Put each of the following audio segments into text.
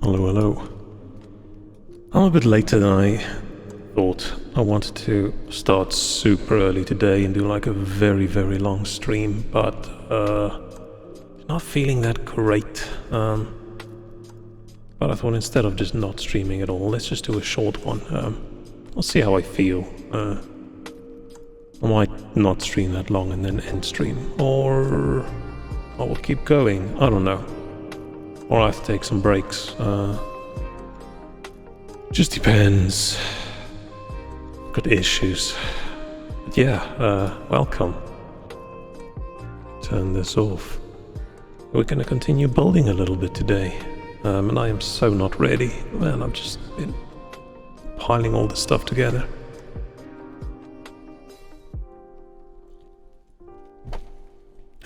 Hello, hello. I'm a bit later than I thought. I wanted to start super early today and do like a very, very long stream, but not feeling that great. But I thought instead of just not streaming at all, let's just do a short one. I'll see how I feel. I might not stream that long and then end stream, or I will keep going. I don't know. Or I have to take some breaks. Just depends. Got issues. But yeah, welcome. Turn this off. We're gonna continue building a little bit today. And I am so not ready. Man, I've just been piling all this stuff together.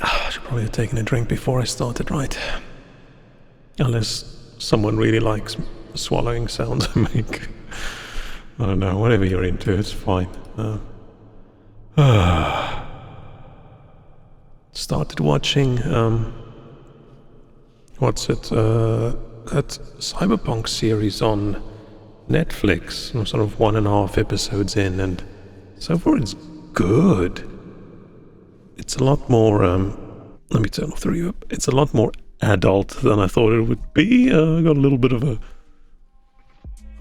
I should probably have taken a drink before I started, right? Unless someone really likes swallowing sounds I make. I don't know, whatever you're into, it's fine. Started watching, that Cyberpunk series on Netflix. I'm sort of 1.5 episodes in, and so far it's good. It's a lot more, let me turn off the reverb. It's a lot more adult than I thought it would be. I got a little bit of a,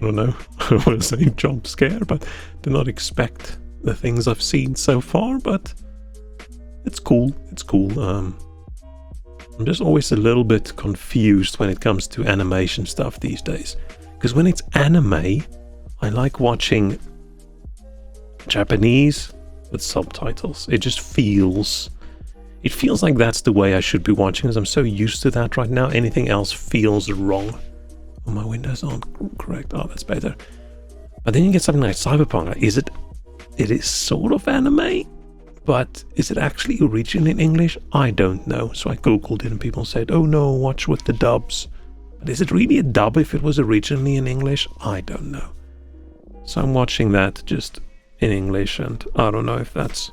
I don't know, I don't want to say jump scare, but did not expect the things I've seen so far, but it's cool. It's cool. I'm just always a little bit confused when it comes to animation stuff these days. Because when it's anime, I like watching Japanese with subtitles. It just feels... It feels like that's the way I should be watching, because I'm so used to that right now. Anything else feels wrong. Oh, my windows aren't correct. Oh, that's better. But then you get something like Cyberpunk. It is sort of anime, but is it actually originally in English? I don't know. So I googled it and people said, oh no, watch with the dubs. But is it really a dub if it was originally in English? I don't know. So I'm watching that just in English, and I don't know if that's...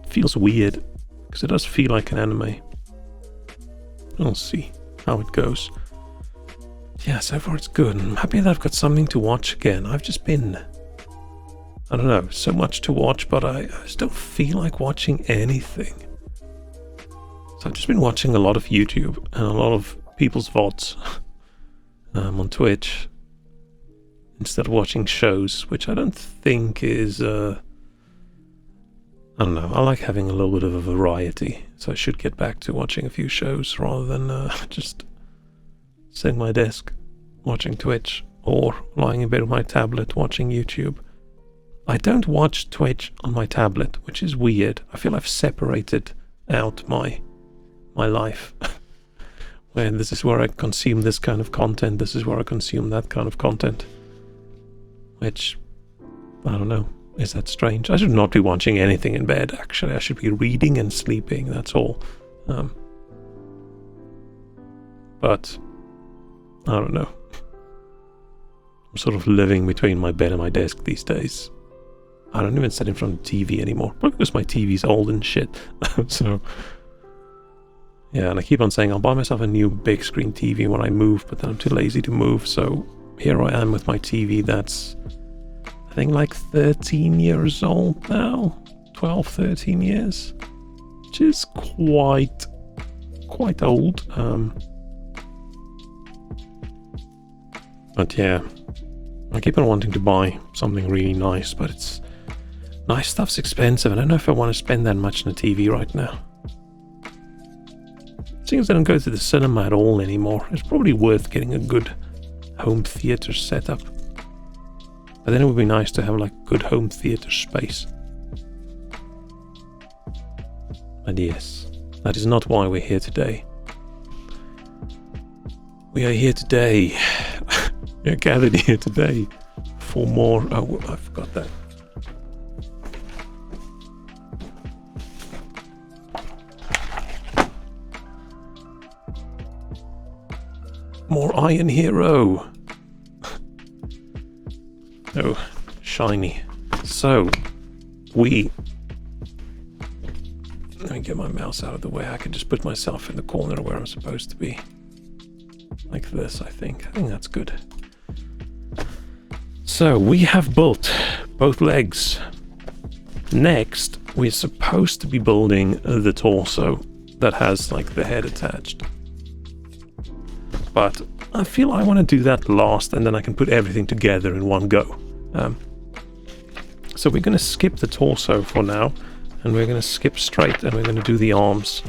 feels weird. Because it does feel like an anime. We'll see how it goes. Yeah, so far it's good. I'm happy that I've got something to watch again. I've just been... I don't know, so much to watch, but I just don't feel like watching anything. So I've just been watching a lot of YouTube and a lot of people's VODs on Twitch. Instead of watching shows, which I don't think is... I don't know, I like having a little bit of a variety, so I should get back to watching a few shows rather than just sitting at my desk watching Twitch or lying in bed with my tablet watching YouTube. I don't watch Twitch on my tablet, which is weird. I feel I've separated out my life. Where this is where I consume this kind of content, this is where I consume that kind of content. Which, I don't know. Is that strange? I should not be watching anything in bed, actually. I should be reading and sleeping, that's all. But, I don't know. I'm sort of living between my bed and my desk these days. I don't even sit in front of the TV anymore. Probably because my TV's old and shit. So, yeah, and I keep on saying I'll buy myself a new big screen TV when I move, but then I'm too lazy to move, so here I am with my TV that's... I think like 13 years old now, 12, 13 years, which is quite old. But yeah, I keep on wanting to buy something really nice, but it's nice stuff's expensive. I don't know if I want to spend that much on a TV right now. Seems I don't go to the cinema at all anymore. It's probably worth getting a good home theater setup. But then it would be nice to have like good home theater space. And yes, that is not why we're here today. We are here today. We are gathered here today for more... Oh, I forgot that. More Iron Hero. Oh, shiny. So, let me get my mouse out of the way. I can just put myself in the corner where I'm supposed to be. like this, I think. I think that's good. So we have built both legs. Next, we're supposed to be building the torso that has like the head attached. But I feel I want to do that last, and then I can put everything together in one go. So we're going to skip the torso for now, and we're going to skip straight, and we're going to do the arms.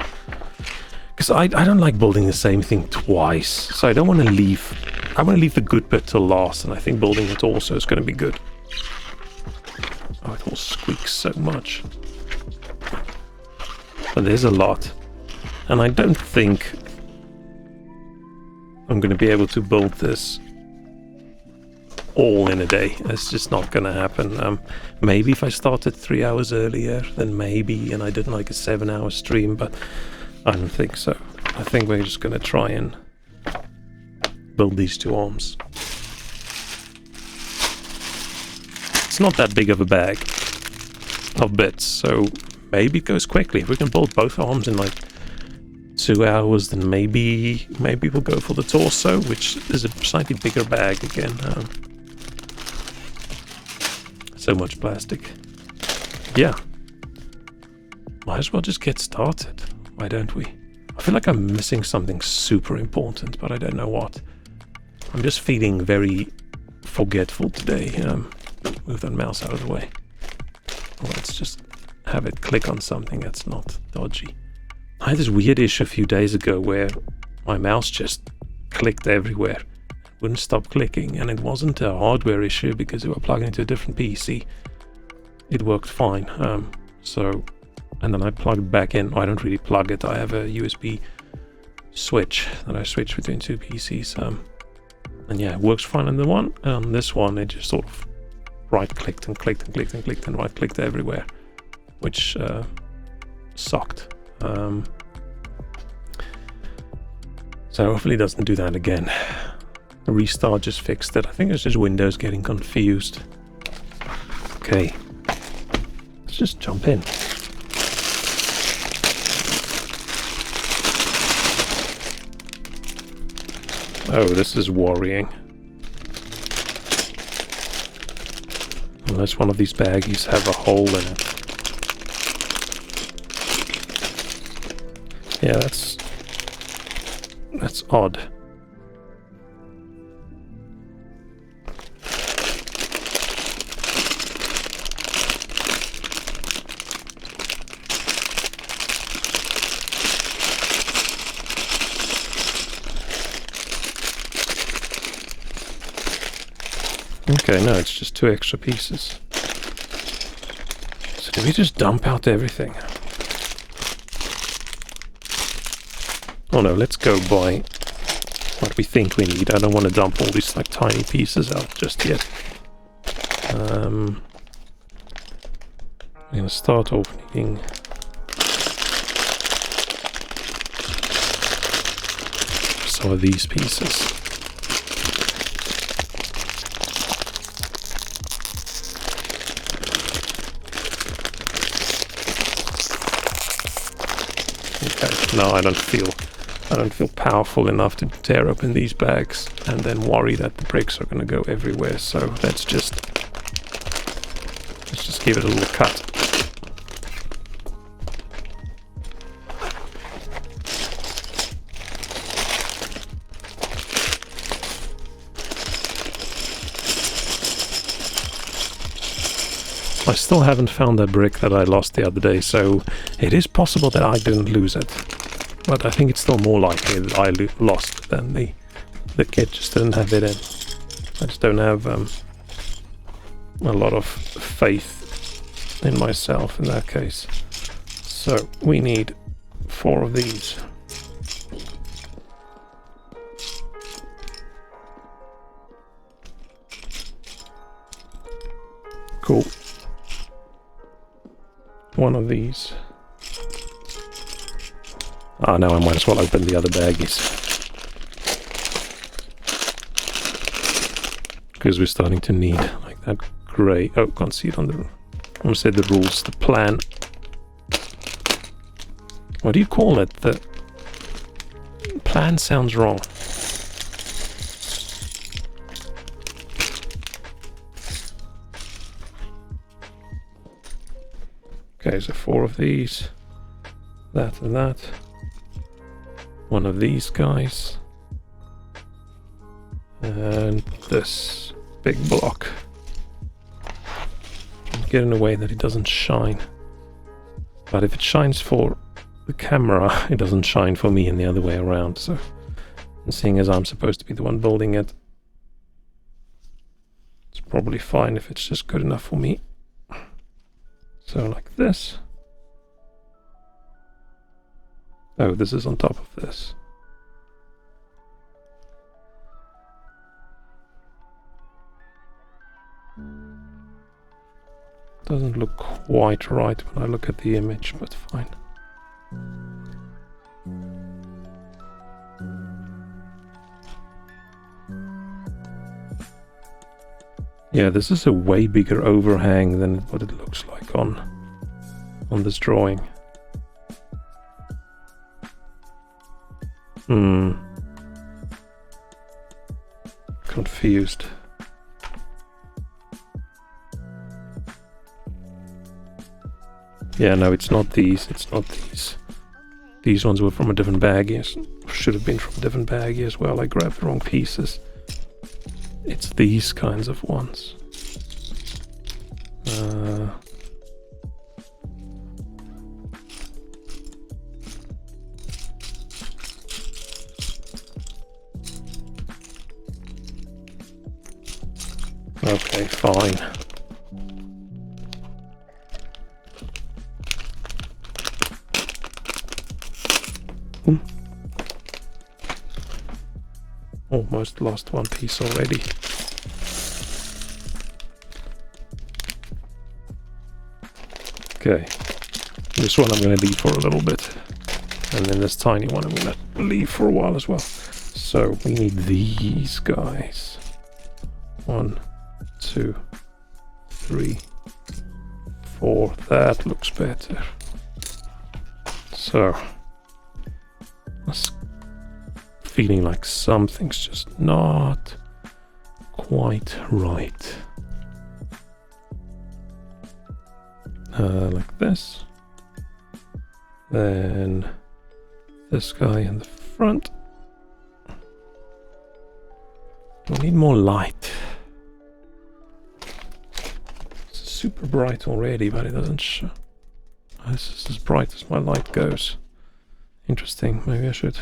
Because I don't like building the same thing twice, so I don't want to leave. I want to leave the good bit till last, and I think building the torso is going to be good. Oh, it all squeaks so much. But there's a lot. And I don't think I'm going to be able to build this all in a day. It's just not going to happen. Maybe if I started 3 hours earlier, then maybe, and I did like a 7-hour stream, but I don't think so. I think we're just going to try and build these two arms. It's not that big of a bag of bits, so maybe it goes quickly. If we can build both arms in like 2 hours, then maybe we'll go for the torso, which is a slightly bigger bag again. So much plastic. Yeah. Might as well just get started. Why don't we? I feel like I'm missing something super important, but I don't know what. I'm just feeling very forgetful today. Move that mouse out of the way. Let's just have it click on something that's not dodgy. I had this weird issue a few days ago where my mouse just clicked everywhere. Wouldn't stop clicking, and it wasn't a hardware issue because it was plugged into a different PC. It worked fine. And then I plugged it back in. I don't really plug it. I have a USB switch that I switch between two PCs. And yeah, it works fine on the one. And on this one, it just sort of right-clicked and clicked and clicked and clicked and right-clicked everywhere, which sucked. So hopefully it doesn't do that again. The restart just fixed it. I think it's just Windows getting confused. Okay, let's just jump in. Oh, this is worrying. Unless one of these baggies have a hole in it. Yeah, that's odd. Okay, no, it's just 2 extra pieces. So do we just dump out everything? Oh no, let's go by what we think we need. I don't want to dump all these like tiny pieces out just yet. We're gonna start off needing some of these pieces. Okay, no, I don't feel powerful enough to tear open these bags and then worry that the bricks are going to go everywhere. So let's just give it a little cut. I still haven't found that brick that I lost the other day, so it is possible that I didn't lose it. But I think it's still more likely that I lost than the kid just didn't have it in. I just don't have a lot of faith in myself in that case. So we need 4 of these. Cool. 1 of these. Ah, now I might as well open the other baggies. Because we're starting to need like that grey. Oh, can't see it on the. I want to say the rules, the plan. What do you call it? The plan sounds wrong. Okay, so 4 of these. That and that. 1 of these guys. And this big block. Get in a way that it doesn't shine. But if it shines for the camera, it doesn't shine for me and the other way around. So, and seeing as I'm supposed to be the one building it, it's probably fine if it's just good enough for me. So like this. Oh, this is on top of this. Doesn't look quite right when I look at the image, but fine. Yeah, this is a way bigger overhang than what it looks like on this drawing. Confused. Yeah, no, it's not these. It's not these. These ones were from a different bag, yes. Should have been from a different bag as well. I grabbed the wrong pieces. It's these kinds of ones. Okay, fine. Almost lost one piece already. Okay, this one I'm going to leave for a little bit, and then this tiny one I'm going to leave for a while as well. So we need these guys. 1, 2, 3, 4. That looks better. So that's feeling like something's just not quite right. Like this. Then this guy in the front. We need more light. It's super bright already, but it doesn't show. This is as bright as my light goes. Interesting. Maybe I should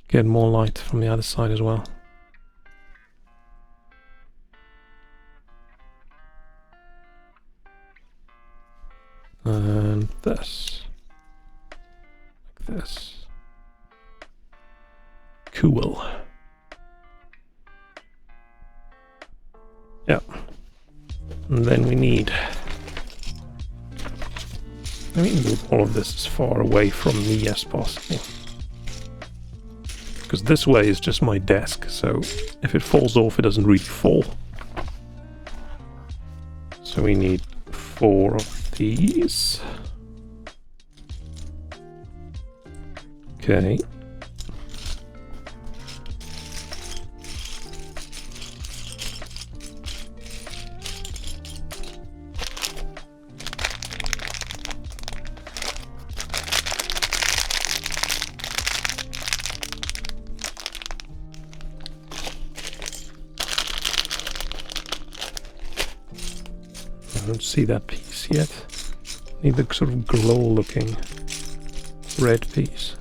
get more light from the other side as well. And this. Like this. Cool. Yeah. And then we need... I mean, move all of this as far away from me as possible. Because this way is just my desk, so if it falls off, it doesn't really fall. So we need 4 of these. Okay. I don't see that piece yet. Need the sort of glow-looking red piece.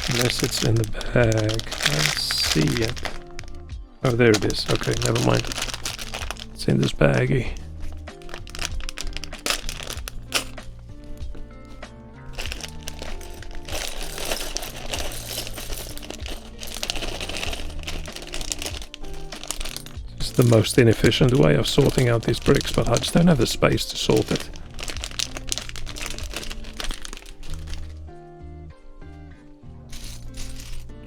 Unless it's in the bag. I don't see it. Oh, there it is. Okay, never mind. It's in this baggie. It's the most inefficient way of sorting out these bricks, but I just don't have the space to sort it.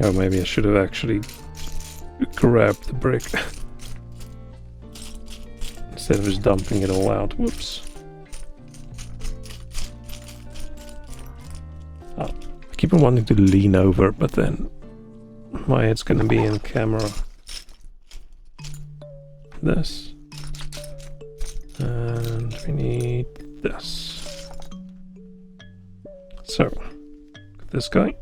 Oh, maybe I should have actually grabbed the brick. instead of just dumping it all out. Whoops. I keep on wanting to lean over, but then my head's gonna be in camera. This. And we need this. So, this guy.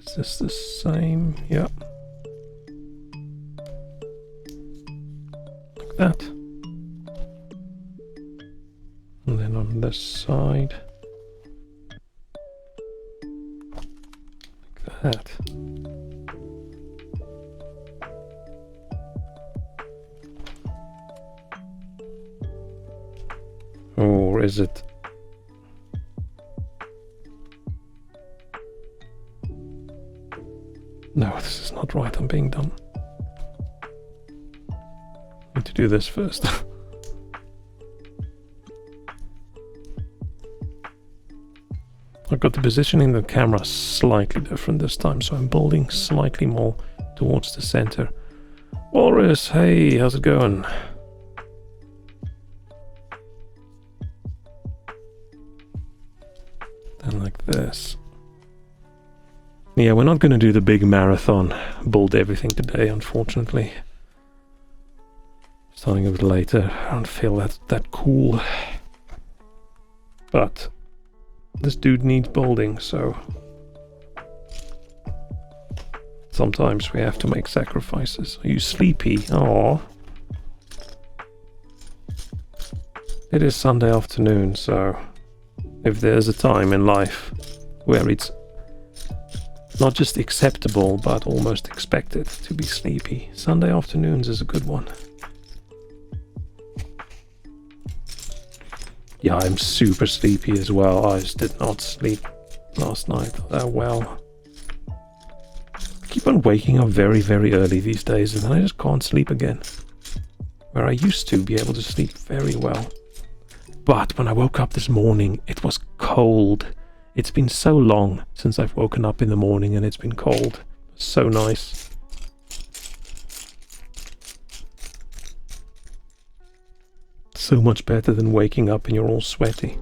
Is this the same? Yeah. Like that. And then on this side. Like that. Or is it? No, this is not right. I'm being dumb. Need to do this first. I've got the positioning of the camera slightly different this time, so I'm building slightly more towards the center. Walrus, hey, how's it going? Then like this. Yeah, we're not going to do the big marathon, build everything today, unfortunately. Starting a bit later, I don't feel that cool. But this dude needs building, so sometimes we have to make sacrifices. Are you sleepy? Aww. It is Sunday afternoon, so if there's a time in life where it's not just acceptable, but almost expected to be sleepy, Sunday afternoons is a good one. Yeah, I'm super sleepy as well. I just did not sleep last night that well. I keep on waking up very, very early these days, and then I just can't sleep again. Where I used to be able to sleep very well. But when I woke up this morning, it was cold. It's been so long since I've woken up in the morning and it's been cold. So nice. So much better than waking up and you're all sweaty.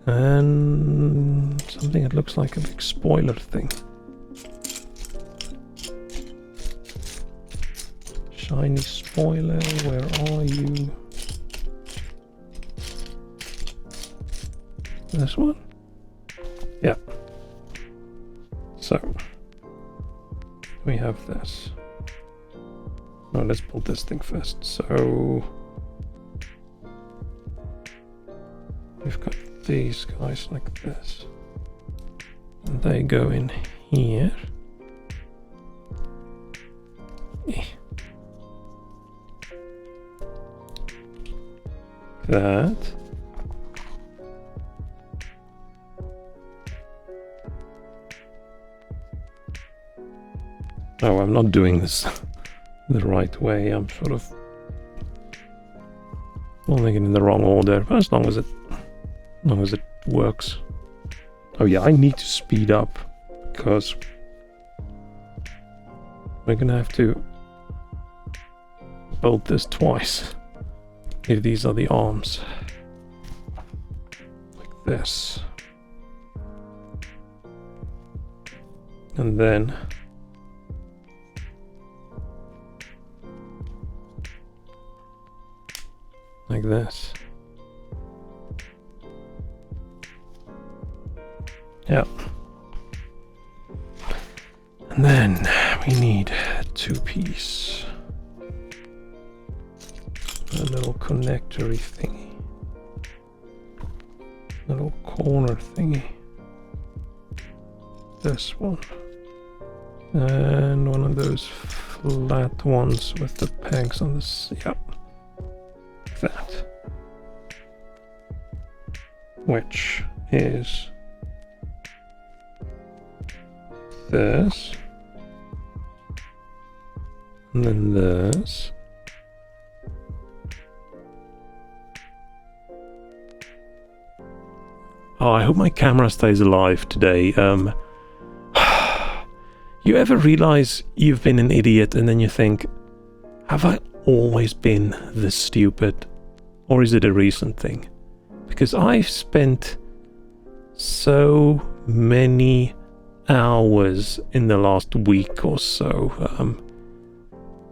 And something that looks like a big spoiler thing. Shiny spoiler, where are you? This one? Yeah. So, we have this. No, let's build this thing first. So, we've got these guys like this. And they go in here. That. Oh, I'm not doing this the right way. I'm sort of holding it in the wrong order, but as long as it works. Oh yeah, I need to speed up because we're gonna have to build this twice. If these are the arms, like this, and then like this. Yeah. And then we need a two-piece. A little connectory thingy. Little corner thingy. This one. And one of those flat ones with the pegs on this. Yep. That. Which is this. And then this. Oh, I hope my camera stays alive today. You ever realize you've been an idiot and then you think, have I always been this stupid? Or is it a recent thing? Because I've spent so many hours in the last week or so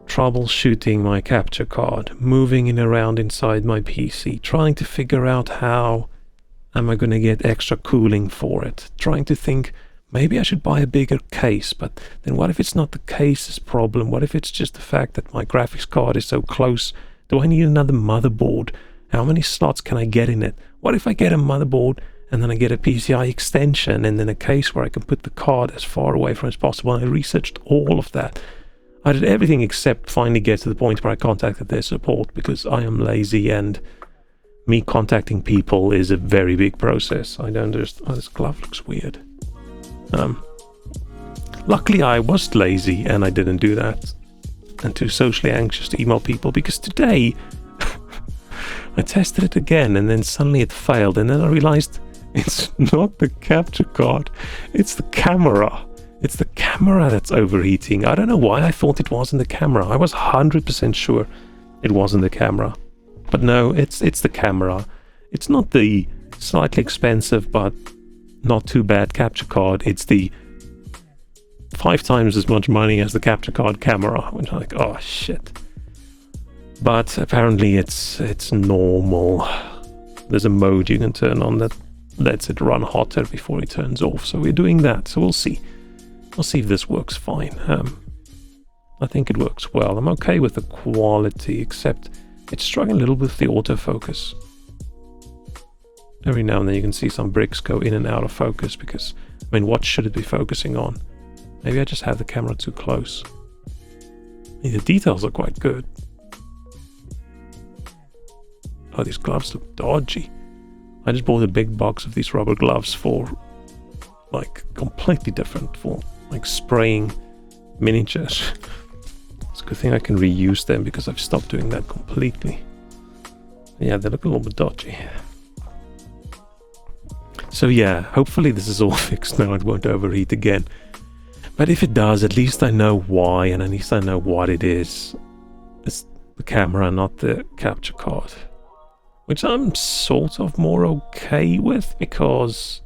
troubleshooting my capture card, moving it around inside my PC, trying to figure out how am I going to get extra cooling for it, trying to think maybe I should buy a bigger case, but then what if it's not the case's problem? What if it's just the fact that my graphics card is so close? Do I need another motherboard? How many slots can I get in it? What if I get a motherboard and then I get a PCI extension and then a case where I can put the card as far away from as possible? And I researched all of that. I did everything except finally get to the point where I contacted their support because I am lazy and me contacting people is a very big process. I don't just... Oh, this glove looks weird. Luckily I was lazy and I didn't do that. And too socially anxious to email people because today I tested it again and then suddenly it failed and then I realized it's not the capture card, it's the camera. It's the camera that's overheating. I don't know why I thought it wasn't the camera. I was 100% sure it wasn't the camera. But no, it's the camera. It's not the slightly expensive but not too bad capture card. It's the 5 times as much money as the capture card camera. Which I'm like, oh shit. But apparently it's normal. There's a mode you can turn on that lets it run hotter before it turns off. So we're doing that. So we'll see. We'll see if this works fine. I think it works well. I'm okay with the quality, except it's struggling a little with the autofocus. Every now and then you can see some bricks go in and out of focus because, I mean, what should it be focusing on? Maybe I just have the camera too close. I mean, the details are quite good. Oh, these gloves look dodgy. I just bought a big box of these rubber gloves for, like, completely different, for, like, spraying miniatures. It's a good thing I can reuse them because I've stopped doing that completely. Yeah, they look a little bit dodgy. So yeah, hopefully this is all fixed now. It won't overheat again. But if it does, at least I know why, and at least I know what it is. It's the camera, not the capture card. Which I'm sort of more okay with, because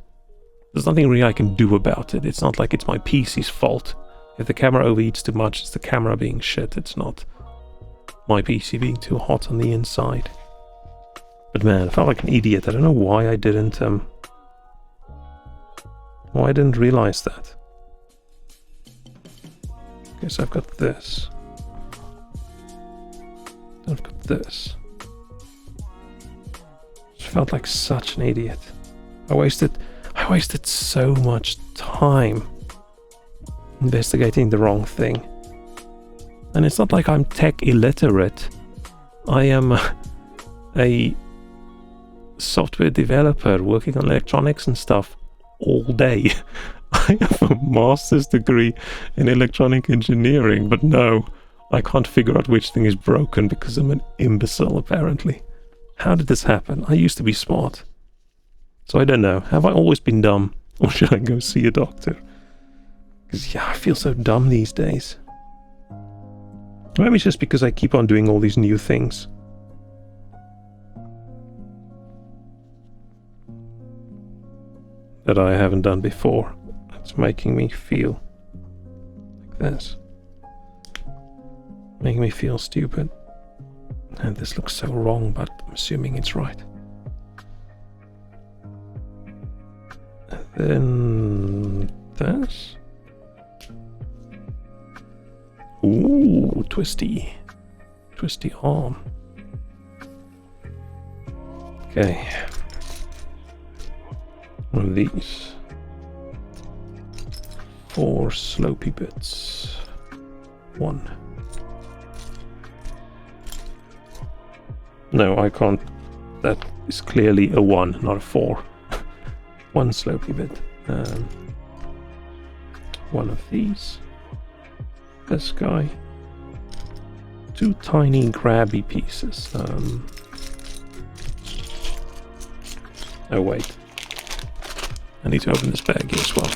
there's nothing really I can do about it. It's not like it's my PC's fault. If the camera overheats too much, it's the camera being shit. It's not my PC being too hot on the inside. But man, I felt like an idiot. I don't know why I didn't realize that. Okay, so I've got this. I've got this. Just felt like such an idiot. I wasted so much time investigating the wrong thing. And it's not like I'm tech illiterate. I am a software developer working on electronics and stuff all day. I have a master's degree in electronic engineering, but no, I can't figure out which thing is broken because I'm an imbecile apparently. How did this happen? I used to be smart. So I don't know. Have I always been dumb? Or should I go see a doctor? Because yeah, I feel so dumb these days. Maybe it's just because I keep on doing all these new things. That I haven't done before. It's making me feel like this. Making me feel stupid. And this looks so wrong, but I'm assuming it's right. And then this. Ooh, twisty. Twisty arm. Okay. One of these. 4 slopey bits. 1. No, I can't. That is clearly a 1, not a 4. 1 slopey bit. 1 of these. This guy. 2 tiny grabby pieces. Oh wait. I need to open this bag here as well.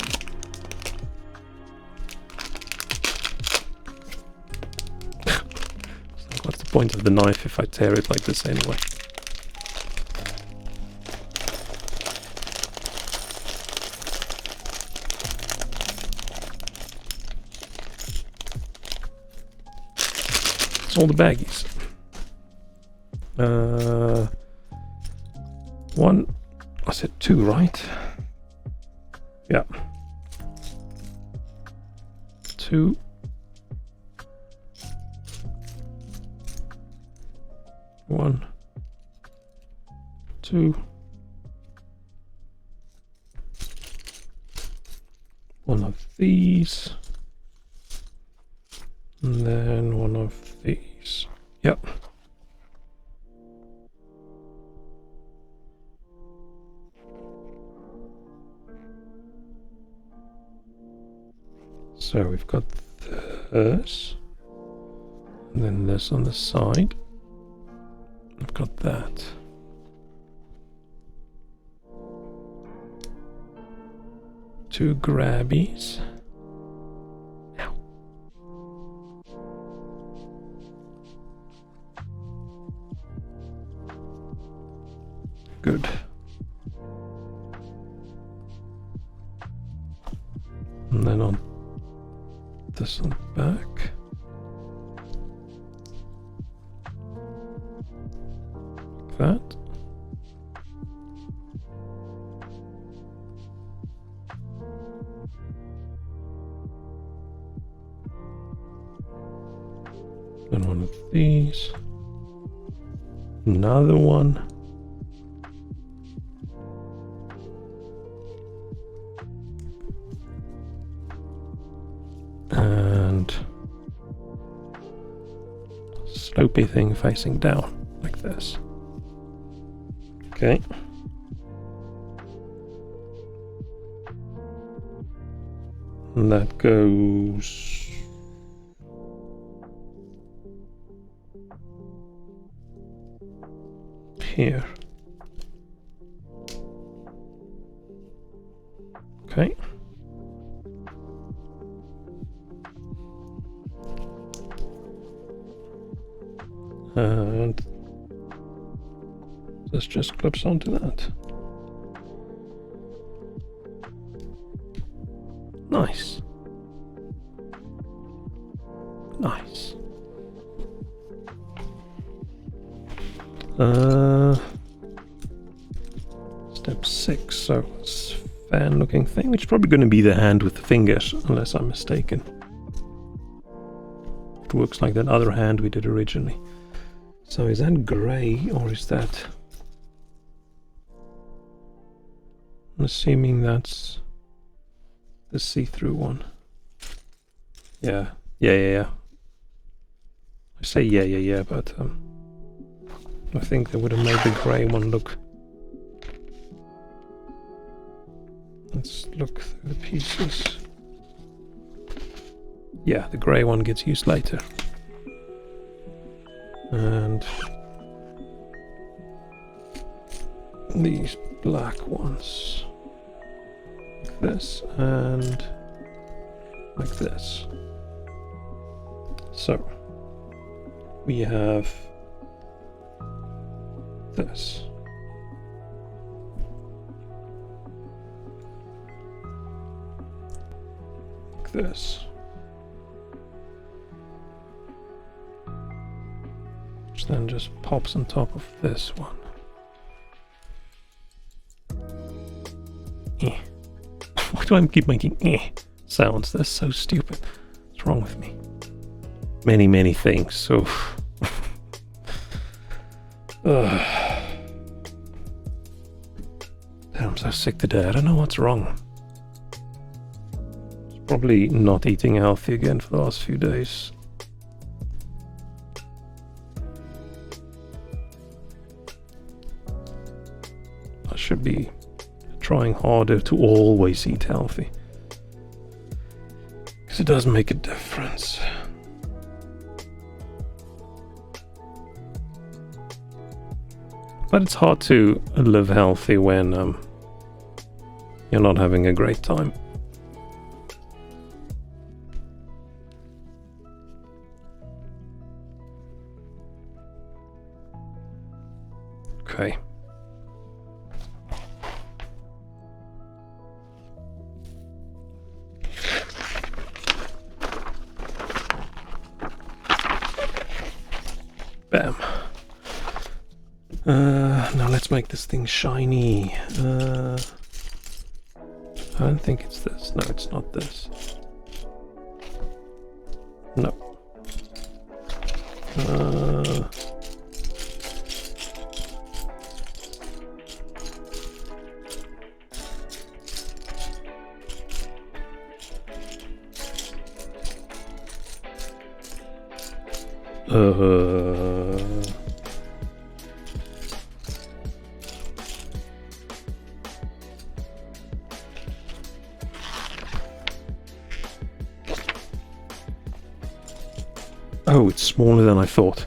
point of the knife if I tear it like this anyway. It's all the baggies. One, I said two, right? Yeah. Two. One. Two. One of these. And then one of these. Yep. So we've got this, and then this on the side. I've got that. Two grabbies. Ow. Good. And then on this on the back. Like that. And one of these. Another one. And slopey thing facing down like this. Okay. And that goes here. Okay. And this just clips onto that. Nice. Nice. Step 6, so it's fan looking thing, which is probably going to be the hand with the fingers, unless I'm mistaken. It looks like that other hand we did originally. So is that grey or is that... I'm assuming that's the see-through one. Yeah. I say yeah, but I think they would have made the grey one look... Let's look through the pieces. Yeah, the grey one gets used later. And these black ones. Like this and like this. So we have this. Like this. Which then just pops on top of this one. Eh. Why do I keep making sounds? That's so stupid. What's wrong with me? Many things, so... I'm so sick today. I don't know what's wrong. Probably not eating healthy again for the last few days. I should be trying harder to always eat healthy. Because it does make a difference. But it's hard to live healthy when you're not having a great time. Okay. Bam. Now let's make this thing shiny. I don't think it's this. No, it's not this. No. Oh, it's smaller than I thought.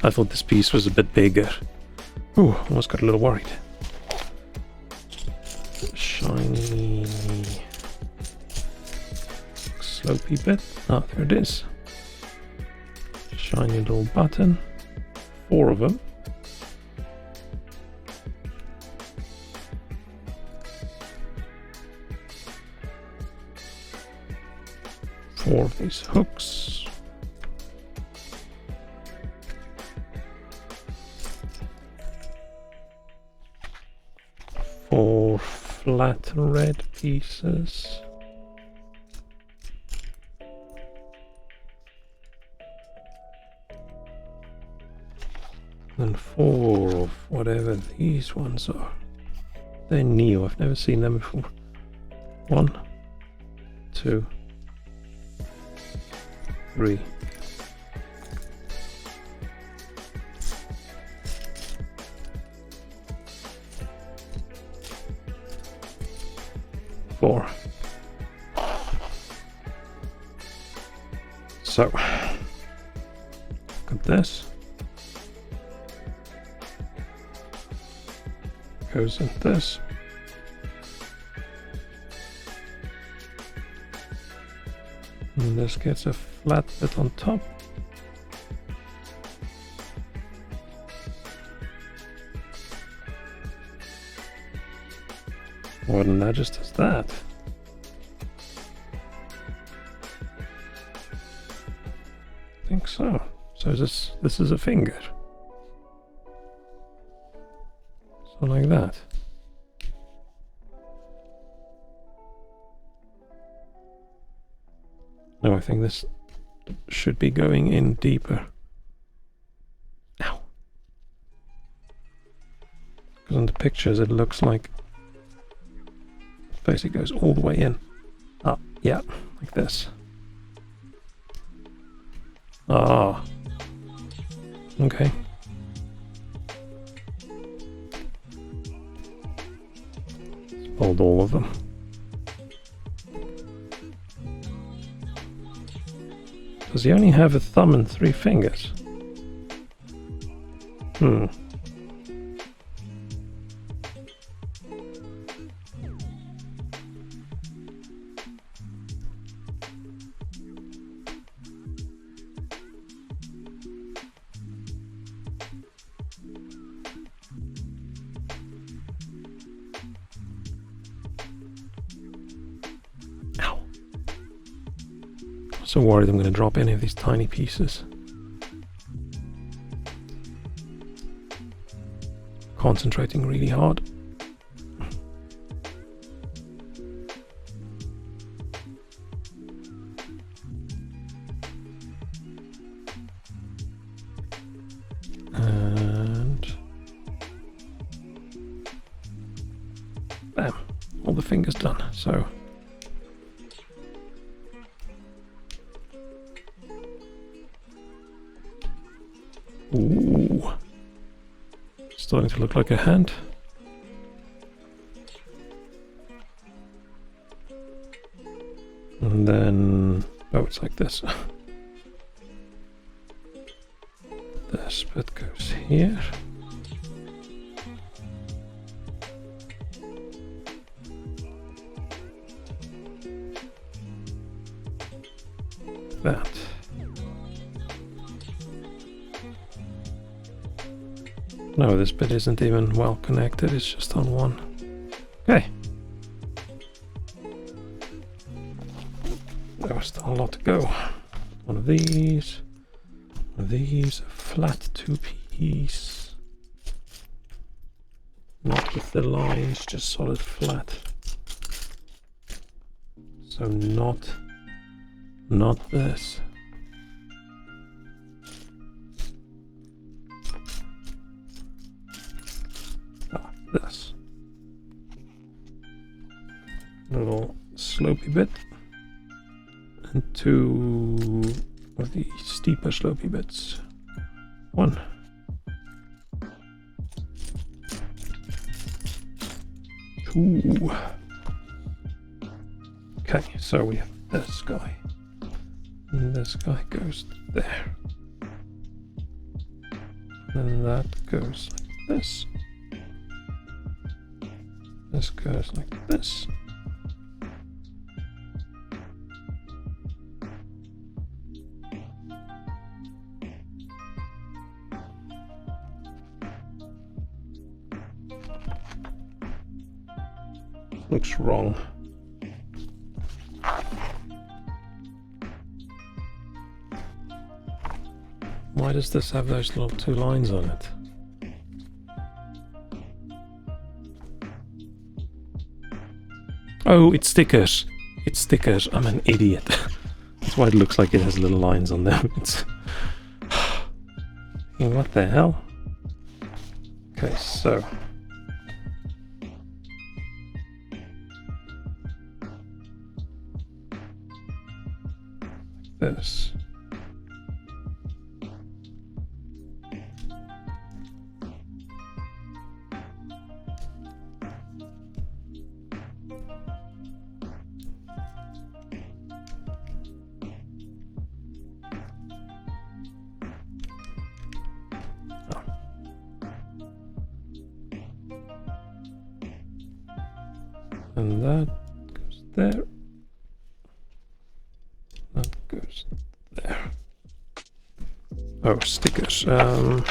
I thought this piece was a bit bigger. Ooh, almost got a little worried. Shiny... slopey bit. Ah, there it is. Shiny little button. 4 of them. Four of these hooks. 4 flat red pieces. And 4 of whatever these ones are. They're new, I've never seen them before. 1, 2, 3. 4. So, look at this. Goes in this. And this gets a flat bit on top. More than that, just as that. I think so. So this is a finger. So like that. No, I think this should be going in deeper. Ow. Because on the pictures it looks like basically goes all the way in. Ah, yeah, like this. Ah. Okay. Hold all of them. Does he only have a thumb and 3 fingers? Hmm. So worried I'm going to drop any of these tiny pieces. Concentrating really hard. And bam, all the fingers done. So ooh, starting to look like a hand. And then, oh, it's like this. This bit goes here. That. No, this bit isn't even well connected, it's just on one. Okay. There was still a lot to go. One of these, a flat 2-piece. Not with the lines, just solid flat. So not this. This little slopey bit and 2 of the steeper slopey bits. 1, 2. Okay, so we have this guy, and this guy goes there, and that goes like this. This goes like this. Looks wrong. Why does this have those little 2 lines on it? Oh, it's stickers. It's stickers. I'm an idiot. That's why it looks like it has little lines on them. It's... What the hell? Okay, so... this. And that goes there. That goes there. Oh, stickers. Oh.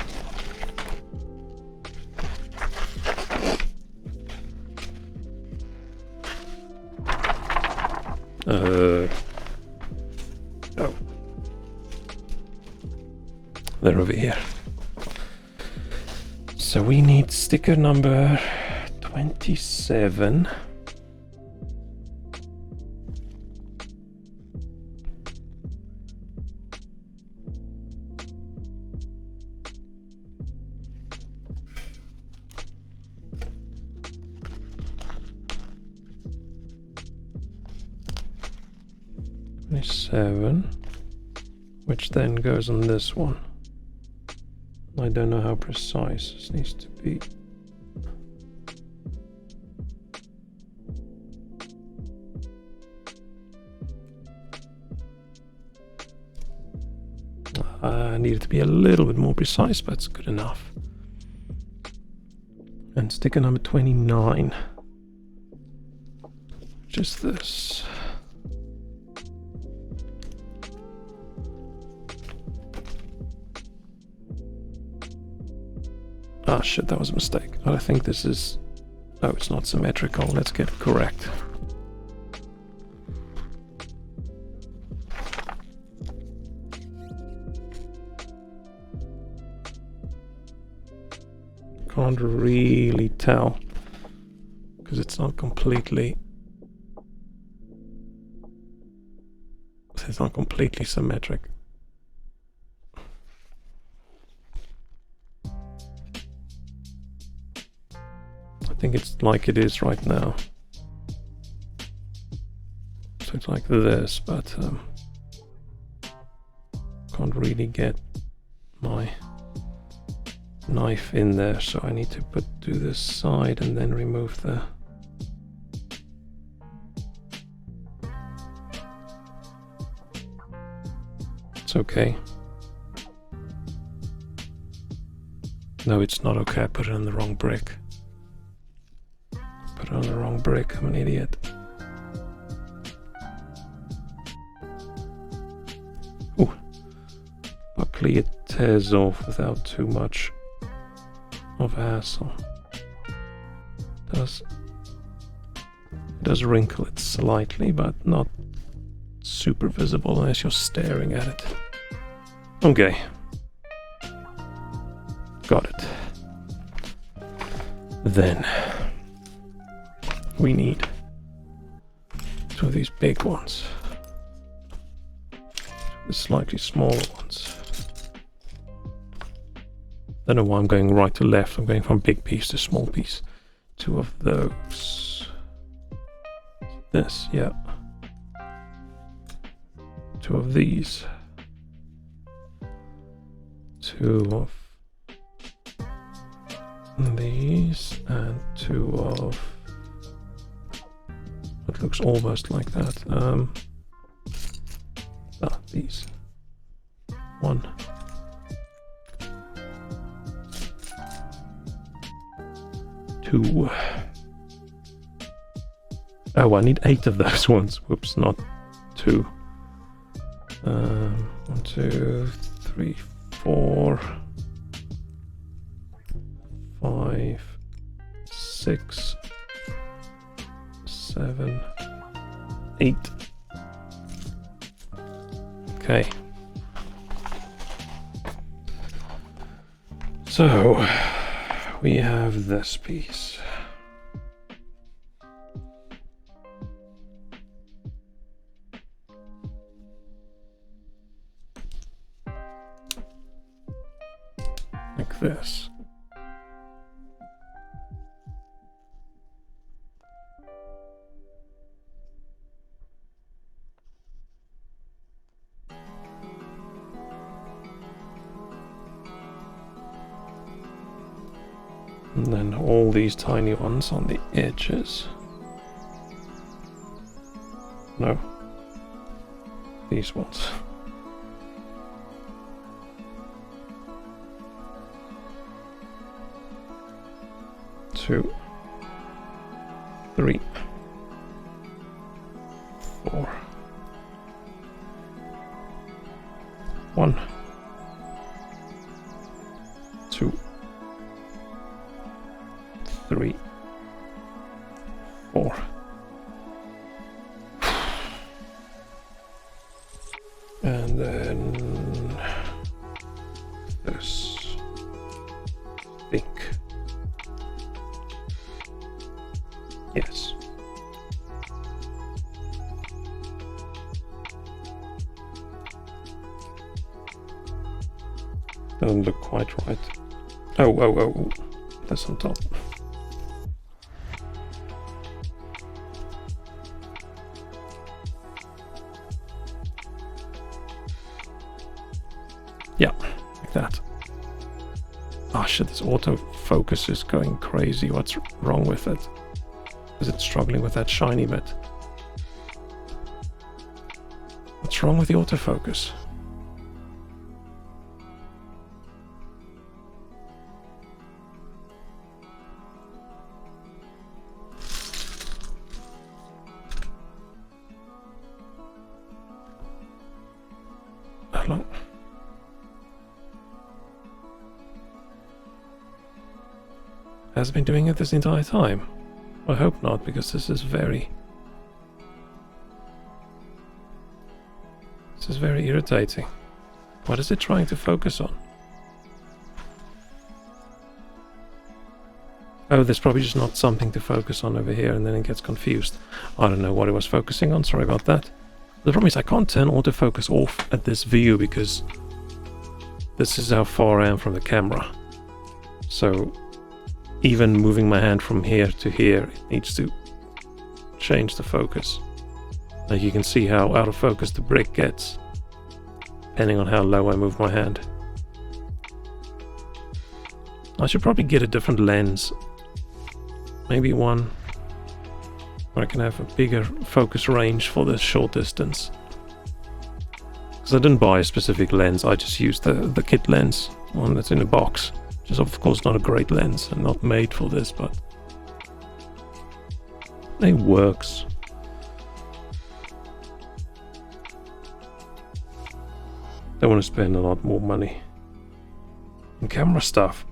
They're over here. So we need sticker number 27. Which then goes on this one. I don't know how precise this needs to be. I need it to be a little bit more precise, but it's good enough. And sticker number 29. Just this. Ah, shit, that was a mistake. I think this is... Oh, it's not symmetrical. Let's get it correct. Can't really tell because it's not completely... It's not completely symmetric. I think it's like it is right now. So it's like this, but can't really get my knife in there, so I need to do this side and then remove the... It's okay. No, it's not okay. I put it on the wrong brick. Put it on the wrong brick. I'm an idiot. Ooh. Luckily it tears off without too much of hassle. It does wrinkle it slightly, but not super visible unless you're staring at it. Okay. Got it. Then we need two of these big ones. The slightly smaller ones. Don't know why I'm going right to left. I'm going from big piece to small piece. Two of those. This, yeah. Two of these. Two of these and two of what looks almost like that. These. One. Two. Oh, I need 8 of those ones. Whoops, not 2. 1, 2, 3, 4, 5, 6, 7, 8. Okay. So we have this piece. Like this. And then all these tiny ones on the edges. No. These ones. Two. 3. 4. 1. 2. 3. 4. And then this. Think. Yes. Doesn't look quite right. Oh. That's on top. Yeah, like that. Oh shit, this autofocus is going crazy. What's wrong with it? Is it struggling with that shiny bit? What's wrong with the autofocus? Hello? Has it been doing it this entire time? I hope not, because this is very irritating. What is it trying to focus on? Oh, there's probably just not something to focus on over here, and then it gets confused. I don't know what it was focusing on, sorry about that. The problem is I can't turn autofocus off at this view, because this is how far I am from the camera. So even moving my hand from here to here, it needs to change the focus. Like you can see how out of focus the brick gets, depending on how low I move my hand. I should probably get a different lens. Maybe one where I can have a bigger focus range for this short distance. Because I didn't buy a specific lens, I just used the kit lens, one that's in a box. Which is of course not a great lens and not made for this, but it works. Don't want to spend a lot more money on camera stuff.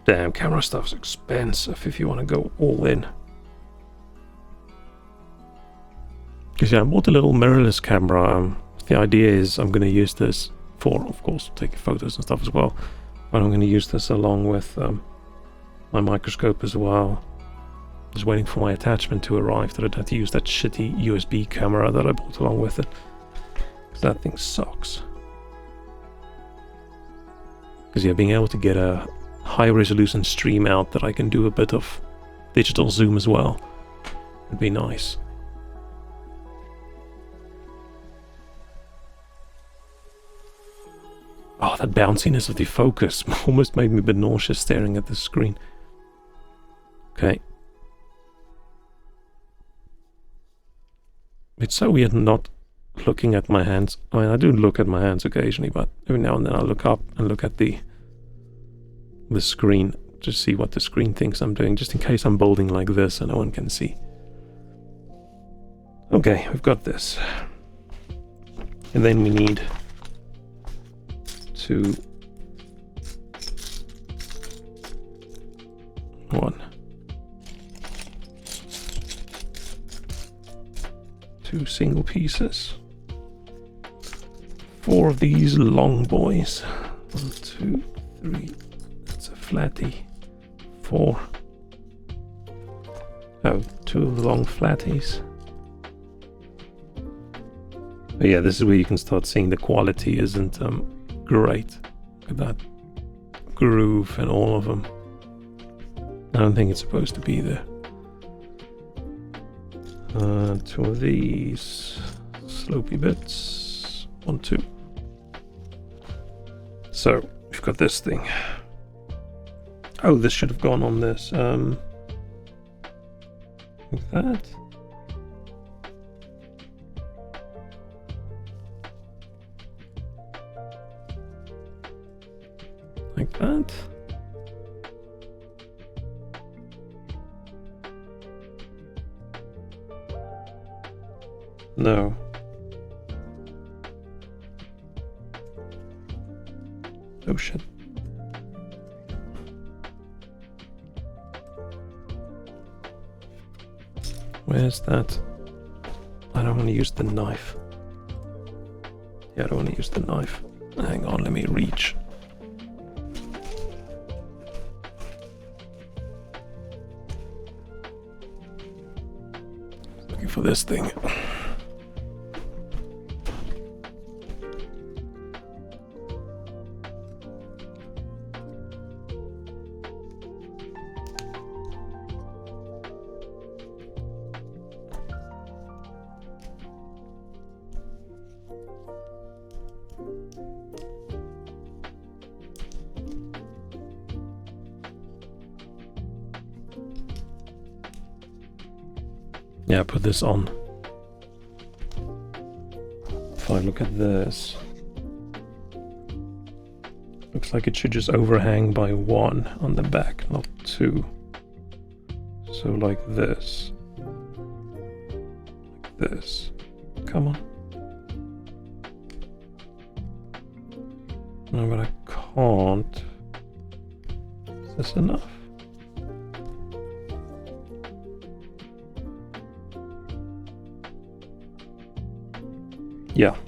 Damn, camera stuff's expensive if you want to go all in. Because yeah, I bought a little mirrorless camera. The idea is I'm going to use this for, of course, taking photos and stuff as well. But I'm going to use this along with my microscope as well. Just waiting for my attachment to arrive, that I'd have to use that shitty USB camera that I bought along with it. Because that thing sucks. Because yeah, being able to get a high resolution stream out that I can do a bit of digital zoom as well would be nice. Oh, that bounciness of the focus almost made me a bit nauseous staring at the screen. Okay. It's so weird not looking at my hands. I mean, I do look at my hands occasionally, but every now and then I look up and look at the screen to see what the screen thinks I'm doing, just in case I'm bolding like this and no one can see. Okay, we've got this. And then we need to two single pieces, 4 of these long boys, 1, 2, 3, that's a flatty, 4, oh, 2 of the long flatties. But yeah, this is where you can start seeing the quality isn't great. Look at that groove and all of them. I don't think it's supposed to be there. 2 of these slopey bits. 1, 2. So we've got this thing. Oh, this should have gone on this. Like that. Like that. No. Oh shit. Where's that? I don't want to use the knife. Yeah, I don't want to use the knife. Hang on, let me reach. Looking for this thing. Yeah, put this on. If I look at this, looks like it should just overhang by 1 on the back, not 2. So like this. Like this. Come on. No, but I can't. Is this enough?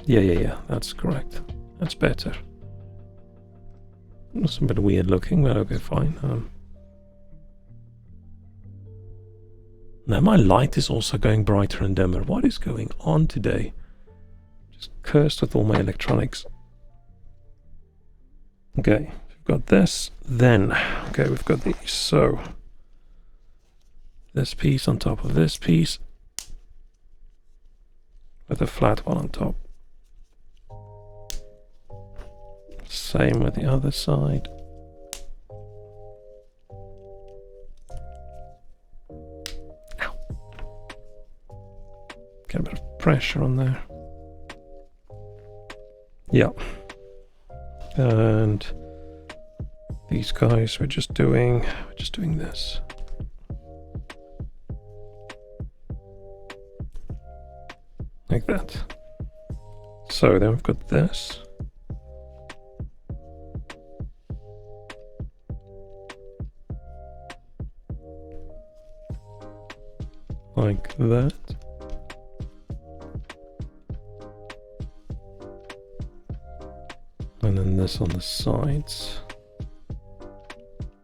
Yeah, that's correct. That's better. It's a bit weird looking, but okay, fine. Now my light is also going brighter and dimmer. What is going on today? Just cursed with all my electronics. Okay, we've got this, then, okay, we've got these. So, this piece on top of this piece, with a flat one on top. Same with the other side. Ow. Get a bit of pressure on there. Yeah. And these guys, we're just doing this. Like that. So then we've got this. like that. And then this on the sides.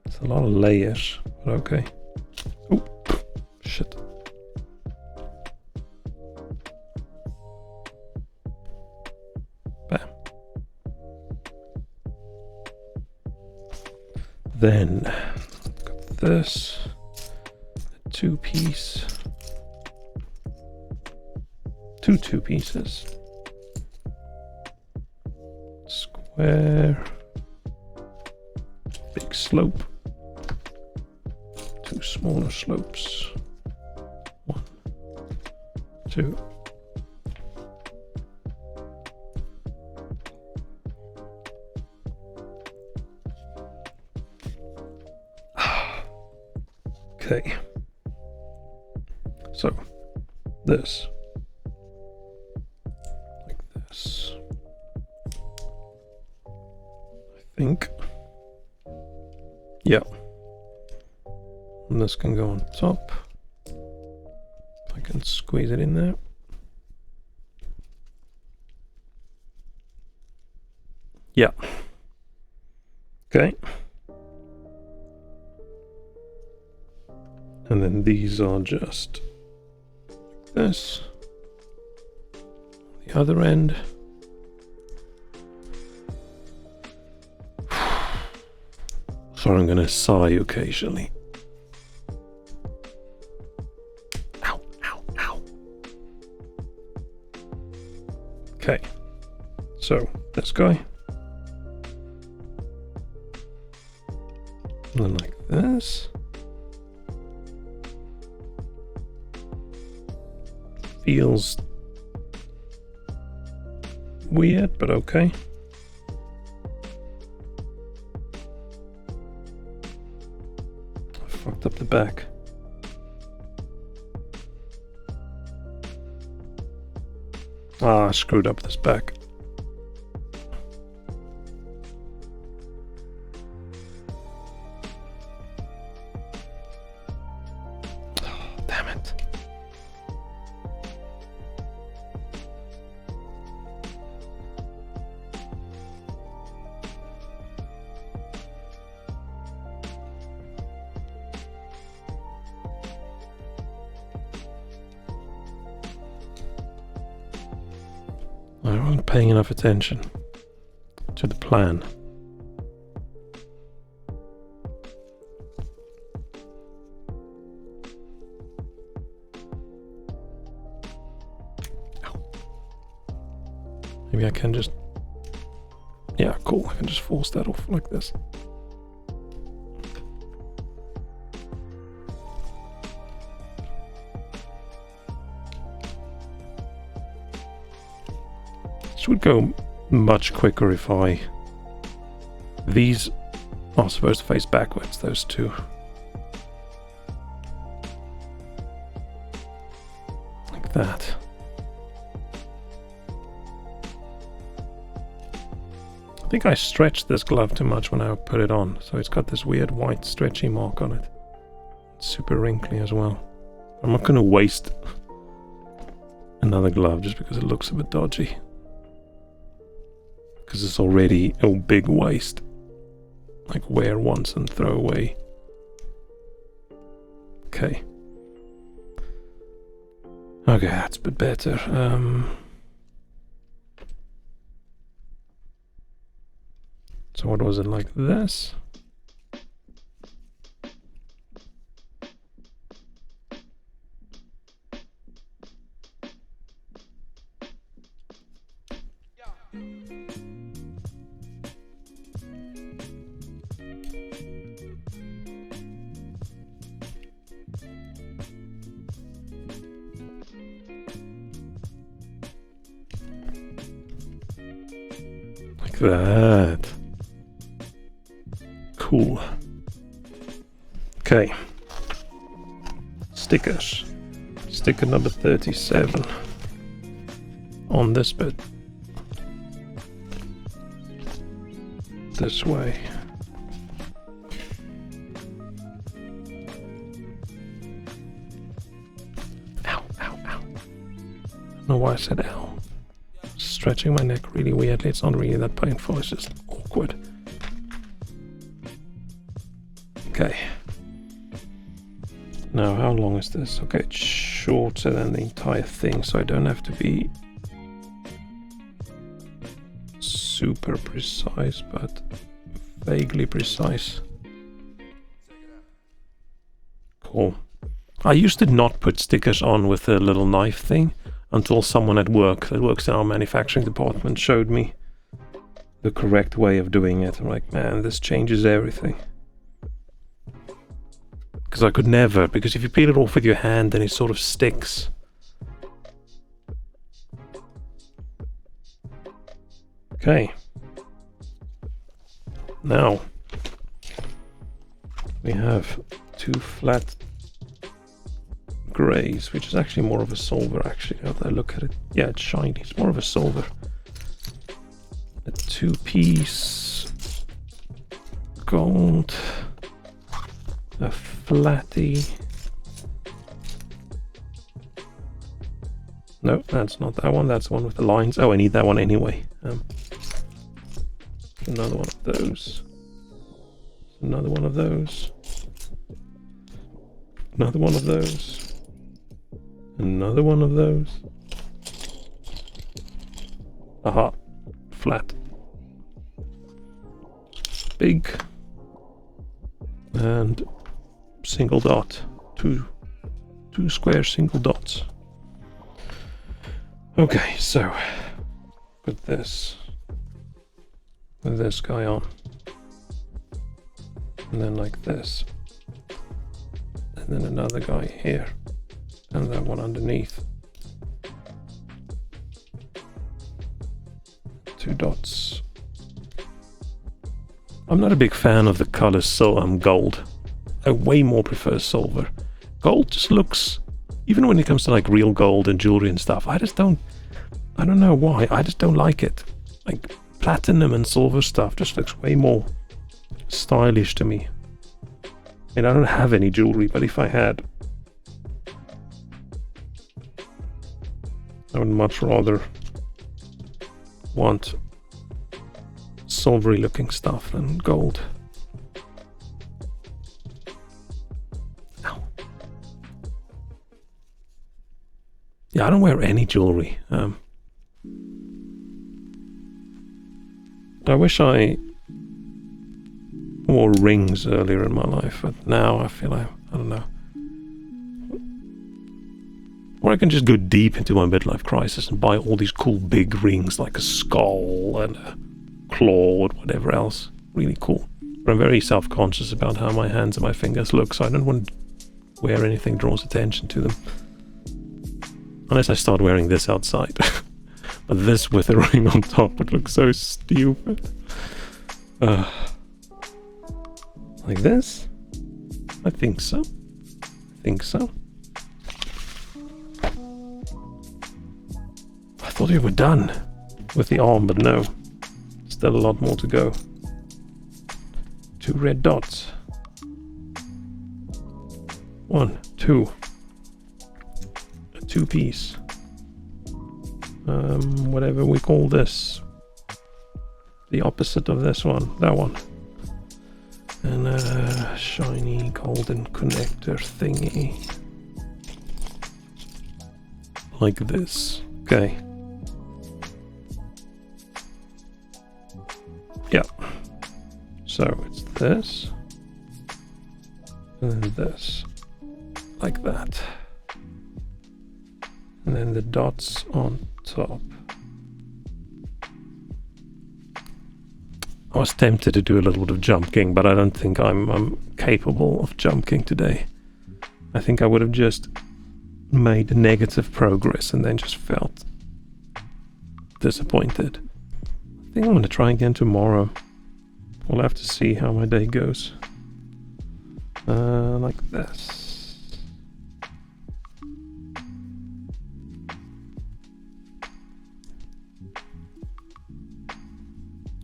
It's a lot of layers, but okay. Oh, shit. Bam. Then, got this. The two-piece. Two pieces. Square. Big slope. Two smaller slopes. 1, 2. Okay. So, this. Like this. I think. Yeah. And this can go on top. I can squeeze it in there. Yeah. Okay. And then these are just like this. The other end. Sorry, I'm going to sigh occasionally. Ow, ow, ow. Okay. So, this guy. And then like this. Feels weird, but okay. I fucked up the back. Ah, I screwed up this back. Oh, damn it. I wasn't paying enough attention to the plan. Maybe I can just... Yeah, cool. I can just force that off like this. This would go much quicker if I... These are supposed to face backwards, those two. Like that. I think I stretched this glove too much when I put it on, so it's got this weird white stretchy mark on it. It's super wrinkly as well. I'm not going to waste another glove just because it looks a bit dodgy. Because it's already a big waste. Like wear once and throw away. Okay. Okay, that's a bit better. So what was it, like this? Like that. Cool. Okay. Stickers. Sticker number 37. On this bit. This way. don't know why I said ow. Stretching my neck really weirdly. It's not really that painful, it's just awkward. Okay. Now, how long is this? Okay, it's shorter than the entire thing, so I don't have to be super precise, but vaguely precise. Cool. I used to not put stickers on with the little knife thing until someone at work that works in our manufacturing department showed me the correct way of doing it. I'm like, man, this changes everything. Because I could never, because if you peel it off with your hand, then it sort of sticks. Okay. Now, we have two flat grays, which is actually more of a silver, actually, now that I look at it. Yeah, it's shiny, it's more of a silver. A two-piece gold. A flatty. No, that's not that one. That's the one with the lines. Oh, I need that one anyway. Another one of those. Another one of those. Another one of those. Another one of those. Aha. Flat. Big. And single dot. Two square single dots. Okay, so put this with this guy on, and then like this, and then another guy here, and that one underneath. Two dots. I'm not a big fan of the color gold. I way more prefer silver. Gold just looks, even when it comes to like real gold and jewelry and stuff, I don't know why, I just don't like it. Like platinum and silver stuff just looks way more stylish to me. I mean, I don't have any jewelry, but if I had, I would much rather want silvery looking stuff than gold. Ow. Yeah, I don't wear any jewelry. I wish I wore rings earlier in my life, but now I feel like, I don't know. Or I can just go deep into my midlife crisis and buy all these cool big rings like a skull and a claw or whatever else. Really cool. But I'm very self-conscious about how my hands and my fingers look, so I don't want to wear anything that draws attention to them. Unless I start wearing this outside. But this with a ring on top would look so stupid. Like this? I think so. I think so. I thought we were done with the arm, but no. Still a lot more to go. Two red dots. 1, 2. A two-piece. Whatever we call this. The opposite of this one. That one. And a shiny golden connector thingy. Like this. Okay. Yeah. So it's this. And then this. Like that. And then the dots on top. I was tempted to do a little bit of jumping, but I don't think I'm capable of jumping today. I think I would have just made negative progress and then just felt disappointed. I think I'm going to try again tomorrow. We'll have to see how my day goes. Like this.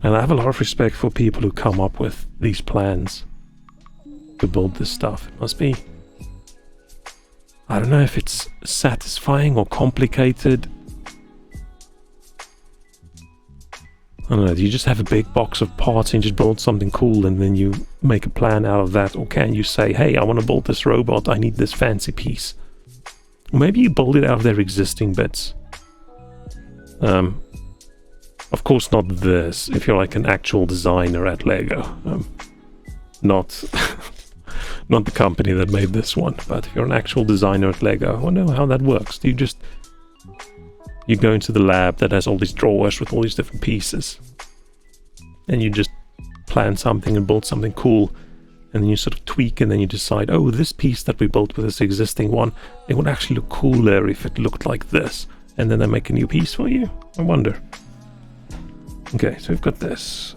And I have a lot of respect for people who come up with these plans to build this stuff. It must be, I don't know if it's satisfying or complicated I don't know, do you just have a big box of parts and just build something cool and then you make a plan out of that? Or can you say, hey, I want to build this robot, I need this fancy piece. Maybe you build it out of their existing bits. Of course not this, if you're like an actual designer at Lego. Not not the company that made this one, but if you're an actual designer at Lego, I wonder how that works. Do you go into the lab that has all these drawers with all these different pieces, and you just plan something and build something cool, and then you sort of tweak, and then you decide, oh, this piece that we built with this existing one, it would actually look cooler if it looked like this, and then they make a new piece for you? I wonder. Okay, so we've got this.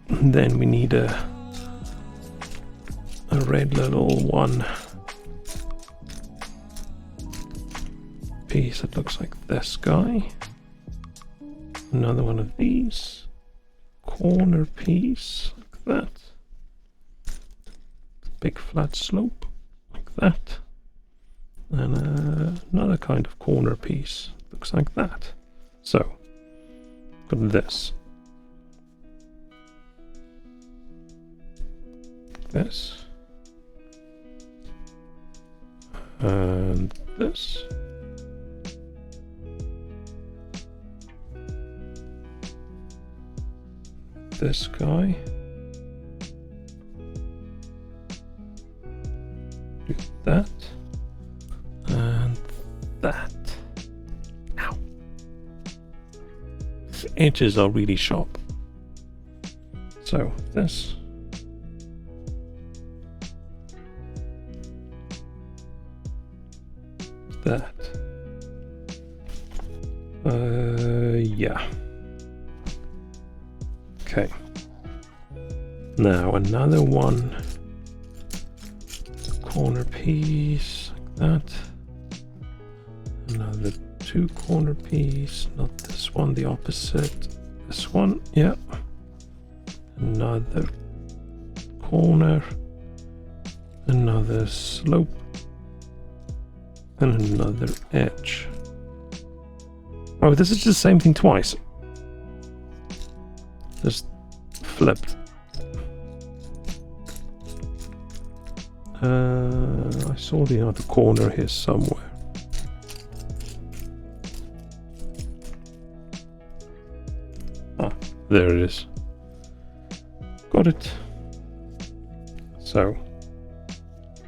And then we need a red little one piece that looks like this guy. Another one of these. Corner piece like that. Big flat slope like that. And another kind of corner piece looks like that. So got this. This. And this. This guy. Do that. And that. Ow. The edges are really sharp. So this. That. Yeah. Okay. Now another one. Corner piece like that. Another two corner piece. Not this one, the opposite. This one, yeah. Another corner. Another slope. And another edge. Oh, this is the same thing twice. Just flipped. I saw the other corner here somewhere. Ah, there it is. Got it. So,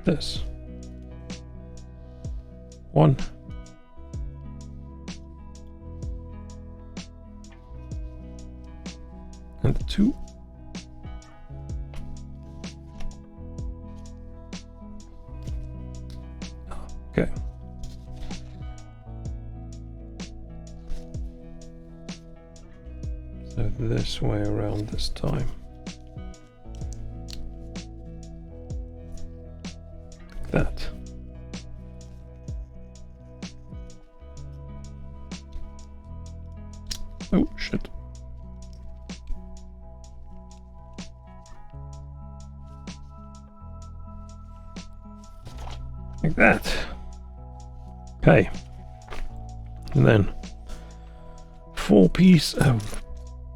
this. One. And two. Okay. So this way around this time. Like that. Oh, shit. Like that. Okay. And then 4-piece of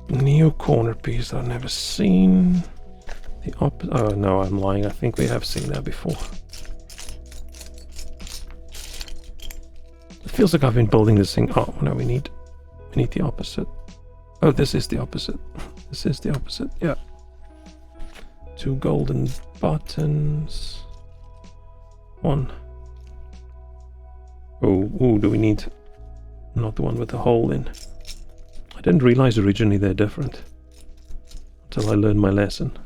Neo corner piece that I've never seen. The oh no, I'm lying. I think we have seen that before. It feels like I've been building this thing. Oh no, we need the opposite. Oh, this is the opposite. This is the opposite. Yeah. 2 golden buttons. 1. Oh, do we need not the one with the hole in? I didn't realize originally they're different until I learned my lesson.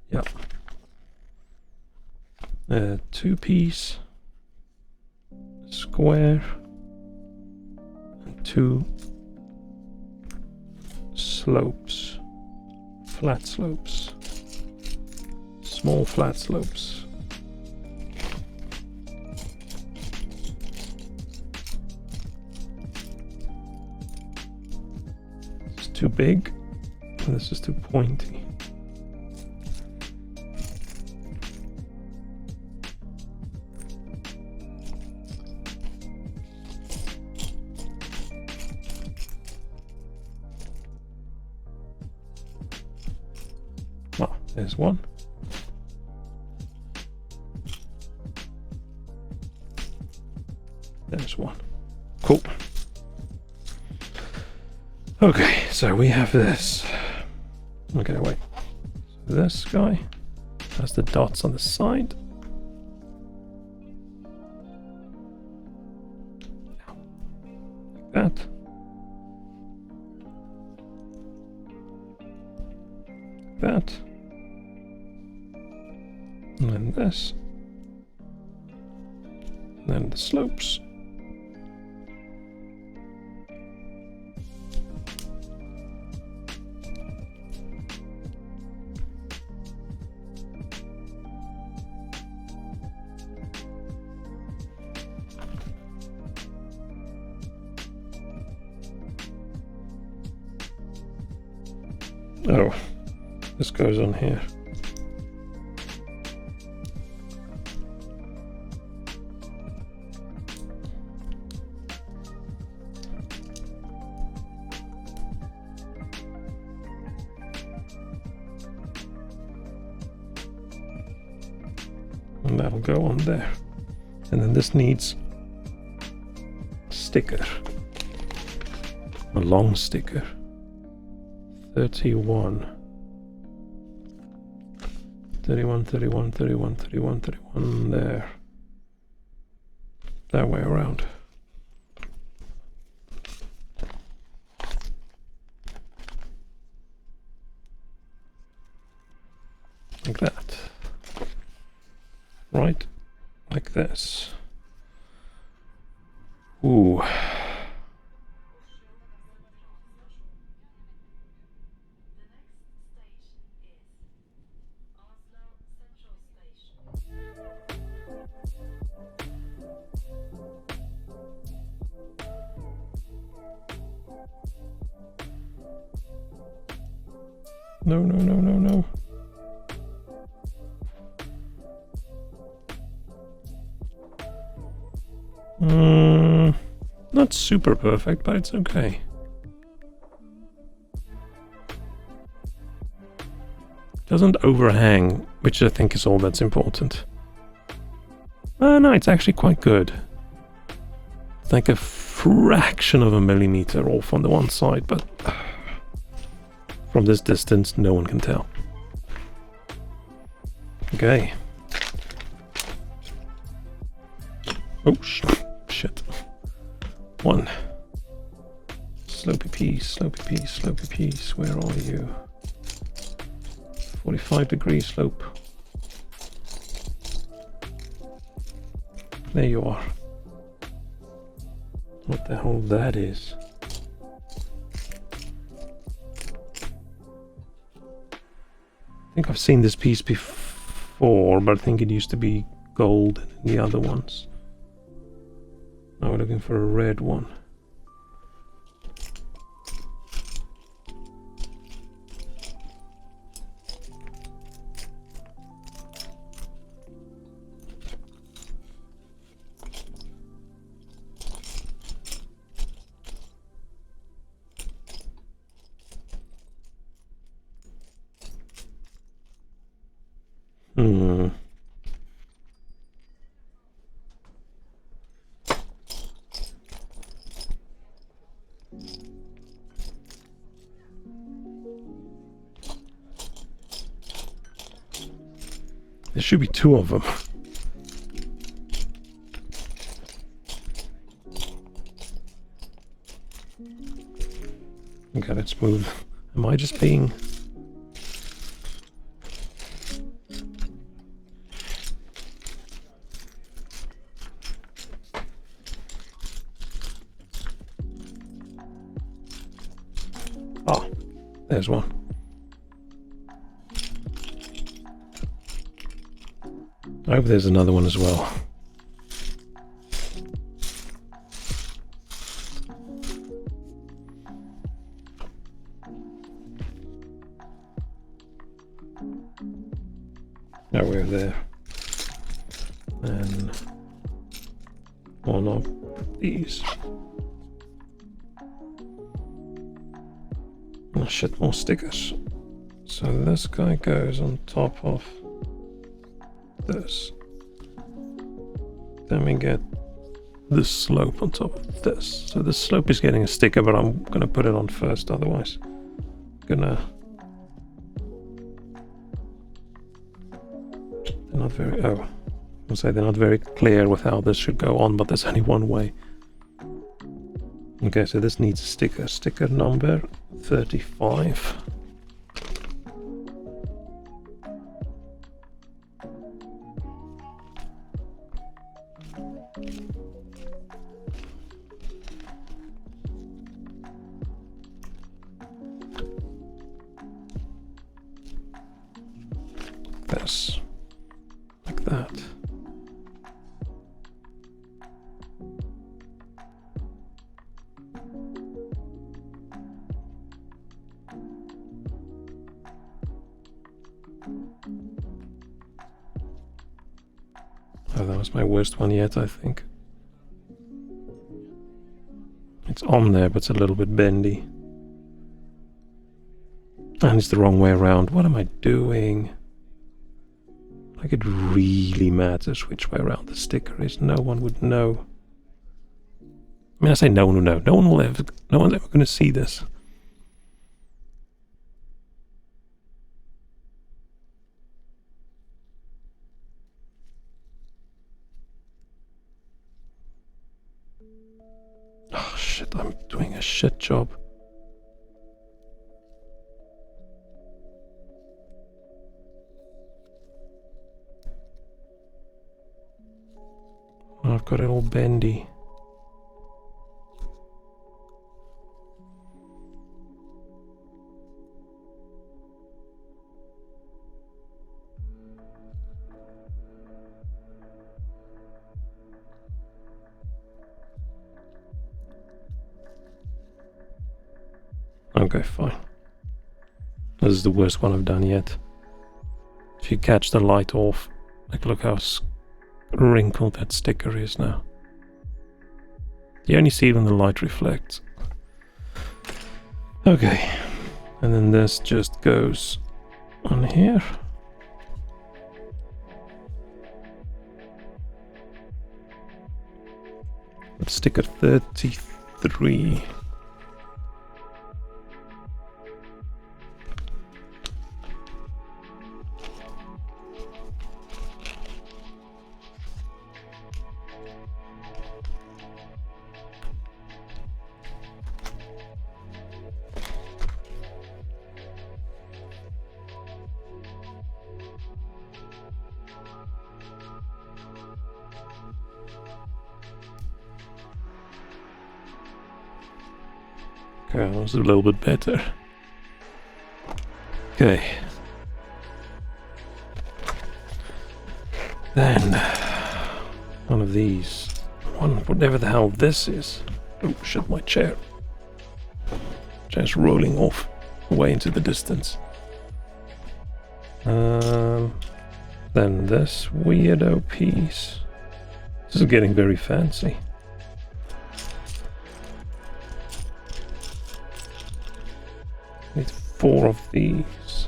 Yeah. 2-piece square and 2 slopes, flat slopes, small flat slopes. This is too big and this is too pointy. There's one. There's one. Cool. Okay, so we have this. Okay, wait. So this guy has the dots on the side. Like that. That. And then this. And then the slopes. Oh, this goes on here. And that'll go on there. And then this needs a sticker. A long sticker. 31. 31, 31, 31, 31, 31, there. That way around. Like that. Right, like this. Ooh. No, no, no, no, no. Not super perfect, but it's okay. Doesn't overhang, which I think is all that's important. No, it's actually quite good. It's like a fraction of a millimeter off on the one side, but from this distance, no one can tell. Okay. Oh, shit. One. Slopey piece, slopey piece, slopey piece. Where are you? 45-degree slope. There you are. What the hell that is? I think I've seen this piece before, but I think it used to be gold in the other ones. Now we're looking for a red one. There should be two of them. Okay, let's move. Am I just being... Oh, there's one. I hope there's another one as well. Now we're there. And one of these. Oh shit, more stickers. So this guy goes on top of this. Then we get the slope on top of this. So the slope is getting a sticker, but I'm gonna put it on first, otherwise they're not very, I'll say they're not very clear with how this should go on, but there's only one way. Okay, so this needs a sticker. Sticker number 35. This. Like that. Oh, that was my worst one yet, I think. It's on there, but it's a little bit bendy. And it's the wrong way around. What am I doing? Like, it really matters which way around the sticker is. No one would know. I mean, I say no one will know. No one's ever going to see this. Oh shit, I'm doing a shit job. I've got it all bendy. Okay, fine. This is the worst one I've done yet. If you catch the light off, like, look how wrinkled that sticker is now. You only see it when the light reflects. Okay, and then this just goes on here. Sticker 33. Okay, that was a little bit better. Okay. Then, one of these. Whatever the hell this is. Oh shit, my chair. Chair's rolling off away into the distance. Then this weirdo piece. This is getting very fancy. Need 4 of these.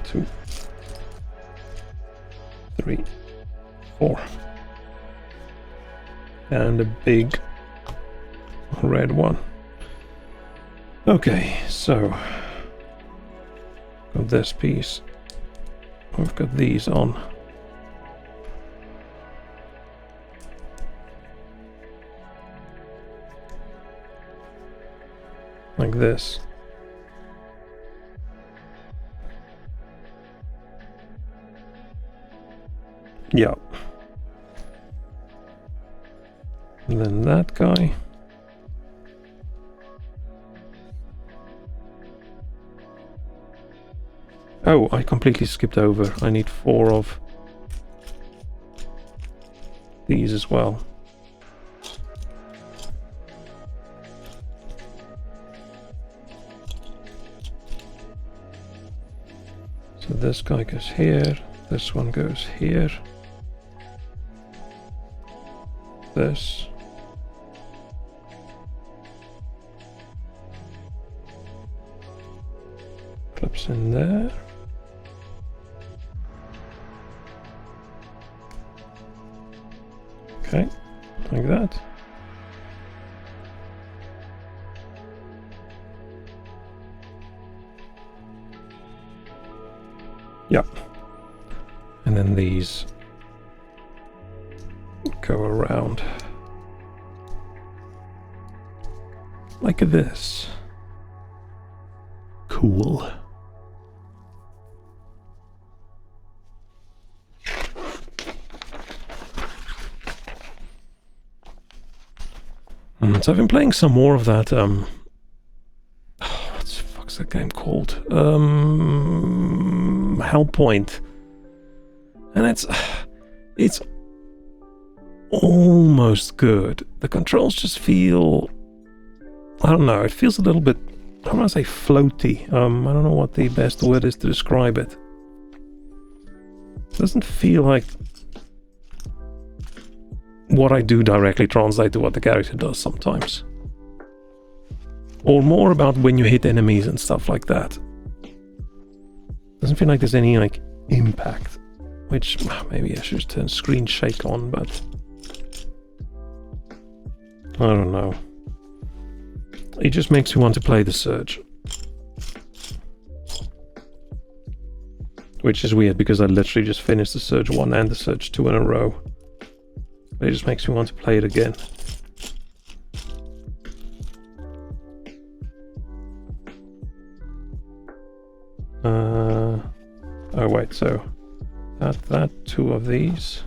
Two, 3, 4. And a big red one. Okay, so got this piece. We've got these on. Like this. Yeah. And then that guy. Oh, I completely skipped over. I need 4 of these as well. So this guy goes here, This one goes here. This. Clips in there. Okay, like that. Yeah. And then these go around like this. Cool. So I've been playing some more of that, what the fuck's that game called? Hellpoint. And it's almost good. The controls just feel, I don't know, it feels a little bit, I don't want to say floaty. I don't know what the best word is to describe it. It doesn't feel like what I do directly translate to what the character does sometimes. Or more about when you hit enemies and stuff like that. Doesn't feel like there's any like impact. Which maybe I should turn screen shake on, but I don't know. It just makes me want to play the Surge. Which is weird because I literally just finished the Surge 1 and the Surge 2 in a row. It just makes me want to play it again. Oh wait, so that two of these.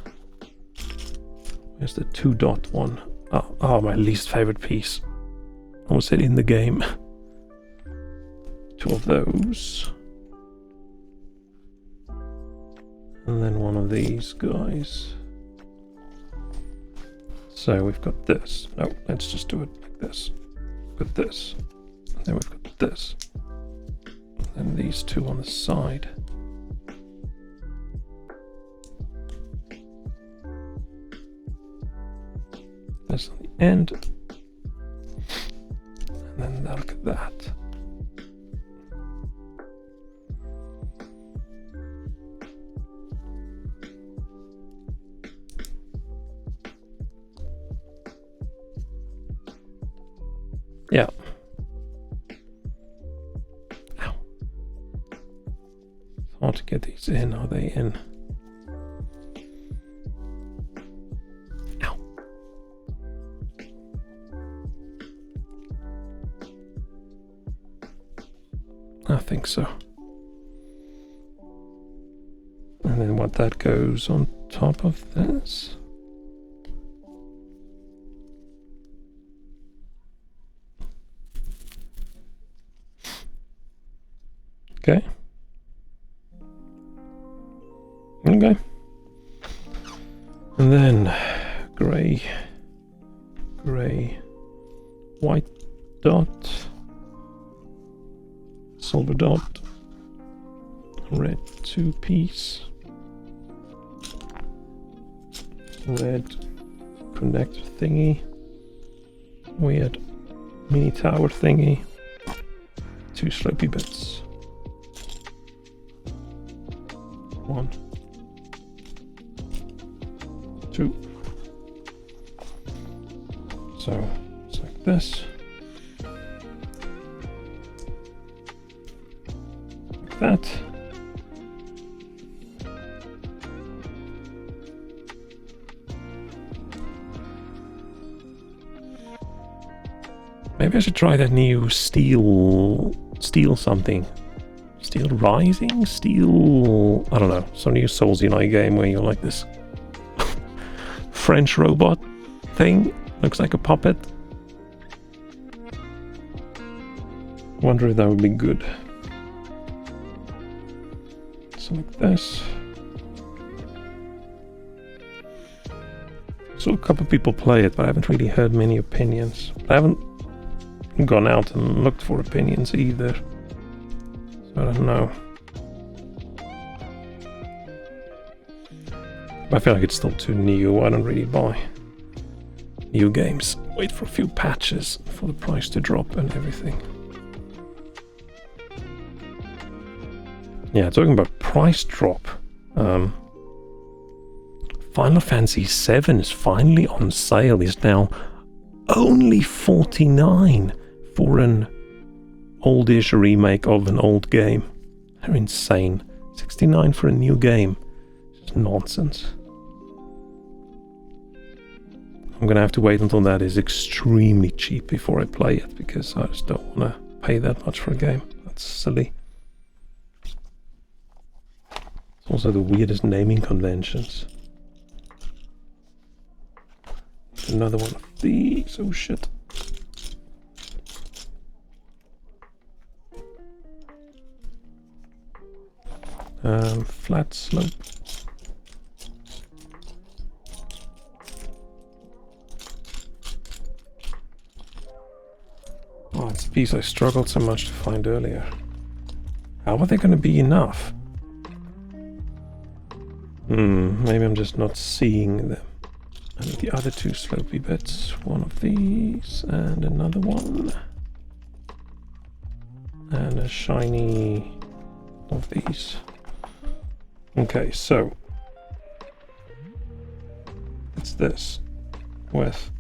Where's the 2-dot one? Oh, my least favorite piece. I almost said in the game. Two of those. And then one of these guys. So we've got this. No, let's just do it like this. We've got this. And then we've got this. And then these two on the side. This on the end. And then look at that. Yeah. Ow. It's hard to get these in. Are they in? Ow. I think so. And then what that goes on top of this? Okay. Okay. And then grey, white dot, silver dot, red 2-piece, red connector thingy, weird mini tower thingy, 2 slopey bits. 1, 2. So it's like this. Like that. Maybe I should try that new steel something. Steel Rising? Steel... I don't know. Some new Souls-like game where you're like this French robot thing. Looks like a puppet. Wonder if that would be good. So like this. Saw a couple of people play it, but I haven't really heard many opinions. I haven't gone out and looked for opinions either. I don't know. I feel like it's still too new. I don't really buy new games. Wait for a few patches for the price to drop and everything. Yeah, talking about price drop. Final Fantasy VII is finally on sale. It's now only $49 for an oldish remake of an old game. They're insane. $69 for a new game. It's nonsense. I'm gonna have to wait until that is extremely cheap before I play it, because I just don't want to pay that much for a game. That's silly. It's also the weirdest naming conventions. Another one of these. Oh shit. Flat slope. Oh, it's a piece I struggled so much to find earlier. How are they going to be enough? Maybe I'm just not seeing them. And the other two slopey bits. One of these and another one. And a shiny of these. Okay, so it's this with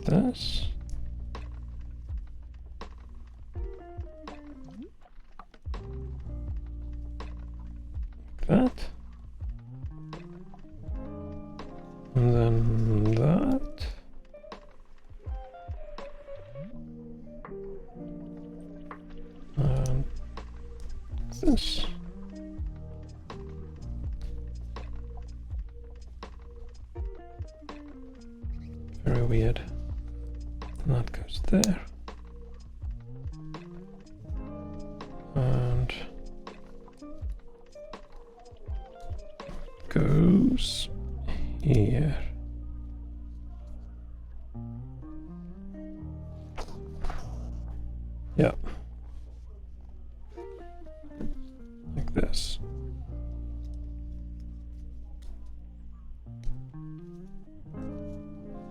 this. That. And then that. And this. Very weird. And that goes there. And goes here. Yeah. Like this.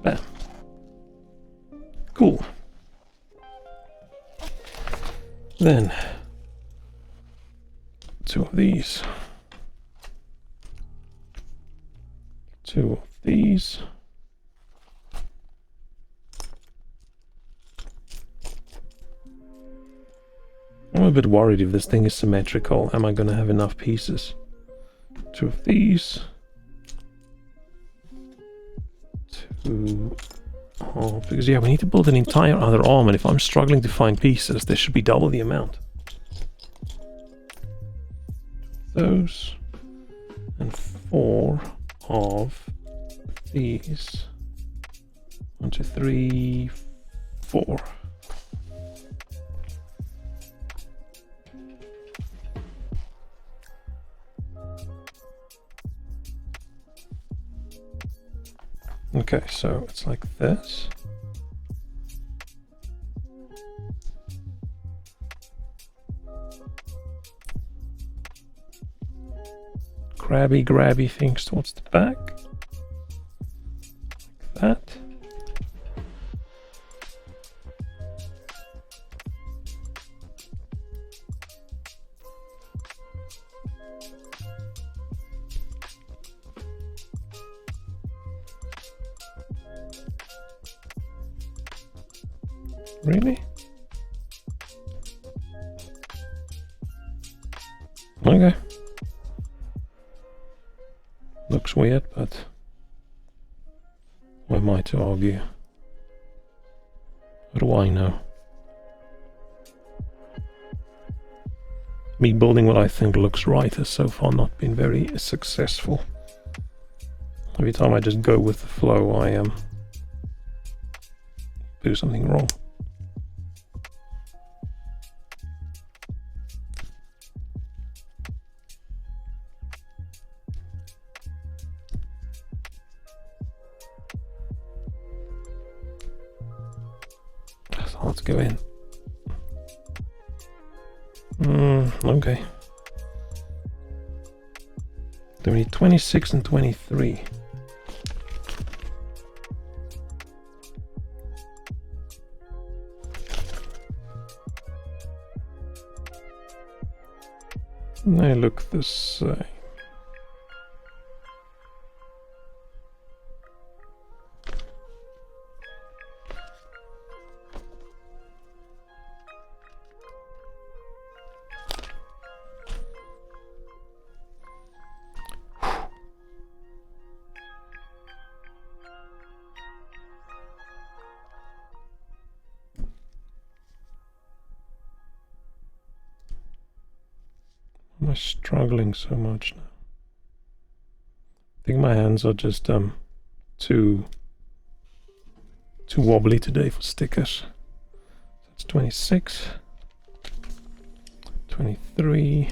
Bam. Cool. Then two of these. Two of these. I'm a bit worried if this thing is symmetrical. Am I going to have enough pieces? Two of these. Two. Oh, because yeah, we need to build an entire other arm, and if I'm struggling to find pieces, there should be double the amount. Those. And four of these. 1, 2, 3, 4. Okay, so it's like this. Grabby things towards the back. Like that. Really? Okay. Looks weird, but who am I to argue? What do I know? Me building what I think looks right has so far not been very successful. Every time I just go with the flow, I do something wrong. Let's go in. Okay. 23, 26 and 23. They look the same. Am I struggling so much now? I think my hands are just too wobbly today for stickers. That's 26, 23.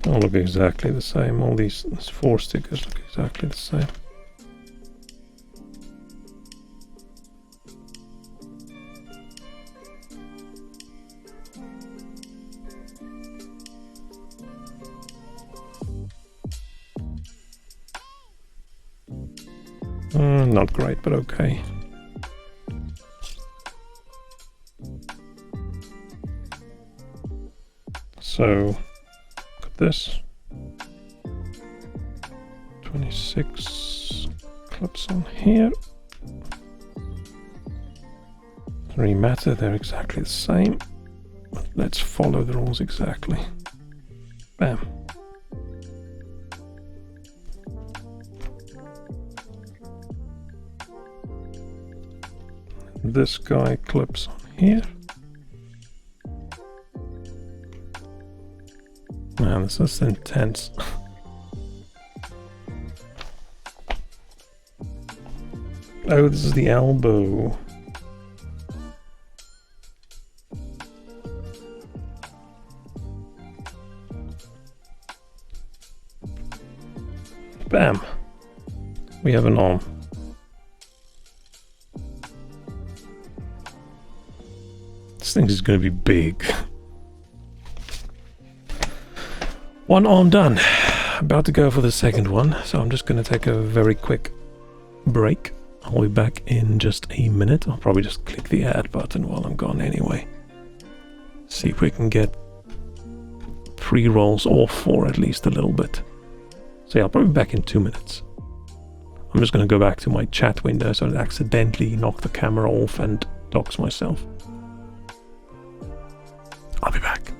All look exactly the same. All these 4 stickers look exactly the same. Not great, but okay. So, got this. 26 clips on here. Doesn't really matter, they're exactly the same. But let's follow the rules exactly. Bam. This guy clips on here. Man, this is intense. Oh, this is the elbow. Bam. We have an arm. This thing is going to be big. One arm done. About to go for the second one, so I'm just going to take a very quick break. I'll be back in just a minute. I'll probably just click the add button while I'm gone anyway. See if we can get pre-rolls off for at least a little bit. So yeah, I'll probably be back in 2 minutes. I'm just going to go back to my chat window so I accidentally knock the camera off and dox myself. I'll be back.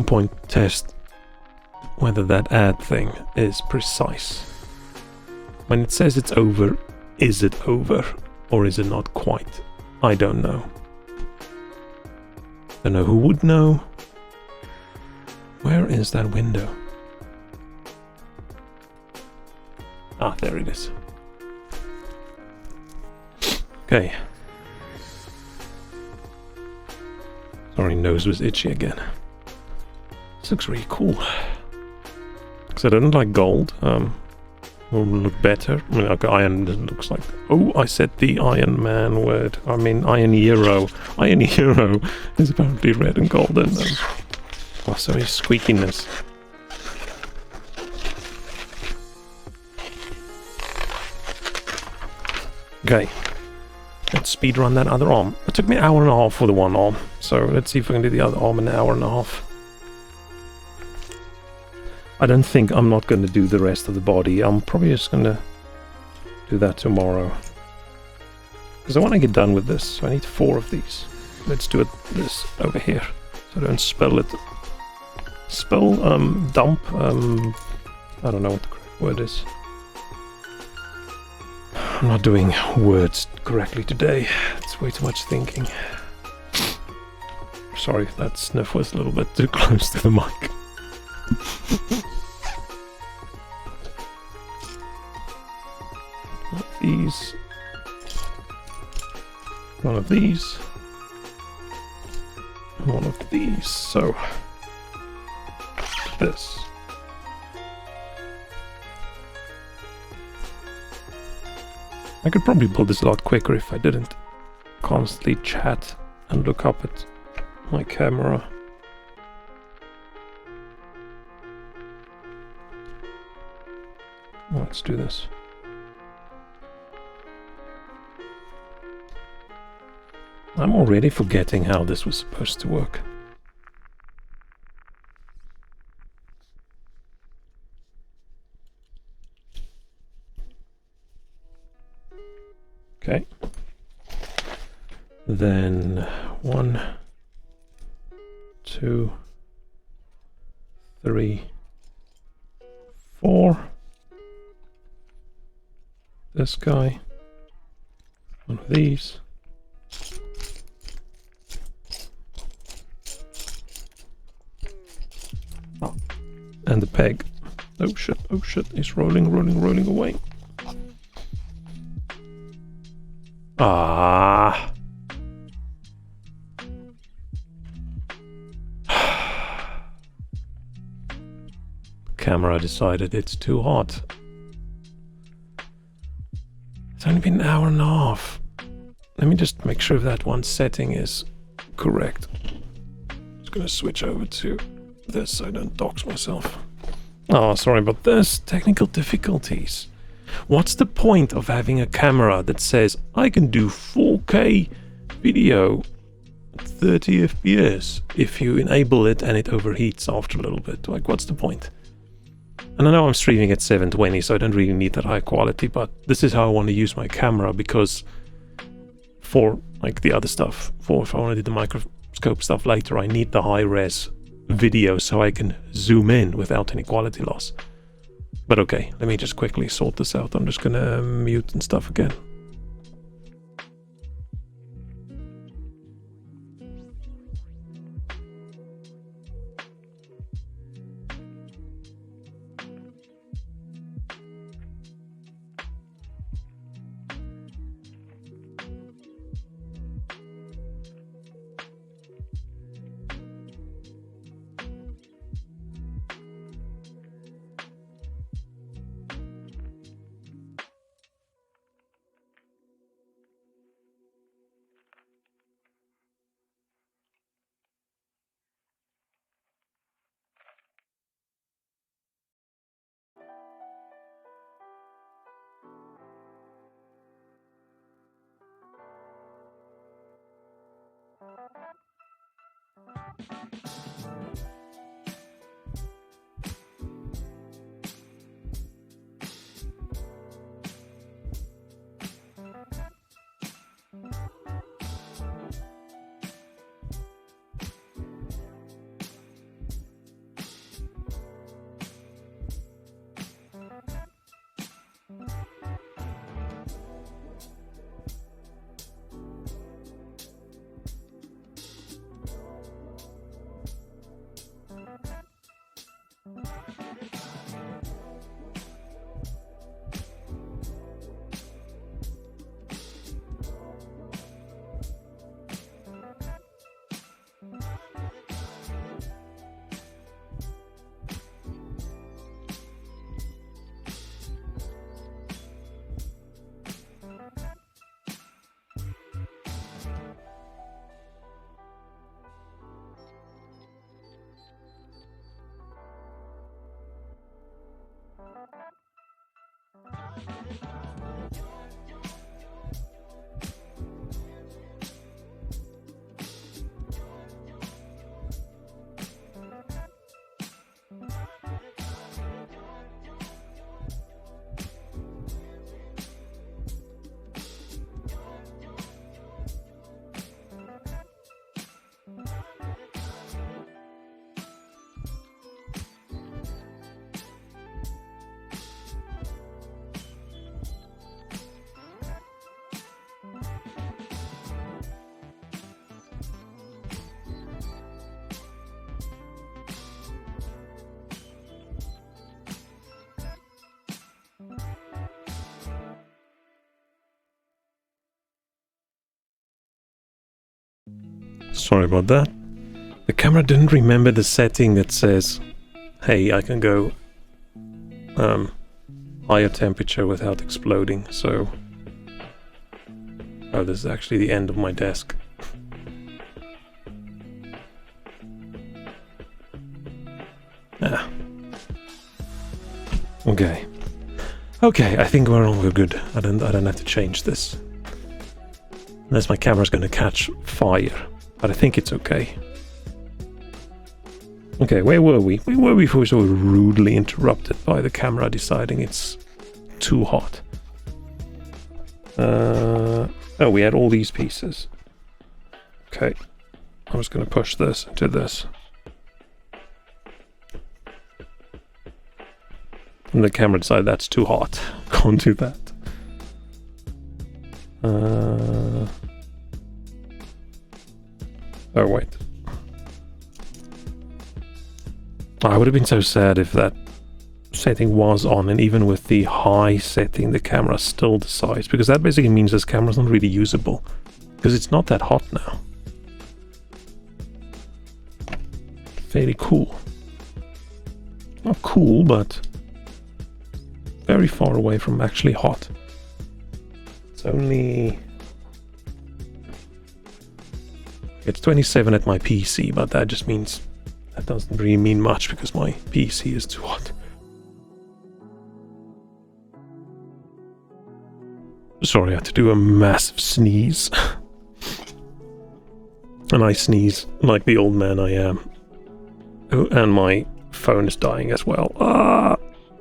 point test whether that add thing is precise. When it says it's over, is it over or is it not quite? I don't know. Don't know who would know. Where is that window? Ah, there it is. Okay. Sorry, nose was itchy again. This looks really cool. Because I don't like gold. Will look better. I mean, like iron looks like... Oh, I said the Iron Man word. I mean, Iron Hero. Iron Hero is apparently red and golden. Oh, sorry, squeakiness. Okay. Let's speedrun that other arm. It took me an hour and a half for the one arm. So let's see if we can do the other arm in an hour and a half. I don't think I'm not going to do the rest of the body. I'm probably just going to do that tomorrow. Because I want to get done with this. So I need 4 of these. Let's do this over here. So I don't spell it. Spell, dump, I don't know what the correct word is. I'm not doing words correctly today. It's way too much thinking. Sorry if that sniff was a little bit too close to the mic. These. One of these. One of these. So this. I could probably build this a lot quicker if I didn't constantly chat and look up at my camera. Let's do this. I'm already forgetting how this was supposed to work. Okay. Then 1, 2, 3, 4. This guy. One of these. Oh. And the peg. Oh shit, it's rolling away. Ah. Camera decided it's too hot. It's only been an hour and a half. Let me just make sure that one setting is correct. I'm just gonna switch over to this so I don't dox myself. Oh, sorry about this. Technical difficulties. What's the point of having a camera that says I can do 4K video at 30 FPS if you enable it and it overheats after a little bit? Like, what's the point? And I know I'm streaming at 720, so I don't really need that high quality, but this is how I want to use my camera, because for like the other stuff, for if I want to do the microscope stuff later, I need the high-res video so I can zoom in without any quality loss. But okay, let me just quickly sort this out. I'm just gonna mute and stuff again. Sorry about that. The camera didn't remember the setting that says, hey, I can go higher temperature without exploding, so... Oh, this is actually the end of my desk. Ah. Okay. Okay, I think we're good. I don't have to change this. Unless my camera's gonna catch fire. But I think it's okay. Okay, where were we? Where were we before we were so rudely interrupted by the camera deciding it's too hot? Oh, we had all these pieces. Okay. I was gonna push this into this. And the camera decided that's too hot. Can't do that. Oh, wait. I would have been so sad if that setting was on, and even with the high setting, the camera still decides, because that basically means this camera's not really usable, because it's not that hot now. Fairly cool. Not cool, but very far away from actually hot. It's only... It's 27 at my PC, but that just means... That doesn't really mean much because my PC is too hot. Sorry, I had to do a massive sneeze. And I sneeze like the old man I am. Oh, and my phone is dying as well. Ah!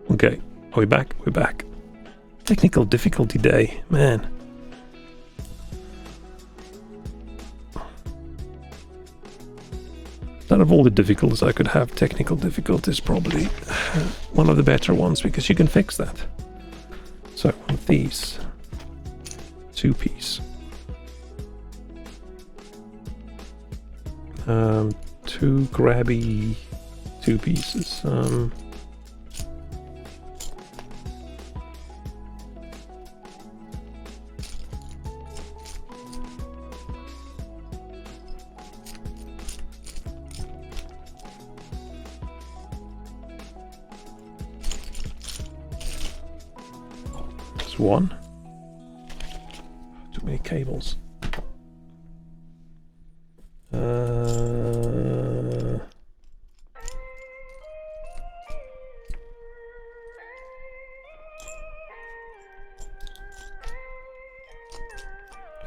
Okay, are we back? We're back. Technical difficulty day, man. Out of all the difficulties I could have, technical difficulties probably one of the better ones, because you can fix that. So, with these 2-piece. 2 grabby 2 pieces. One. Too many cables.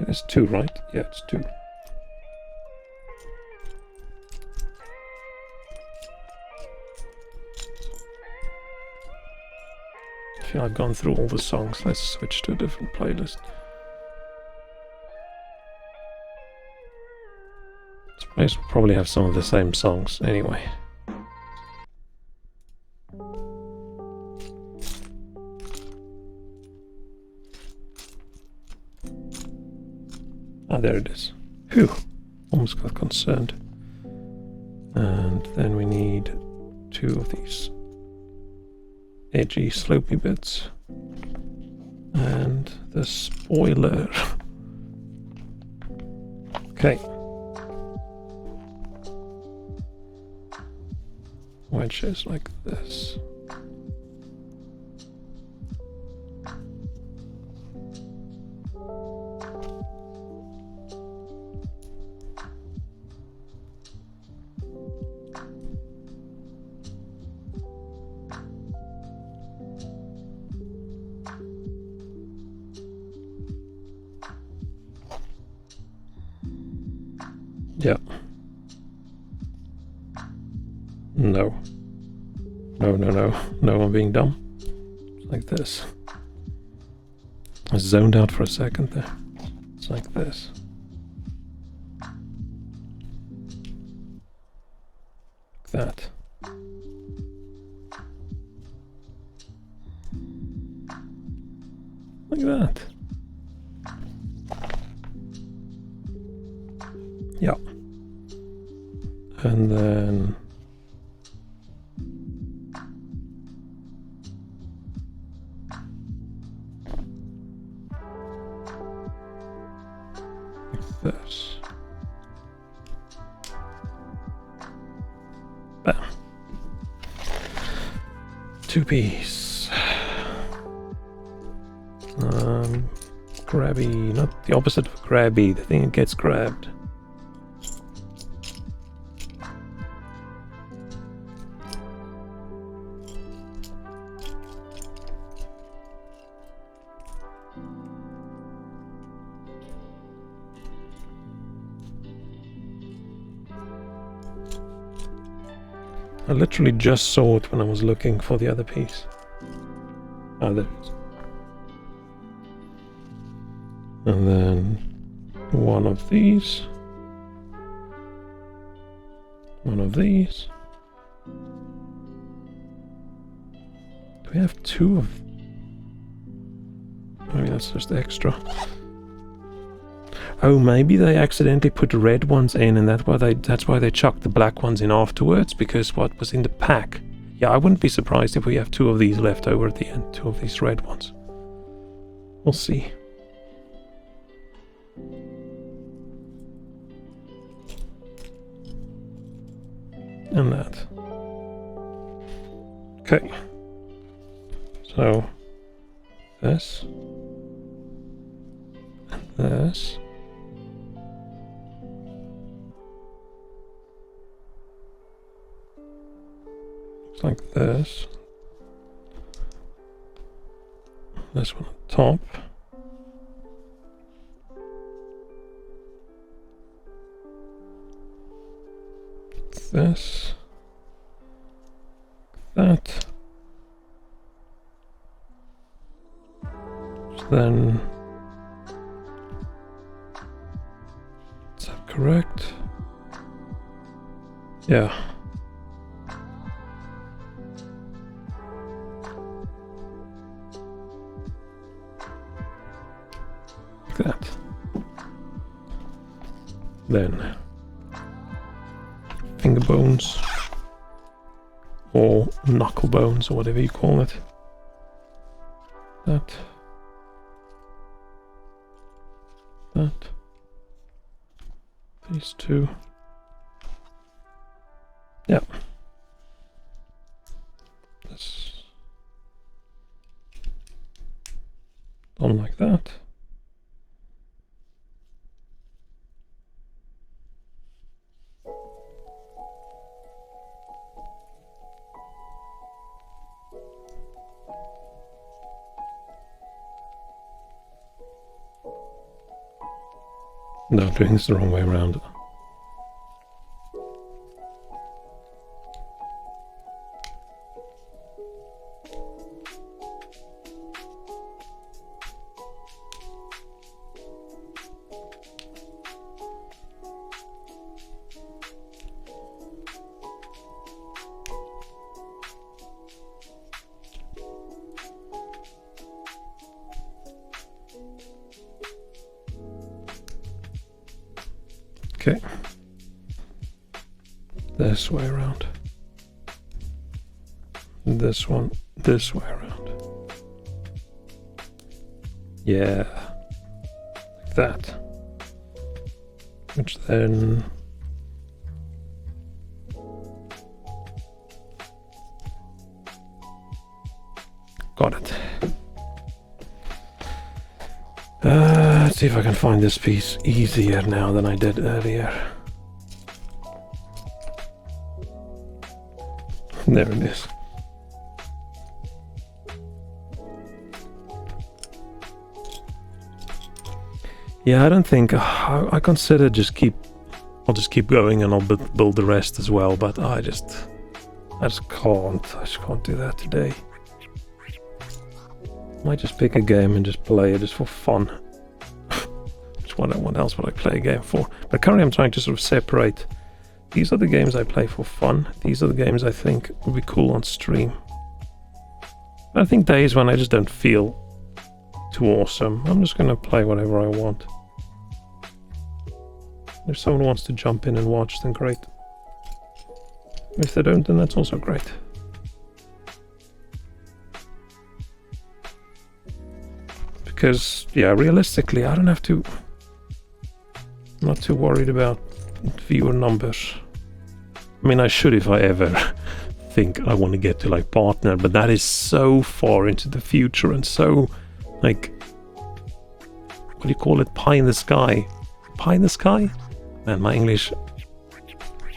It's 2, right? Yeah, it's 2. I feel I've gone through all the songs. Let's switch to a different playlist. This place will probably have some of the same songs anyway. Ah, there it is. Phew, almost got concerned. And then we need 2 of these edgy, slopey bits. And the spoiler. Okay. Wedges like this. Yeah. No. No, no, no. No, I'm being dumb. Like this. I zoned out for a second there. It's like this. Like that. Like that. Yeah. And then like this. 2-piece. Grabby, not the opposite of grabby, the thing that gets grabbed. I literally just saw it when I was looking for the other piece. Oh, there it is. And then one of these. One of these. Do we have two of... Maybe that's just extra. Oh, maybe they accidentally put red ones in, and that's why they chucked the black ones in afterwards, because what was in the pack. Yeah, I wouldn't be surprised if we have two of these left over at the end, two of these red ones. We'll see. And that. Okay. So, this. And this. Like this. This one on top. This. That. So then. Is that correct? Yeah. That. Then finger bones or knuckle bones or whatever you call it. That. That. These two. Yeah. This. Done like that. No, I'm doing this the wrong way around. Okay. This way around. This one, this way around. Yeah. Like that. Which then... Got it. Let's see if I can find this piece easier now than I did earlier. There it is. Yeah, I don't think I consider I'll just keep going and I'll build the rest as well, but I just can't do that today. Might just pick a game and just play it just for fun. What else would I play a game for? But currently I'm trying to sort of separate. These are the games I play for fun. These are the games I think would be cool on stream. I think days when I just don't feel too awesome, I'm just gonna play whatever I want. If someone wants to jump in and watch, then great. If they don't, then that's also great. Because, yeah, realistically, I don't have to... I'm not too worried about viewer numbers. I mean, I should if I ever think I want to get to like partner, but that is so far into the future and so like, what do you call it? Pie in the sky. Pie in the sky? Man, my English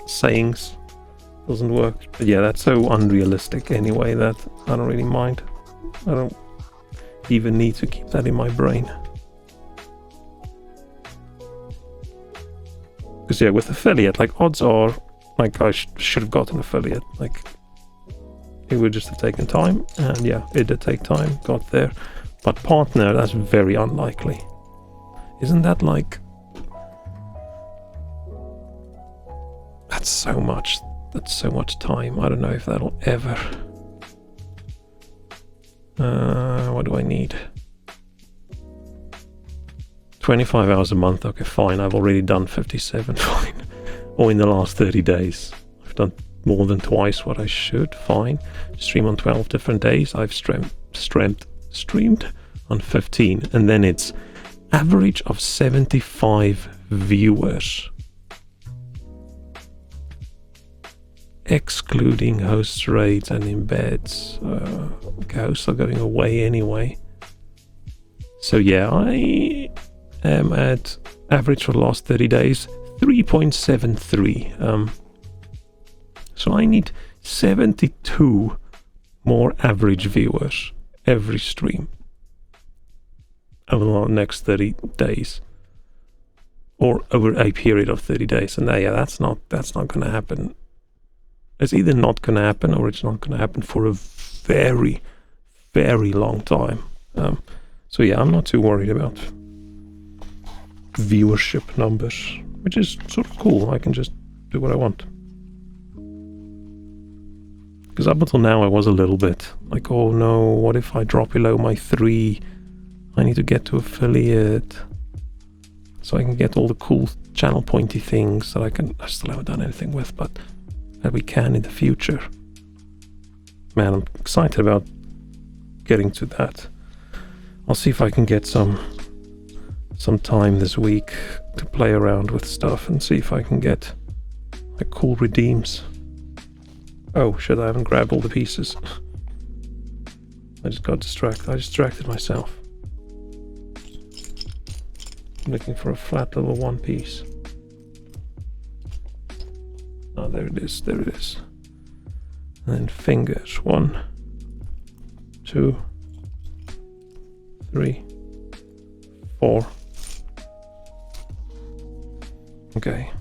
sayings doesn't work. But yeah, that's so unrealistic anyway that I don't really mind. I don't even need to keep that in my brain. Because yeah, with affiliate, like odds are, like I should have got an affiliate. Like it would just have taken time, and yeah, it did take time, got there. But partner, that's very unlikely. Isn't that like... That's so much time. I don't know if that'll ever... what do I need? 25 hours a month, okay, fine. I've already done 57, fine. Or in the last 30 days. I've done more than twice what I should, fine. Stream on 12 different days. I've streamed on 15. And then it's average of 75 viewers. Excluding host raids and embeds. Okay, hosts are going away anyway. So yeah, I am at average for the last 30 days, 3.73. So I need 72 more average viewers every stream over the next 30 days. Or over a period of 30 days. And yeah, that's not going to happen. It's either not going to happen or it's not going to happen for a very, very long time. So yeah, I'm not too worried about viewership numbers, which is sort of cool. I can just do what I want. Because up until now I was a little bit like, oh no, what if I drop below my 3? I need to get to affiliate so I can get all the cool channel pointy things that I still haven't done anything with, but that we can in the future. Man, I'm excited about getting to that. I'll see if I can get some time this week to play around with stuff and see if I can get like cool redeems. Oh shit, I haven't grabbed all the pieces. I just got distracted. I distracted myself. I'm looking for a flat level 1 piece. Oh, there it is, there it is. And then fingers. 1, 2, 3, 4. Okay.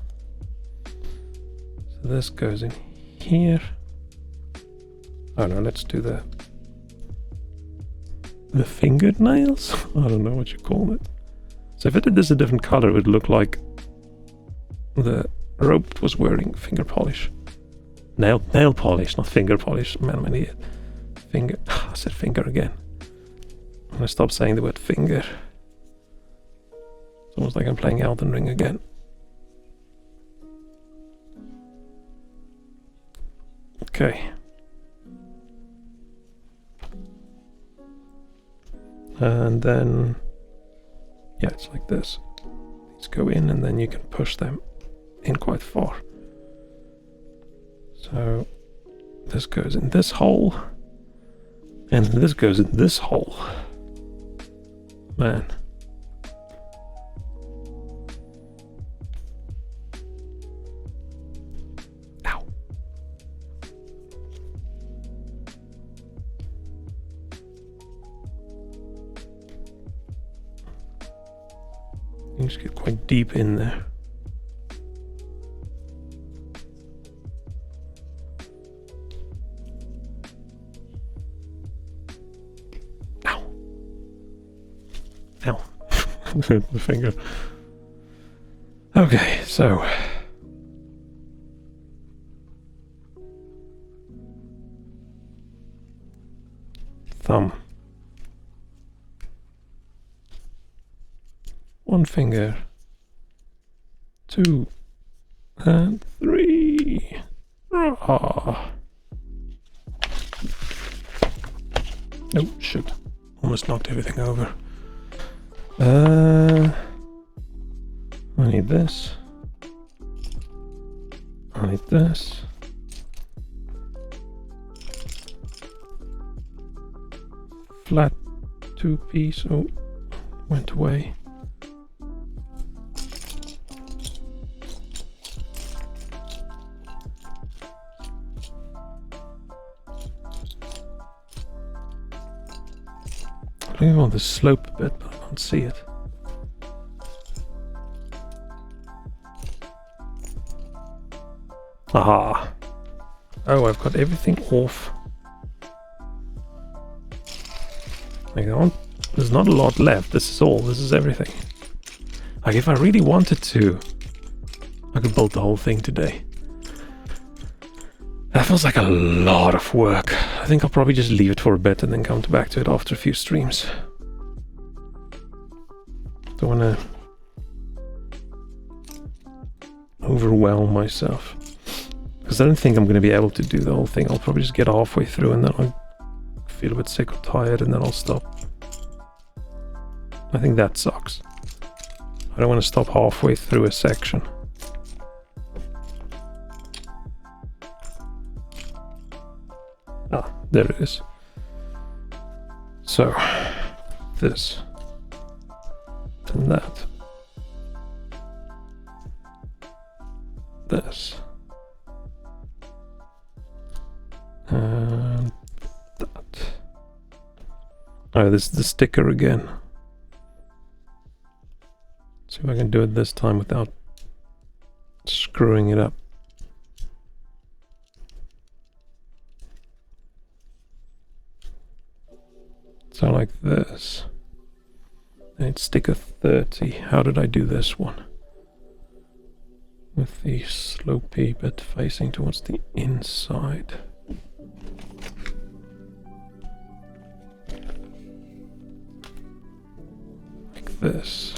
So this goes in here. Oh no, let's do the fingernails? I don't know what you call it. So if I did this a different color, it would look like the rope was wearing finger polish. Nail polish, not finger polish. Man, I'm an idiot. Finger. I said finger again. I'm gonna stop saying the word finger. It's almost like I'm playing Elden Ring again. Okay. And then, yeah, it's like this. These go in and then you can push them in quite far. So this goes in this hole and this goes in this hole. Man. Ow. You just get quite deep in there. The finger. Okay, so thumb, 1 finger, 2 and 3. Oh shit, almost knocked everything over. I need this. I need this. flat 2-piece. Oh, went away. Looking on the slope a bit, but I can't see it. Aha! Oh, I've got everything off. Hang on. There's not a lot left. This is all. This is everything. Like, if I really wanted to, I could build the whole thing today. That feels like a lot of work. I think I'll probably just leave it for a bit and then come back to it after a few streams. Don't want to overwhelm myself. Because I don't think I'm going to be able to do the whole thing. I'll probably just get halfway through and then I'll feel a bit sick or tired and then I'll stop. I think that sucks. I don't want to stop halfway through a section. Ah, there it is. So, this. And that. This. And that. Oh, this is the sticker again. See if I can do it this time without screwing it up. So like this. And it's sticker 30. How did I do this one? With the slopey bit facing towards the inside. Like this.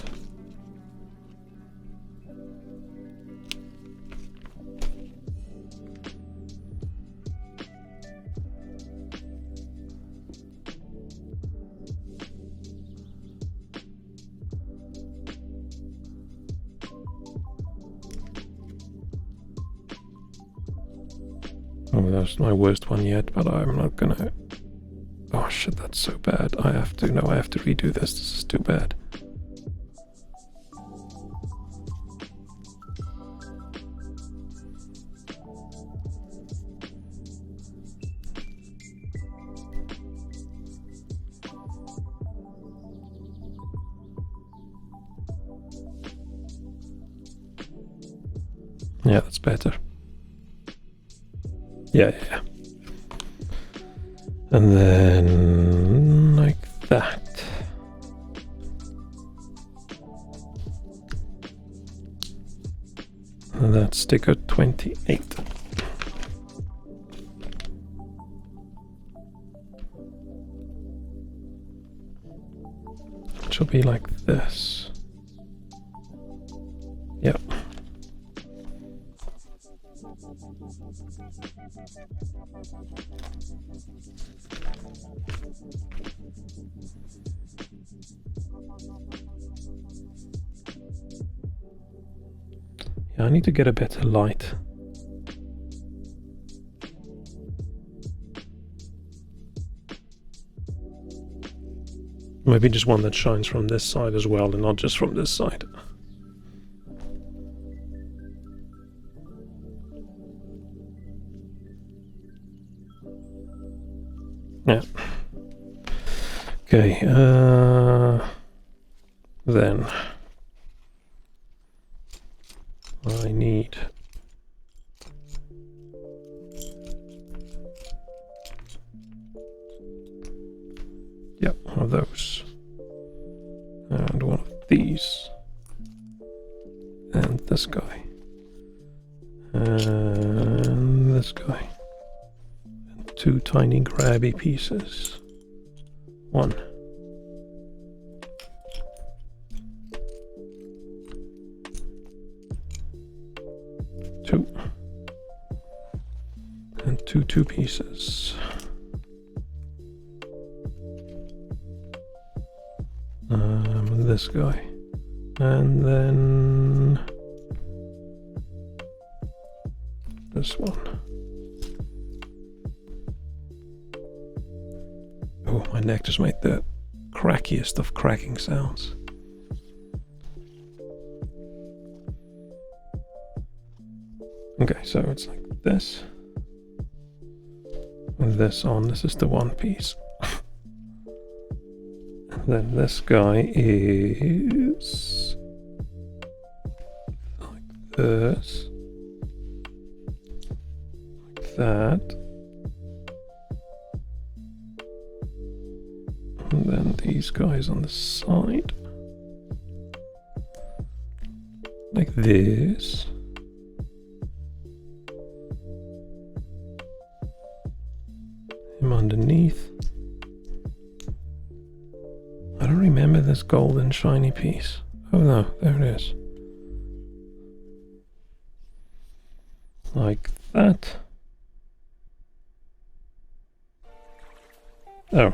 Oh, that's my worst one yet, but I'm not gonna... Oh shit, that's so bad. I have to redo this. This is too bad. Yeah, that's better. Yeah. And then like that. And that's sticker 28. It should be like this. Yep. Yeah, I need to get a better light. Maybe just one that shines from this side as well and not just from this side. Yeah. Okay, then I need one of those and one of these and this guy and this guy and two tiny grabby pieces. One. Two. And two pieces. This guy. And then this one. Oh, my neck just made the crackiest of cracking sounds. Okay, so it's like this. With this on, this is the one piece. And then this guy is like this. Like that. And then these guys on the side. Like this. Him underneath. I don't remember this golden shiny piece. Oh no, there it is. Like that. Oh.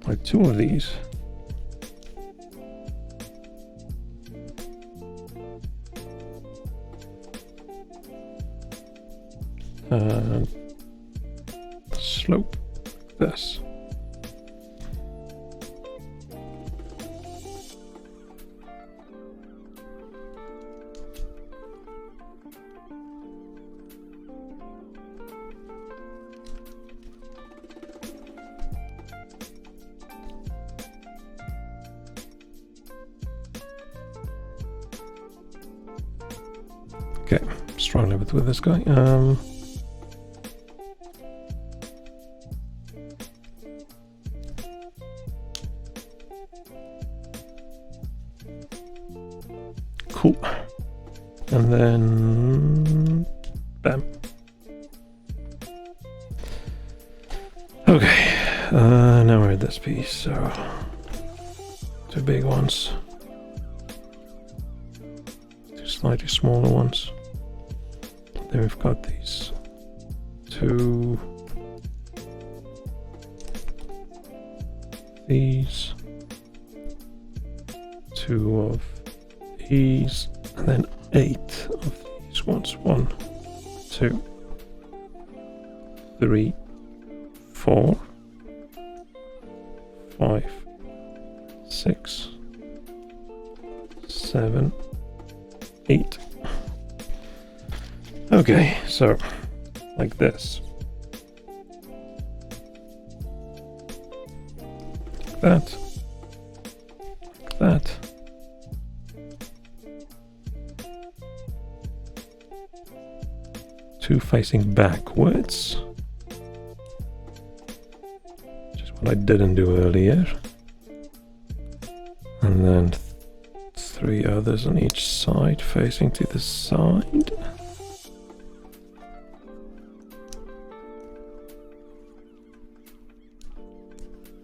Like two of these. And slope this. Okay, struggling a bit with this guy. Cool. And then bam. Okay, now we're at this piece, so two big ones, two slightly smaller ones. Then we've got these two, these, two of these, and then 8 of these ones. 1, 2, 3, 4, 5, 6, 7, 8. Okay, so like this. Like that. Like that. Two facing backwards. Which is what I didn't do earlier. And then 3 others on each side facing to the side.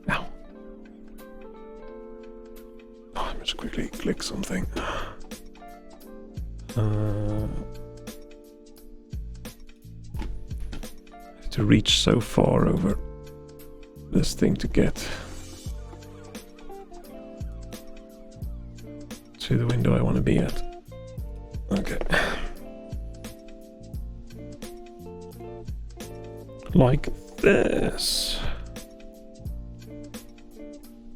Ow. Oh, let me just quickly click something. To reach so far over this thing to get to the window I want to be at. Okay. Like this.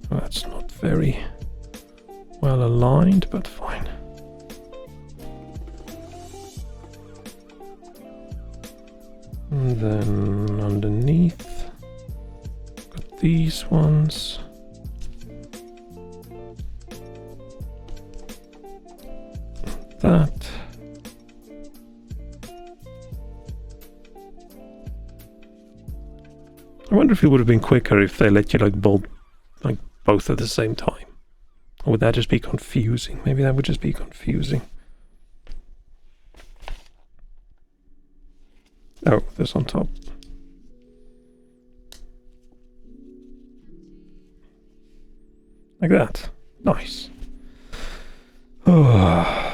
That's not very well aligned, but fine. And then underneath, got these ones. That. I wonder if it would have been quicker if they let you like bolt like both at the same time. Or would that just be confusing? Maybe that would just be confusing. Oh, this on top. Like that. Nice. Oh.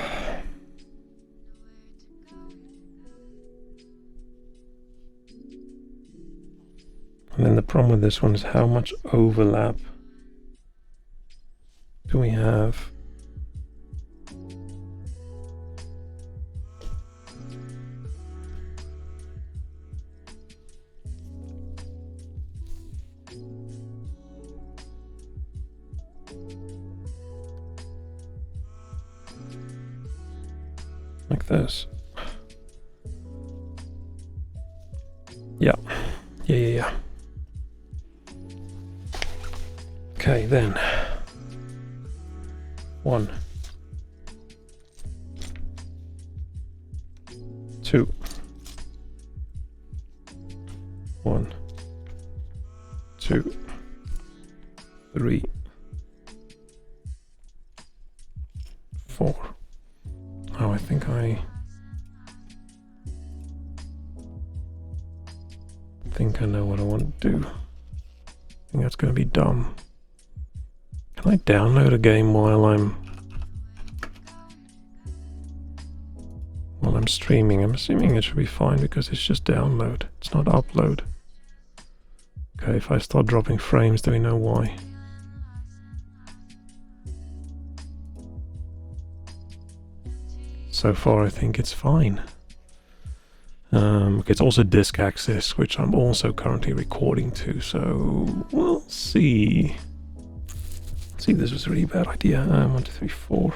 And then the problem with this one is how much overlap do we have? Like this. Yeah. Yeah. Okay, then. 1, 2, 1, 2, 3, 4. Oh, I think I know what I want to do. I think that's going to be dumb. Can I download a game while I'm streaming? I'm assuming it should be fine because it's just download. It's not upload. Okay, if I start dropping frames, do we know why? So far, I think it's fine. It's also disk access, which I'm also currently recording to, so we'll see. See, this was a really bad idea. 1, 2, 3, 4.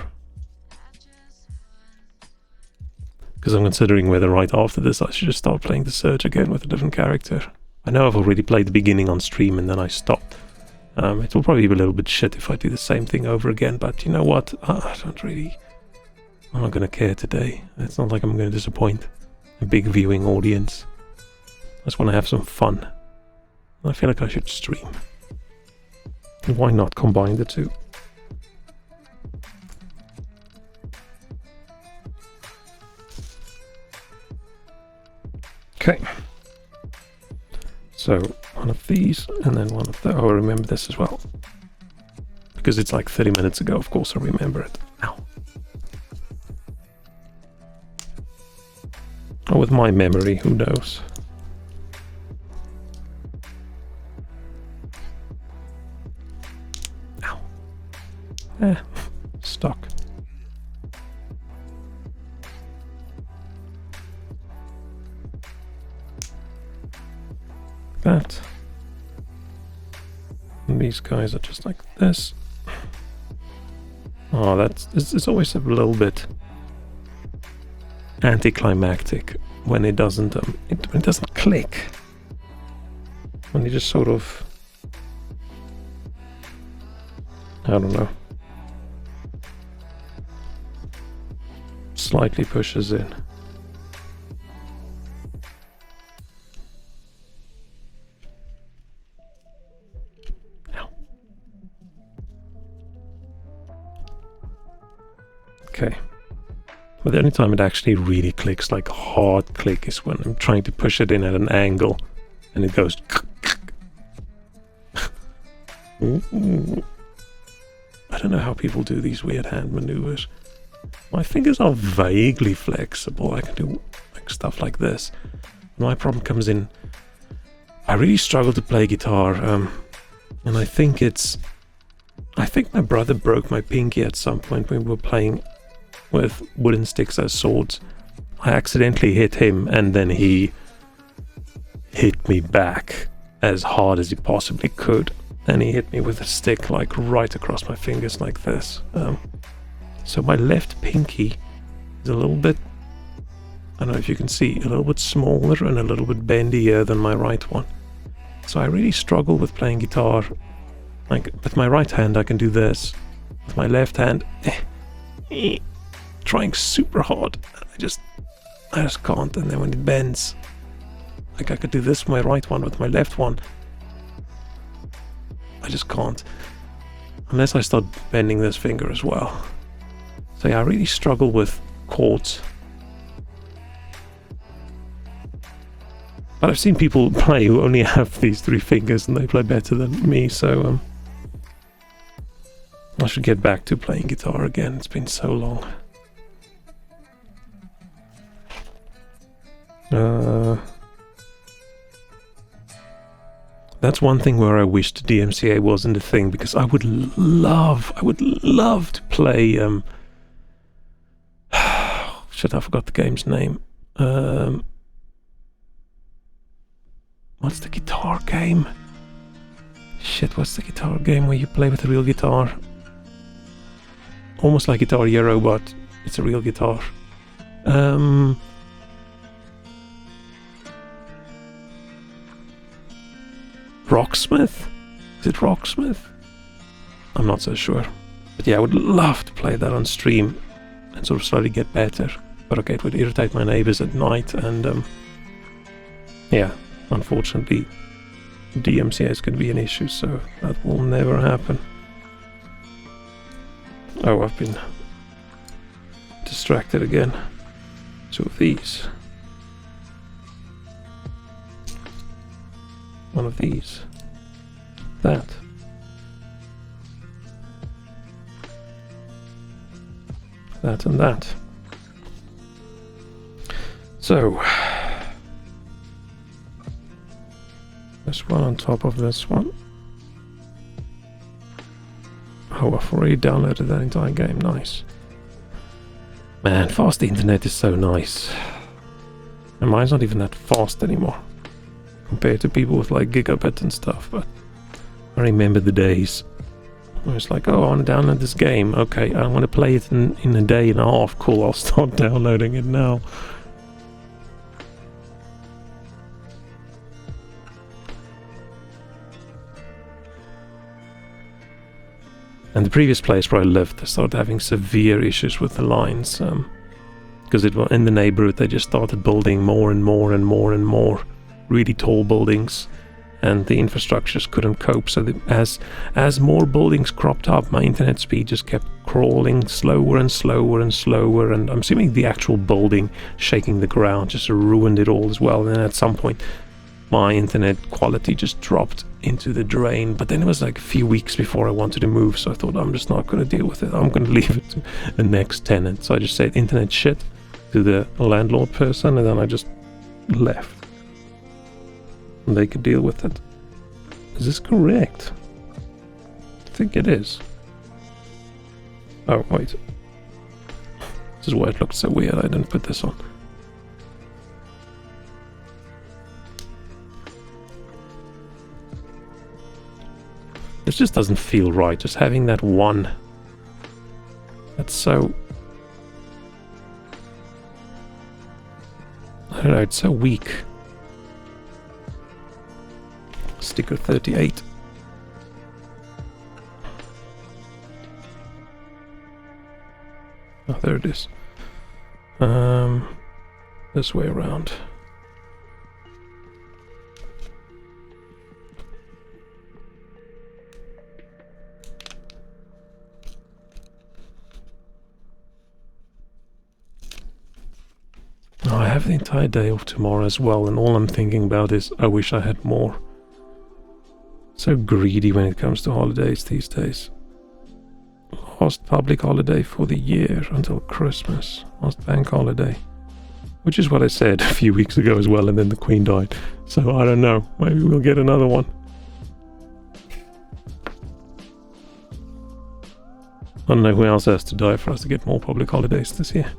Because I'm considering whether right after this I should just start playing The Surge again with a different character. I know I've already played the beginning on stream and then I stopped. It will probably be a little bit shit if I do the same thing over again, but you know what? I'm not going to care today. It's not like I'm going to disappoint a big viewing audience. I just want to have some fun. I feel like I should stream. And why not combine the two? Okay. So one of these and then one of the... Oh, I remember this as well. Because it's like 30 minutes ago, of course I remember it. Ow. Or with my memory, who knows? Ow. Stuck. That. And these guys are just like this. Oh, it's always a little bit anticlimactic when it doesn't it doesn't click. When it just sort of, I don't know, slightly pushes in. Okay. But the only time it actually really clicks, like hard click, is when I'm trying to push it in at an angle and it goes. Ooh. I don't know how people do these weird hand maneuvers. My fingers are vaguely flexible. I can do like stuff like this. My problem comes in, I really struggle to play guitar, and I think my brother broke my pinky at some point when we were playing with wooden sticks as swords. I accidentally hit him and then he hit me back as hard as he possibly could, and he hit me with a stick like right across my fingers like this. So my left pinky is a little bit, I don't know if you can see, a little bit smaller and a little bit bendier than my right one. So I really struggle with playing guitar. Like with my right hand I can do this, with my left hand trying super hard, I just can't. And then when it bends, like I could do this with my right one, with my left one I just can't, unless I start bending this finger as well. So yeah, I really struggle with chords. But I've seen people play who only have these 3 fingers and they play better than me, so I should get back to playing guitar again. It's been so long. That's one thing where I wish the DMCA wasn't a thing, because I would love to play, shit, I forgot the game's name. What's the guitar game? Shit, what's the guitar game where you play with a real guitar? Almost like Guitar Hero, but it's a real guitar. Rocksmith? Is it Rocksmith? I'm not so sure. But yeah, I would love to play that on stream and sort of slowly get better. But okay, it would irritate my neighbors at night, and yeah, unfortunately, DMCA is going to be an issue, so that will never happen. Oh, I've been distracted again. Two of these. One of these. That. That and that. So, this one on top of this one. Oh, I've already downloaded that entire game. Nice. Man, fast internet is so nice. And mine's not even that fast anymore, compared to people with like gigabit and stuff, but I remember the days where it's like, oh, I want to download this game. Okay, I want to play it in a day and a half. Cool, I'll start downloading it now. And the previous place where I lived, I started having severe issues with the lines, because it was in the neighborhood. They just started building more and more and more and more really tall buildings, and the infrastructures couldn't cope. So as more buildings cropped up, my internet speed just kept crawling slower and slower and slower, and I'm assuming the actual building shaking the ground just ruined it all as well. And then at some point my internet quality just dropped into the drain. But then it was like a few weeks before I wanted to move, so I thought, I'm just not going to deal with it. I'm going to leave it to the next tenant. So I just said internet shit to the landlord person, and then I just left. And they could deal with it. Is this correct? I think it is. Oh, wait. This is why it looked so weird. I didn't put this on. This just doesn't feel right, just having that one. That's so... I don't know, it's so weak. Sticker 38. Oh, there it is. This way around. Oh, I have the entire day off tomorrow as well, and all I'm thinking about is I wish I had more. So greedy when it comes to holidays these days. Last public holiday for the year until Christmas. Last bank holiday. Which is what I said a few weeks ago as well, and then the Queen died. So I don't know. Maybe we'll get another one. I don't know who else has to die for us to get more public holidays this year.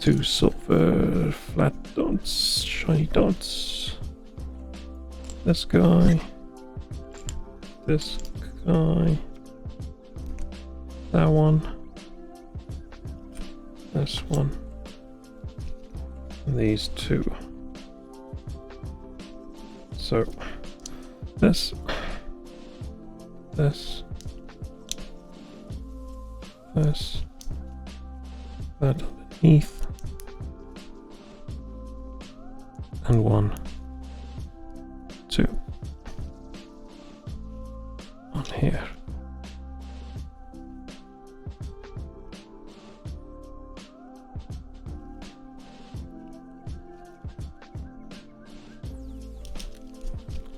2 silver flat dots, shiny dots. This guy. This guy. That one. This one. And these 2. So, this. This. This. That underneath. And 1, 2 on here.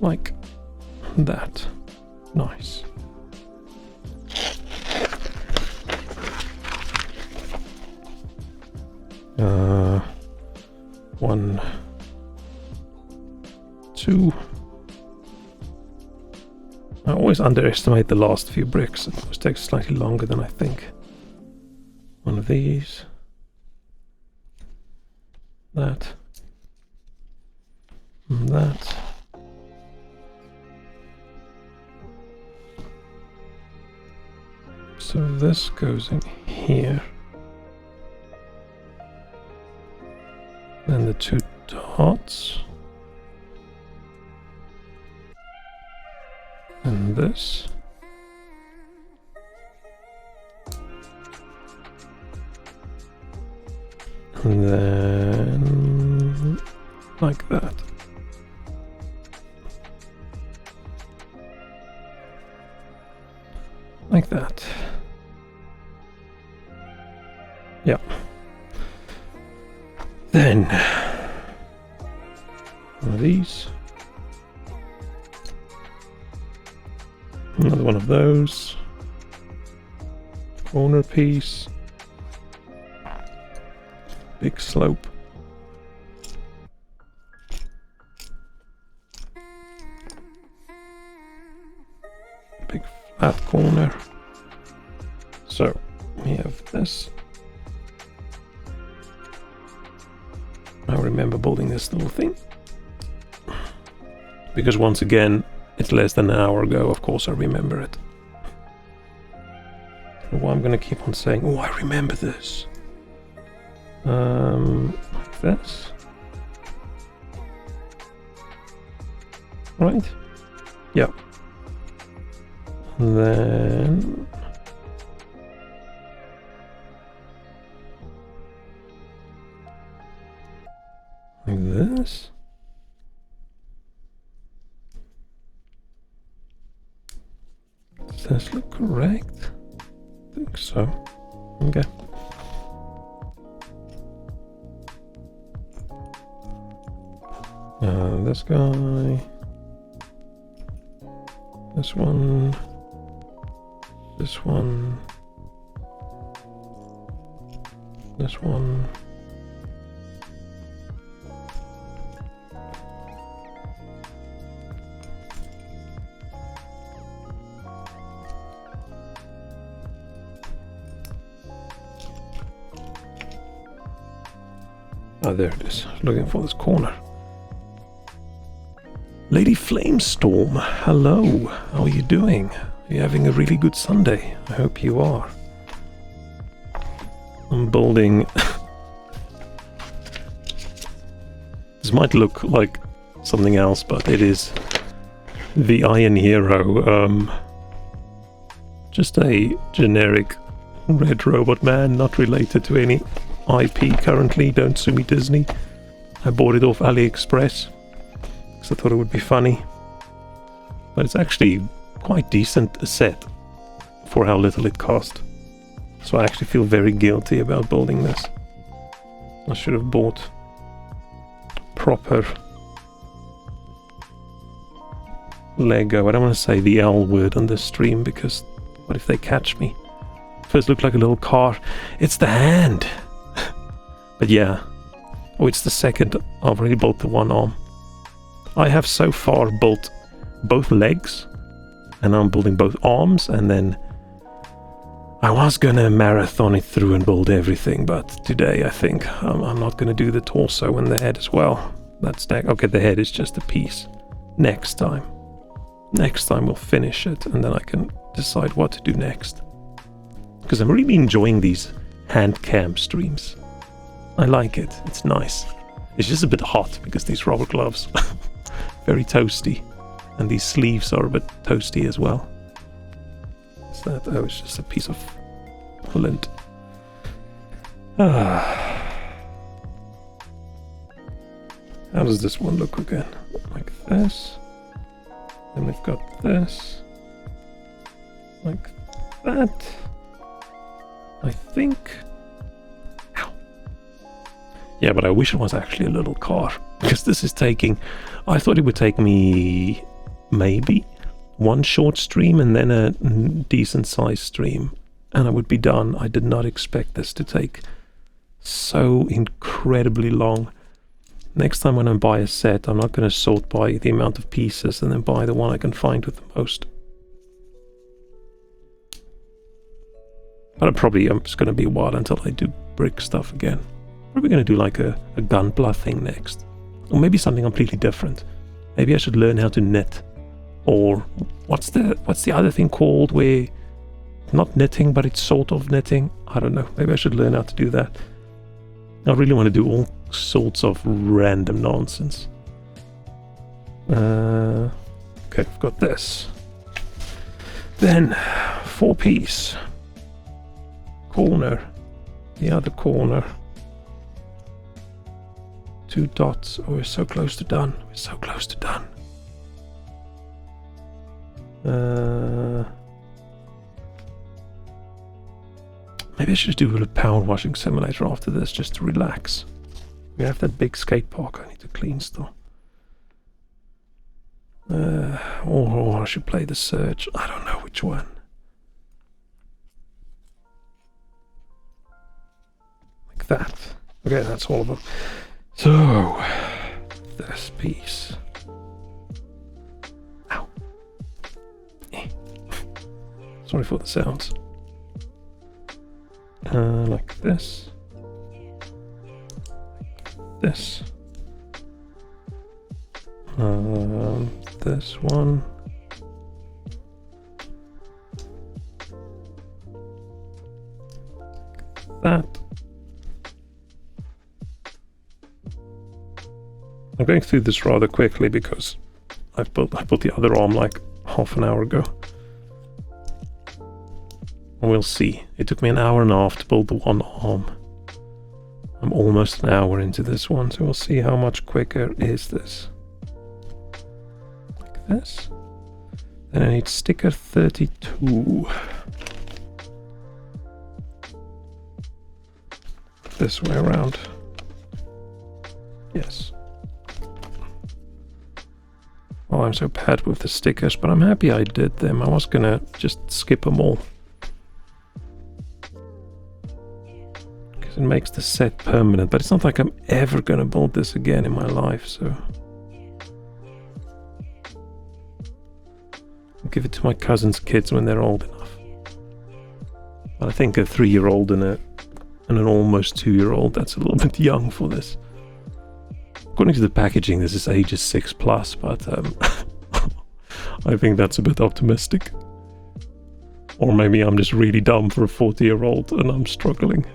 Like that. Nice. One 2. I always underestimate the last few bricks. It always takes slightly longer than I think. One of these. That. And that. So this goes in here. Then the 2 dots. And this. And then like that. Like that. Yeah. Then one of these. Another one of those. Corner piece. Big slope. Big flat corner. So we have this. I remember building this little thing. Because once again, it's less than an hour ago, of course I remember it. Well, I'm gonna keep on saying, oh, I remember this. Like this. Right? Yeah. And then like this. Does this look correct? I think so. Okay. This guy. This one. This one. This one. Oh, there it is. Looking for this corner. Lady Flamestorm, hello. How are you doing? Are you having a really good Sunday? I hope you are. I'm building... This might look like something else, but it is the Iron Hero. Just a generic red robot man, not related to any IP currently. Don't sue me, Disney. I bought it off AliExpress because I thought it would be funny. But it's actually quite decent a set for how little it cost. So I actually feel very guilty about building this. I should have bought proper Lego. I don't want to say the L word on this stream because what if they catch me? First looked like a little car. It's the hand! But yeah. Oh, it's the second. I've already built the one arm. I have so far built both legs. And I'm building both arms. And then I was gonna marathon it through and build everything. But today I think I'm not gonna do the torso and the head as well. That's okay, the head is just a piece. Next time. Next time we'll finish it. And then I can decide what to do next. Because I'm really enjoying these hand cam streams. I like it. It's nice. It's just a bit hot because these rubber gloves very toasty, and these sleeves are a bit toasty as well. What's that? Oh, it's just a piece of lint. How does this one look again? Like this. Then we've got this. Like that. I think. Yeah, but I wish it was actually a little car, because this is taking... I thought it would take me maybe one short stream and then a decent sized stream, and I would be done. I did not expect this to take so incredibly long. Next time when I buy a set, I'm not going to sort by the amount of pieces and then buy the one I can find with the most. But it's going to be a while until I do brick stuff again. Probably going to do like a gunpla thing next. Or maybe something completely different. Maybe I should learn how to knit. Or what's the other thing called where not knitting, but it's sort of knitting? I don't know. Maybe I should learn how to do that. I really want to do all sorts of random nonsense. Okay, I've got this. Then 4-piece. Corner. The other corner. 2 dots. Oh, we're so close to done. We're so close to done. Maybe I should do a power washing simulator after this just to relax. We have that big skate park I need to clean still. Or I should play The Surge. I don't know which one. Like that. Okay, that's all of them. So, this piece. Ow. Sorry for the sounds. Like this. This. This one. That. I'm going through this rather quickly because I built the other arm like half an hour ago. We'll see. It took me an hour and a half to build the one arm. I'm almost an hour into this one, so we'll see how much quicker is this. Like this. Then I need sticker 32. This way around. Yes. Oh, I'm so bad with the stickers, but I'm happy I did them. I was gonna just skip them all. Because it makes the set permanent, but it's not like I'm ever gonna build this again in my life, so... I'll give it to my cousin's kids when they're old enough. But I think a 3-year-old and an almost 2-year-old, that's a little bit young for this. According to the packaging, this is ages 6+, but I think that's a bit optimistic. Or maybe I'm just really dumb for a 40-year-old and I'm struggling.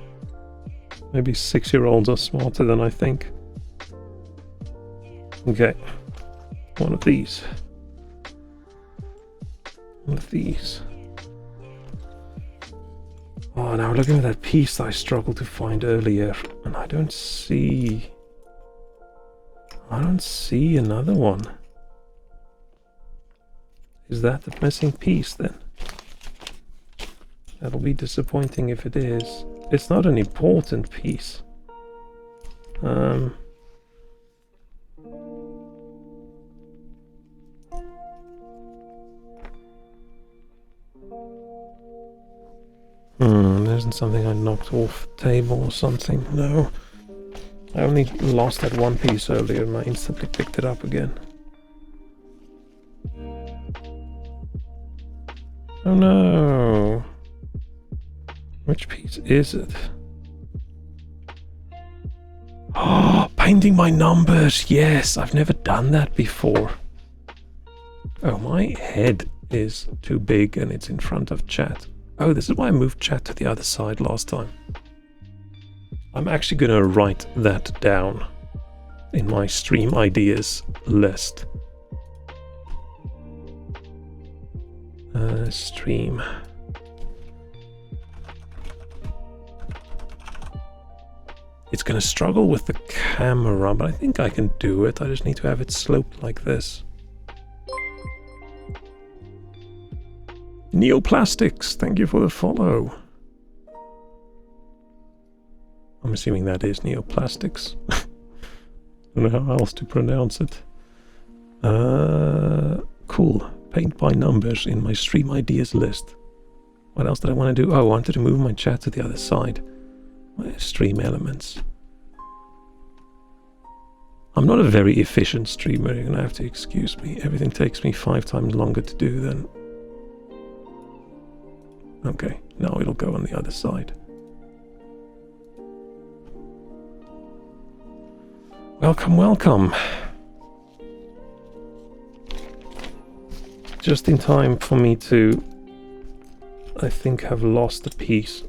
Maybe 6-year-olds are smarter than I think. Okay, one of these. One of these. Oh, now looking at that piece that I struggled to find earlier, and I don't see another one. Is that the missing piece then? That'll be disappointing if it is. It's not an important piece. There isn't something I knocked off the table or something. No. I only lost that one piece earlier and I instantly picked it up again. Oh no. Which piece is it? Oh, painting my numbers. Yes, I've never done that before. Oh, my head is too big and it's in front of chat. Oh, this is why I moved chat to the other side last time. I'm actually going to write that down in my stream ideas list. Stream. It's going to struggle with the camera, but I think I can do it. I just need to have it sloped like this. Neoplastics, thank you for the follow. I'm assuming that is Neoplastics. I don't know how else to pronounce it. Cool. Paint by numbers in my stream ideas list. What else did I want to do? Oh, I wanted to move my chat to the other side. My stream elements. I'm not a very efficient streamer, you're gonna have to excuse me. Everything takes me 5 times longer to do than... Okay, now it'll go on the other side. Welcome, welcome. Just in time for me to, I think, have lost a piece.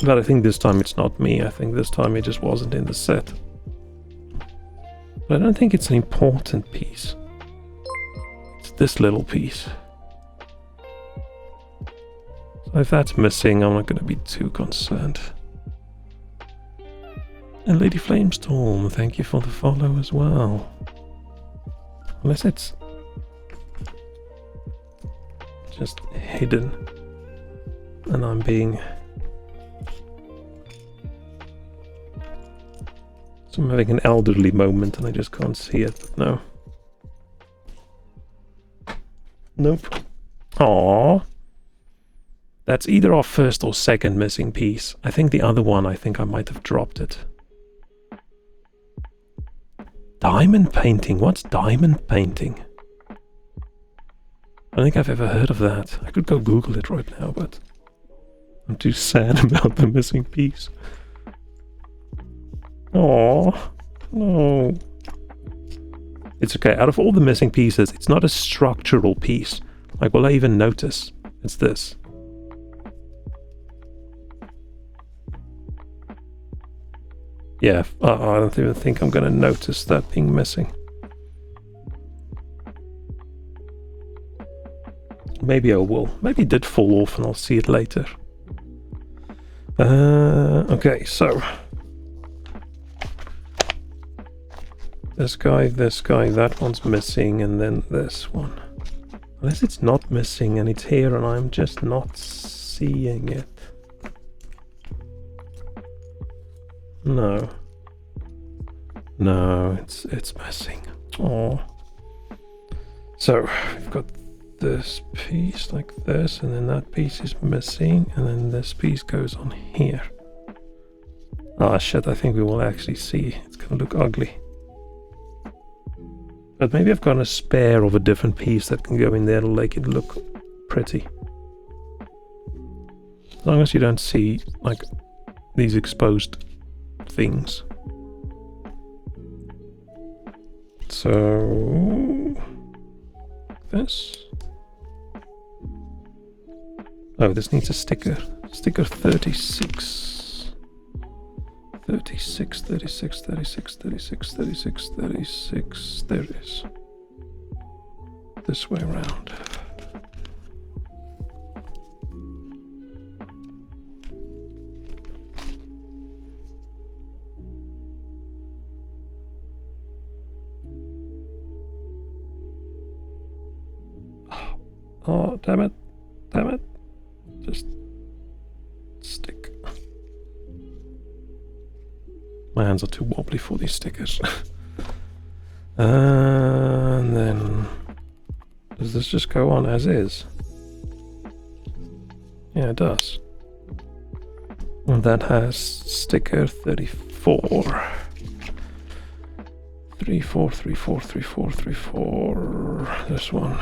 But I think this time it's not me. I think this time it just wasn't in the set. But I don't think it's an important piece. It's this little piece. So if that's missing, I'm not going to be too concerned. And Lady Flamestorm, thank you for the follow as well. Unless it's just hidden and I'm being... So I'm having an elderly moment and I just can't see it, but no. Nope. Aww. That's either our first or second missing piece. I think the other one, I might have dropped it. Diamond painting? What's diamond painting? I don't think I've ever heard of that. I could go Google it right now, but I'm too sad about the missing piece. Oh no. It's okay. Out of all the missing pieces, it's not a structural piece. Like, will I even notice? It's this. Yeah, I don't even think I'm gonna notice that being missing. Maybe I will. Maybe it did fall off and I'll see it later. Okay, so... This guy, that one's missing, and then this one. Unless it's not missing and it's here and I'm just not seeing it. No. No, it's missing. Oh. So, we've got this piece like this, and then that piece is missing, and then this piece goes on here. Ah, shit, I think we will actually see. It's gonna look ugly. But maybe I've got a spare of a different piece that can go in there to make it look pretty. As long as you don't see, like, these exposed things. So... this. Oh, this needs a sticker. Sticker 36. 36, 36, 36, 36, 36, 36. There it is. This way around. Oh, damn it. Damn it. Just stick. My hands are too wobbly for these stickers. And then... does this just go on as is? Yeah, it does. And that has sticker 34. 34, 34, 34, 34. This one.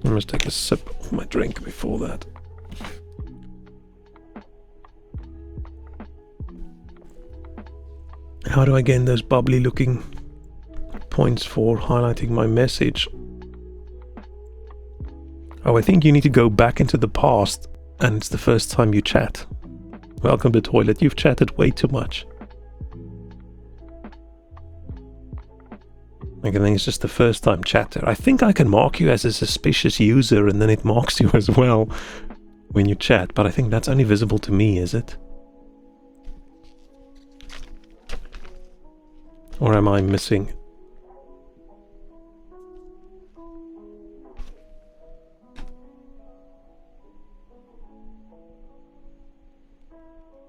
I must take a sip of my drink before that. How do I gain those bubbly looking points for highlighting my message? Oh, I think you need to go back into the past and it's the first time you chat. Welcome to Toilet, you've chatted way too much. I think it's just the first time chatter. I think I can mark you as a suspicious user and then it marks you as well when you chat, but I think that's only visible to me, is it? Or am I missing?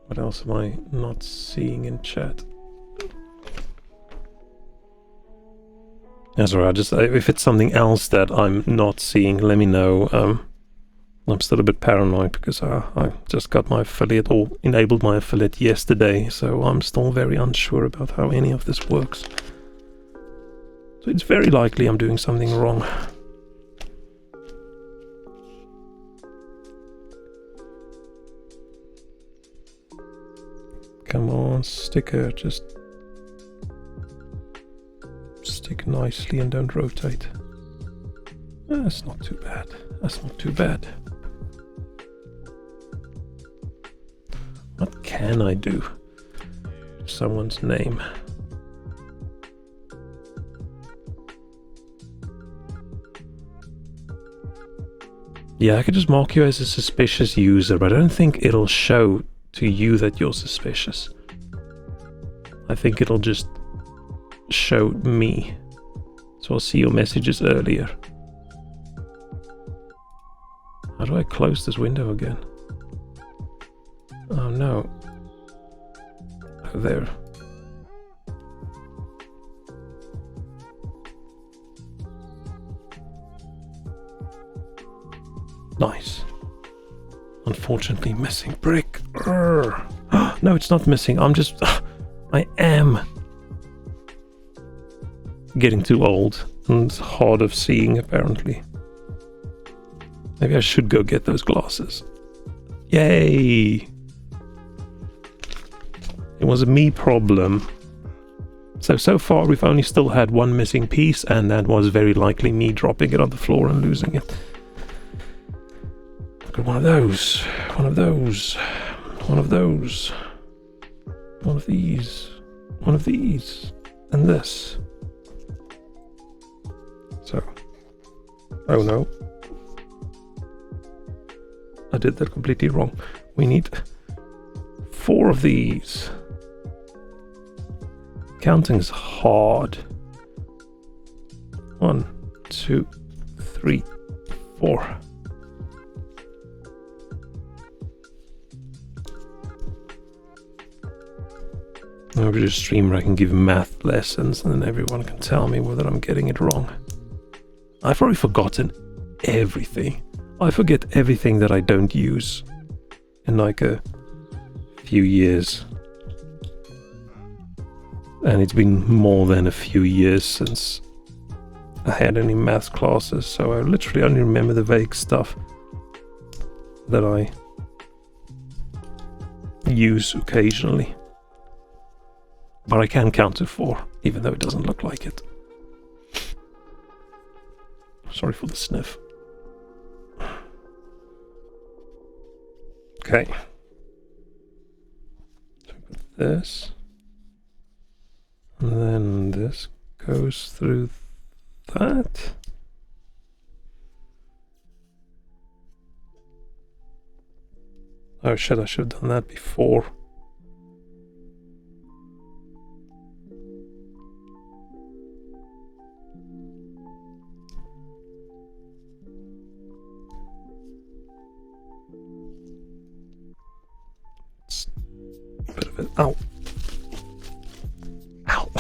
What else am I not seeing in chat? Yeah, sorry, if it's something else that I'm not seeing, let me know. I'm still a bit paranoid because I just got my affiliate, or enabled my affiliate yesterday, so I'm still very unsure about how any of this works. So it's very likely I'm doing something wrong. Come on, sticker, just stick nicely and don't rotate. That's not too bad. That's not too bad. What can I do? Someone's name. Yeah, I could just mark you as a suspicious user, but I don't think it'll show to you that you're suspicious. I think it'll just show me. So I'll see your messages earlier. How do I close this window again? Oh no. Oh, there. Nice. Unfortunately missing brick. No, it's not missing. I'm just... I am getting too old and hard of seeing, apparently. Maybe I should go get those glasses. Yay! It was a me problem. So far we've only still had one missing piece, and that was very likely me dropping it on the floor and losing it. I've got one of those. One of those. One of those. One of these. One of these. And this. So. Oh no. I did that completely wrong. We need 4 of these. Counting's hard. 1, 2, 3, 4. Maybe just stream where I can give math lessons and then everyone can tell me whether I'm getting it wrong. I've already forgotten everything. I forget everything that I don't use in like a few years. And it's been more than a few years since I had any math classes, so I literally only remember the vague stuff that I use occasionally. But I can count to 4, even though it doesn't look like it. Sorry for the sniff. Okay. So put this. And then this goes through that. Oh shit, I should have done that before. Bit of it. Ow. Ow.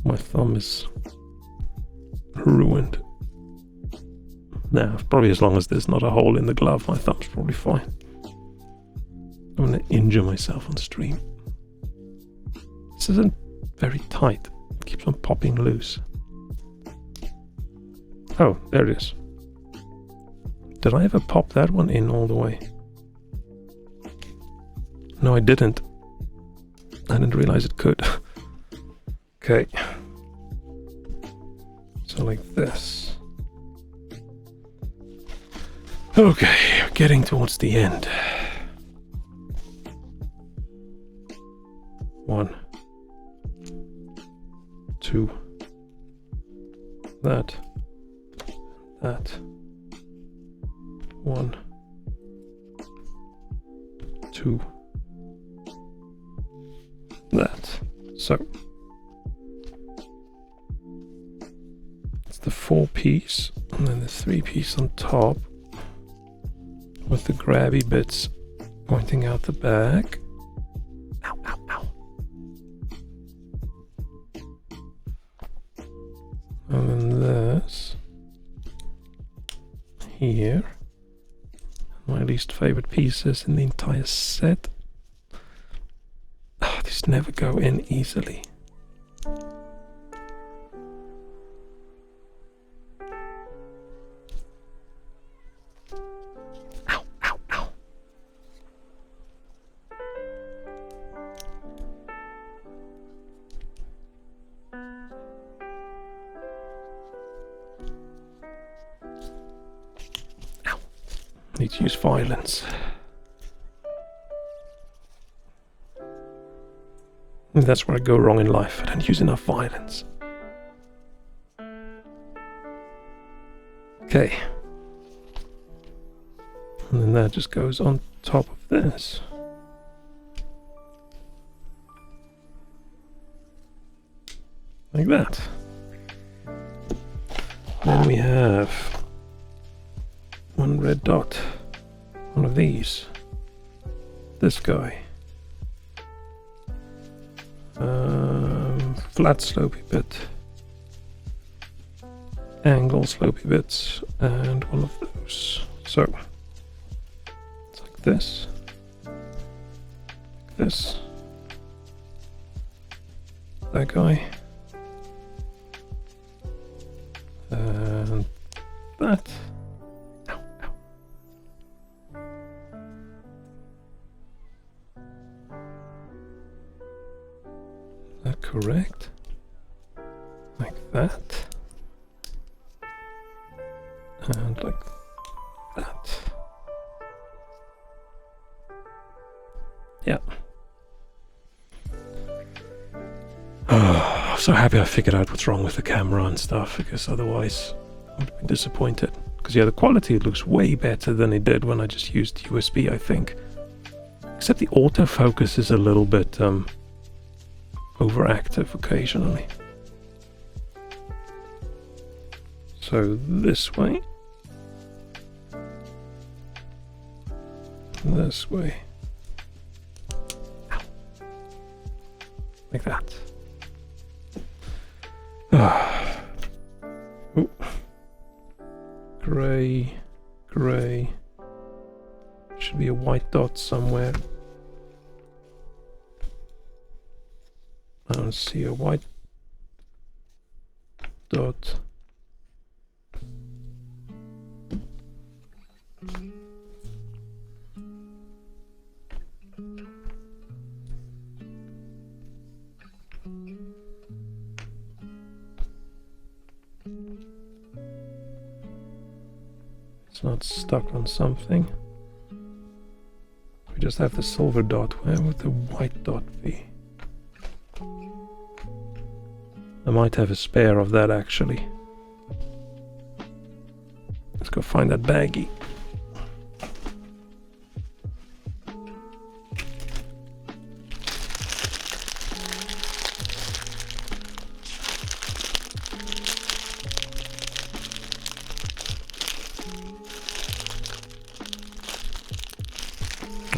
My thumb is ruined. Now, probably as long as there's not a hole in the glove, my thumb's probably fine. I'm gonna injure myself on stream. This isn't very tight. It keeps on popping loose. Oh, there it is. Did I ever pop that one in all the way? No, I didn't. I didn't realize it could. Okay. So like this. Okay, getting towards the end. 1, 2. That. 1, 2. That. So it's the 4-piece and then the 3-piece on top with the grabby bits pointing out the back. Ow, ow, ow. And then this here. least favorite pieces in the entire set. These never go in easily. Ow, ow, ow. Ow. Need to use violence. That's where I go wrong in life. I don't use enough violence. Okay. And then that just goes on top of this. Like that. Then we have one red dot. One of these. This guy. Flat slopey bit, angle slopey bits, and one of those. So it's like this, like this, that guy, and that. Ow, ow. Is that correct? Like that. And like that. Yeah. Oh, so happy I figured out what's wrong with the camera and stuff, because otherwise I would be disappointed. Because yeah, the quality looks way better than it did when I just used USB, I think. Except the autofocus is a little bit overactive occasionally. So this way. This way. Ow. Like that. Ooh. Grey. Grey. Should be a white dot somewhere. I don't see a white dot. It's not stuck on something. We just have the silver dot. Where would the white dot be? I might have a spare of that actually. Let's go find that baggie.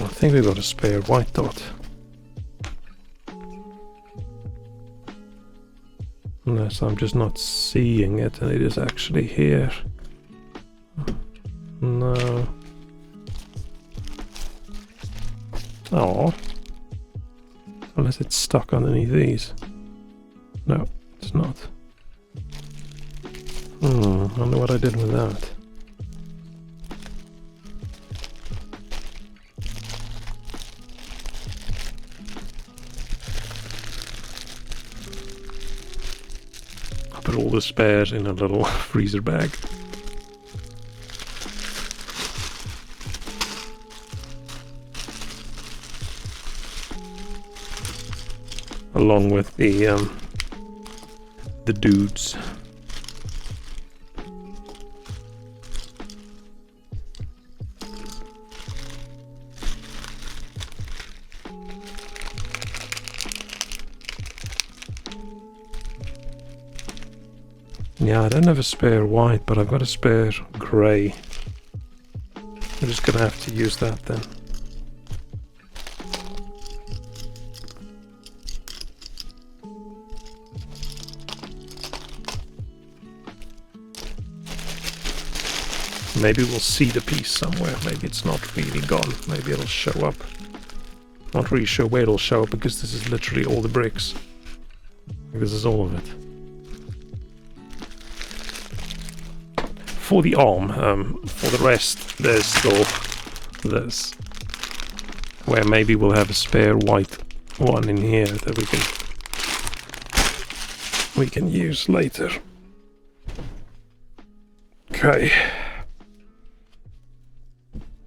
I think we got a spare white dot. Unless I'm just not seeing it and it is actually here. No. Oh. Unless it's stuck underneath these. No, it's not. I wonder what I did with that. Put all the spares in a little freezer bag. Along with the dudes. Yeah, I don't have a spare white, but I've got a spare grey. I'm just gonna have to use that then. Maybe we'll see the piece somewhere. Maybe it's not really gone. Maybe it'll show up. Not really sure where it'll show up because this is literally all the bricks. This is all of it. For the arm, for the rest, there's still this. Where maybe we'll have a spare white one in here that we can use later. Okay.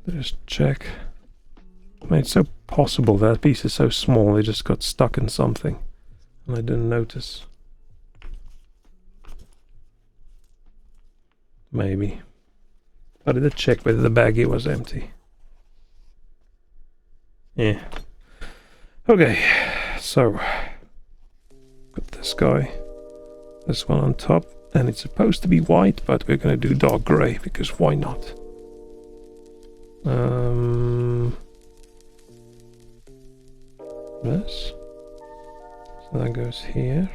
Just check. I mean, it's so possible that piece is so small, it just got stuck in something. And I didn't notice. Maybe. I did check whether the baggie was empty. Yeah. Okay, so put this guy, this one on top, and it's supposed to be white, but we're gonna do dark gray because why not? This. So that goes here.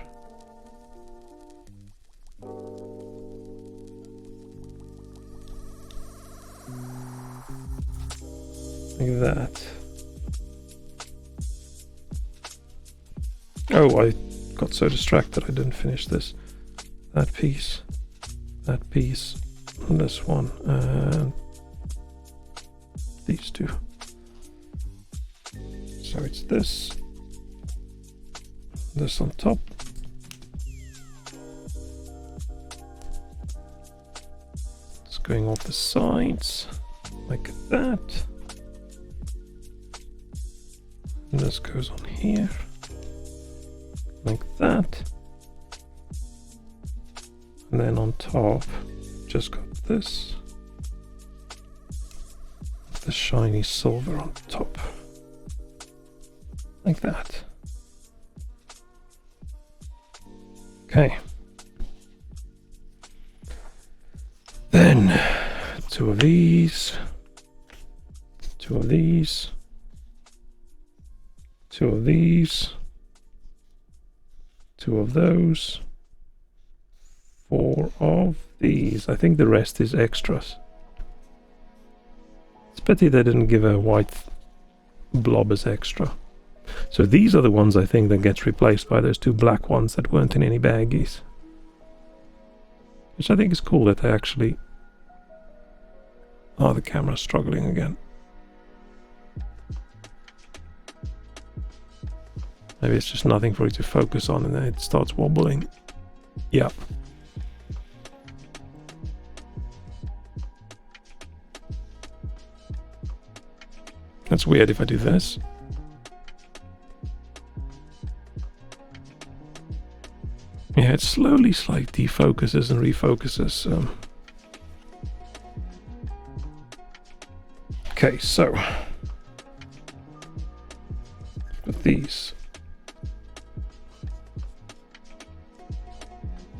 Like that. Oh, I got so distracted I didn't finish this. That piece, and this one, and these two. So it's this on top. It's going off the sides, like that. And this goes on here. Like that. And then on top, just got this. The shiny silver on top. Like that. Okay. Then, two of these. Two of these. Two of these. Two of those. Four of these. I think the rest is extras. It's a pity they didn't give a white blob as extra. So these are the ones I think that gets replaced by those two black ones that weren't in any baggies. Which I think is cool that they actually... Oh, the camera's struggling again. Maybe it's just nothing for it to focus on and then it starts wobbling. Yep. That's weird if I do this. Yeah, it slowly slightly defocuses and refocuses. Okay, so with these.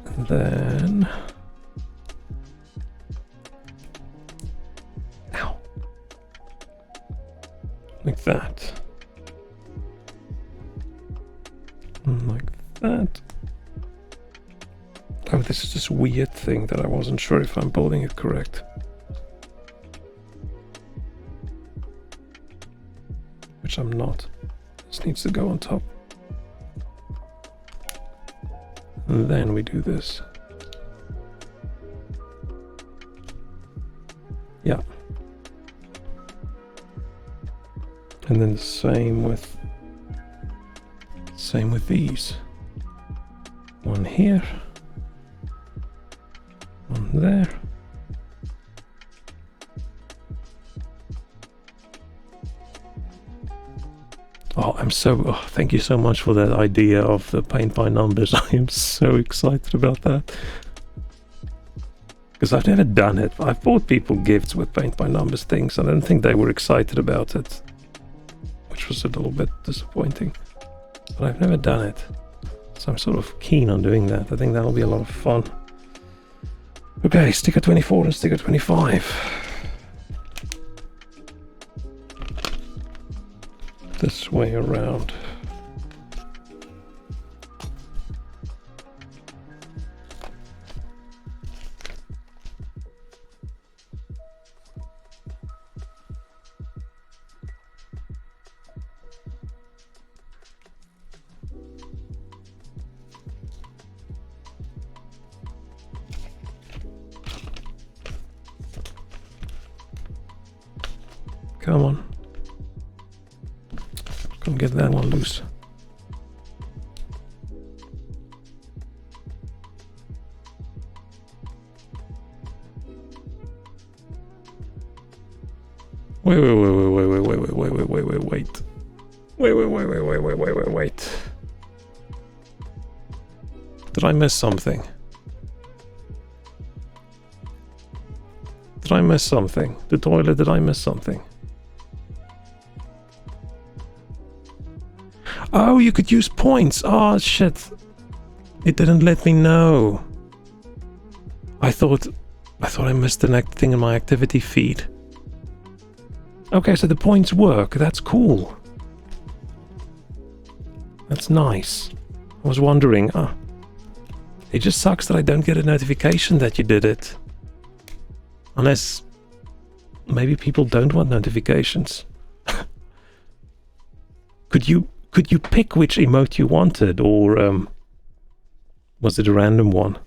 And then... Ow. Like that. And like that. Oh, this is this weird thing that I wasn't sure if I'm building it correct. Which I'm not. This needs to go on top. And then we do this. Yeah. And then the same with these. One here. One there. Oh, thank you so much for that idea of the paint by numbers. I am so excited about that. Because I've never done it. I've bought people gifts with paint by numbers things. And I don't think they were excited about it. Which was a little bit disappointing. But I've never done it. So I'm sort of keen on doing that. I think that'll be a lot of fun. Okay, sticker 24 and sticker 25. This way around. come on. Come get that one loose. Wait. Did I miss something? Did I miss something? The toilet, did I miss something? Oh, you could use points. Oh, shit. It didn't let me know. I thought I missed the next thing in my activity feed. Okay, so the points work. That's cool. That's nice. I was wondering, it just sucks that I don't get a notification that you did it. Unless maybe people don't want notifications. Could you pick which emote you wanted, or was it a random one?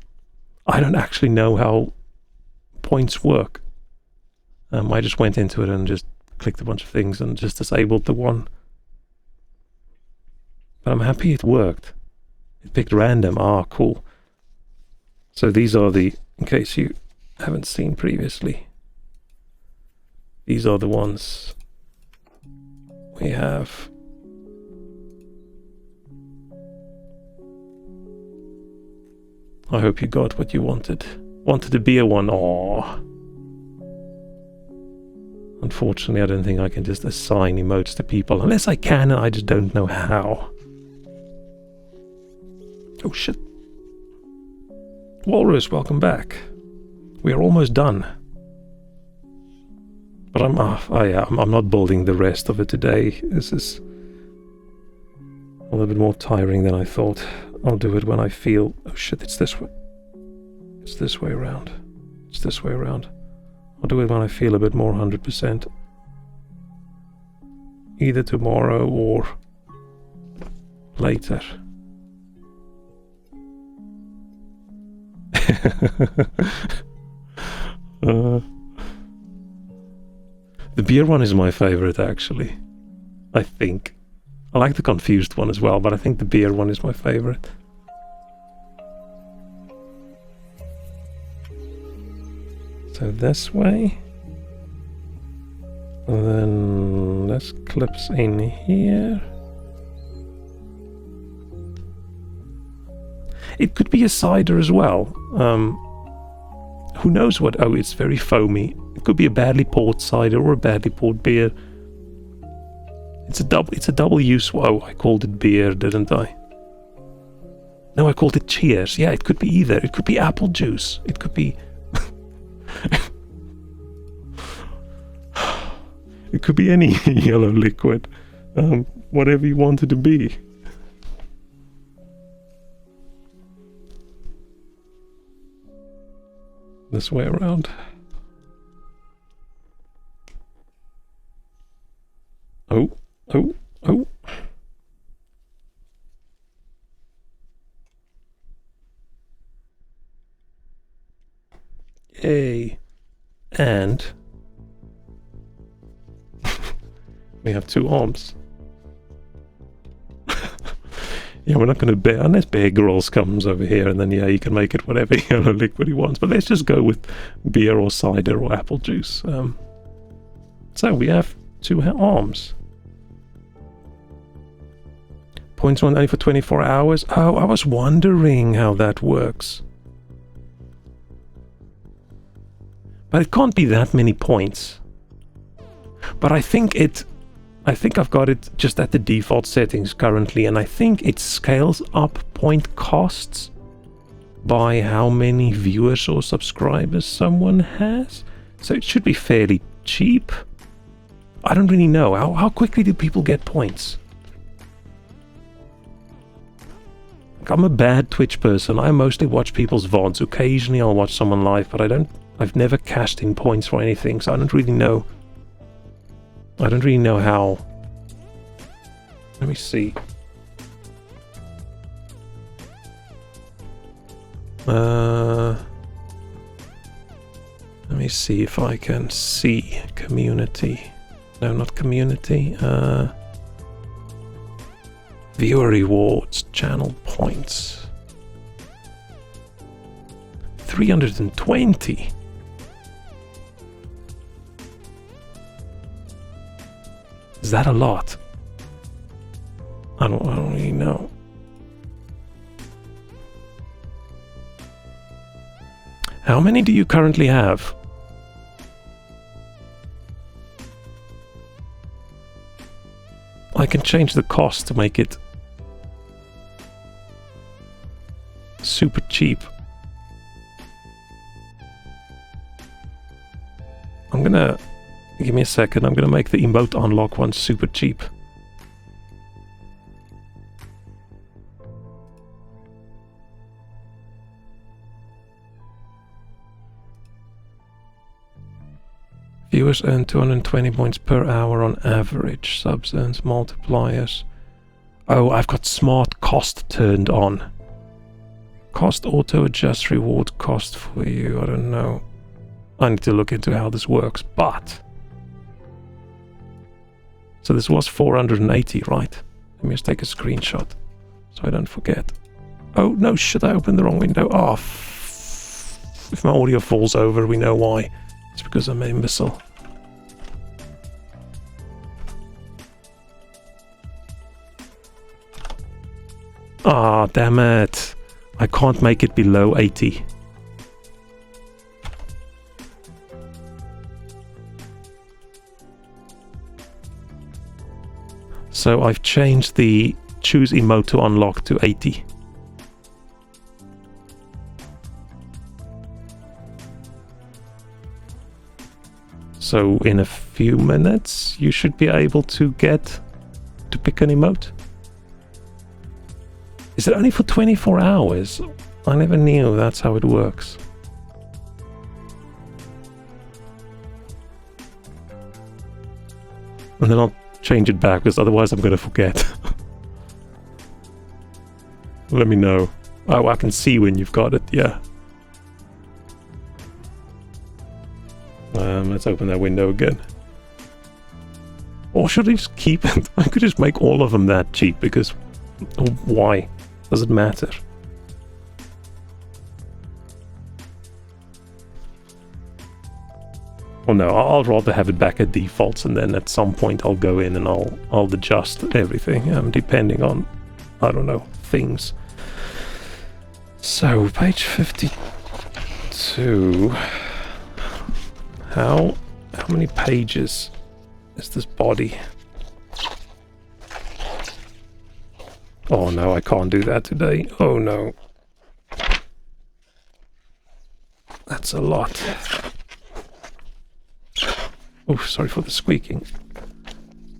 I don't actually know how points work. I just went into it and just clicked a bunch of things and just disabled the one. But I'm happy it worked. It picked random. Ah, cool. So these are the, in case you haven't seen previously, these are the ones we have. I hope you got what you wanted. Wanted a beer one. Aww. Unfortunately, I don't think I can just assign emotes to people. Unless I can, and I just don't know how. Oh shit. Walrus, welcome back. We are almost done. But I'm not building the rest of it today. This is a little bit more tiring than I thought. I'll do it when I feel... Oh shit, it's this way. It's this way around. It's this way around. I'll do it when I feel a bit more 100%. Either tomorrow or later. The beer one is my favorite, actually. I think. I like the confused one as well, but I think the beer one is my favorite. So this way. And then this clips in here. It could be a cider as well. Who knows what? Oh, it's very foamy. It could be a badly poured cider or a badly poured beer. It's a double use. Whoa, I called it beer, didn't I? No, I called it cheers. Yeah, it could be either. It could be apple juice. It could be... It could be any yellow liquid. Whatever you want it to be. This way around. Oh. Yay. And we have 2 arms. Yeah, we're not going to bear, unless Bear Grylls comes over here, and then, yeah, you can make it whatever yellow liquid he wants. But let's just go with beer or cider or apple juice. So we have 2 arms. Points run only for 24 hours. Oh, I was wondering how that works. But it can't be that many points. But I think I've got it just at the default settings currently, and I think it scales up point costs by how many viewers or subscribers someone has. So it should be fairly cheap. I don't really know. How quickly do people get points? I'm a bad Twitch person. I mostly watch people's VODs. Occasionally I'll watch someone live, but I've never cashed in points for anything, so I don't really know. I don't really know how. Let me see. Let me see if I can see community. No, not community. Viewer rewards, channel points. 320. Is that a lot? I don't really know. How many do you currently have? I can change the cost to make it super cheap. I'm gonna... Give me a second, I'm gonna make the emote unlock one super cheap. Viewers earn 220 points per hour on average. Subs earns multipliers. Oh, I've got smart cost turned on. Cost auto adjust reward cost for you. I don't know. I need to look into how this works, but... So this was 480, right? Let me just take a screenshot so I don't forget. Oh, no, should I open the wrong window? Oh, if my audio falls over, we know why. It's because I'm an imbecile. Ah, damn it. I can't make it below 80. So I've changed the choose emote to unlock to 80. So in a few minutes you should be able to get to pick an emote. Is it only for 24 hours? I never knew that's how it works. And then I'll change it back because otherwise I'm going to forget. Let me know. Oh, I can see when you've got it, yeah. Let's open that window again. Or should I just keep it? I could just make all of them that cheap because... Why? Does it matter? Well, no, I'll rather have it back at defaults, and then at some point I'll go in and I'll adjust everything, depending on, I don't know, things. So, page 52. How many pages is this body? Oh no, I can't do that today. Oh no. That's a lot. Oh, sorry for the squeaking.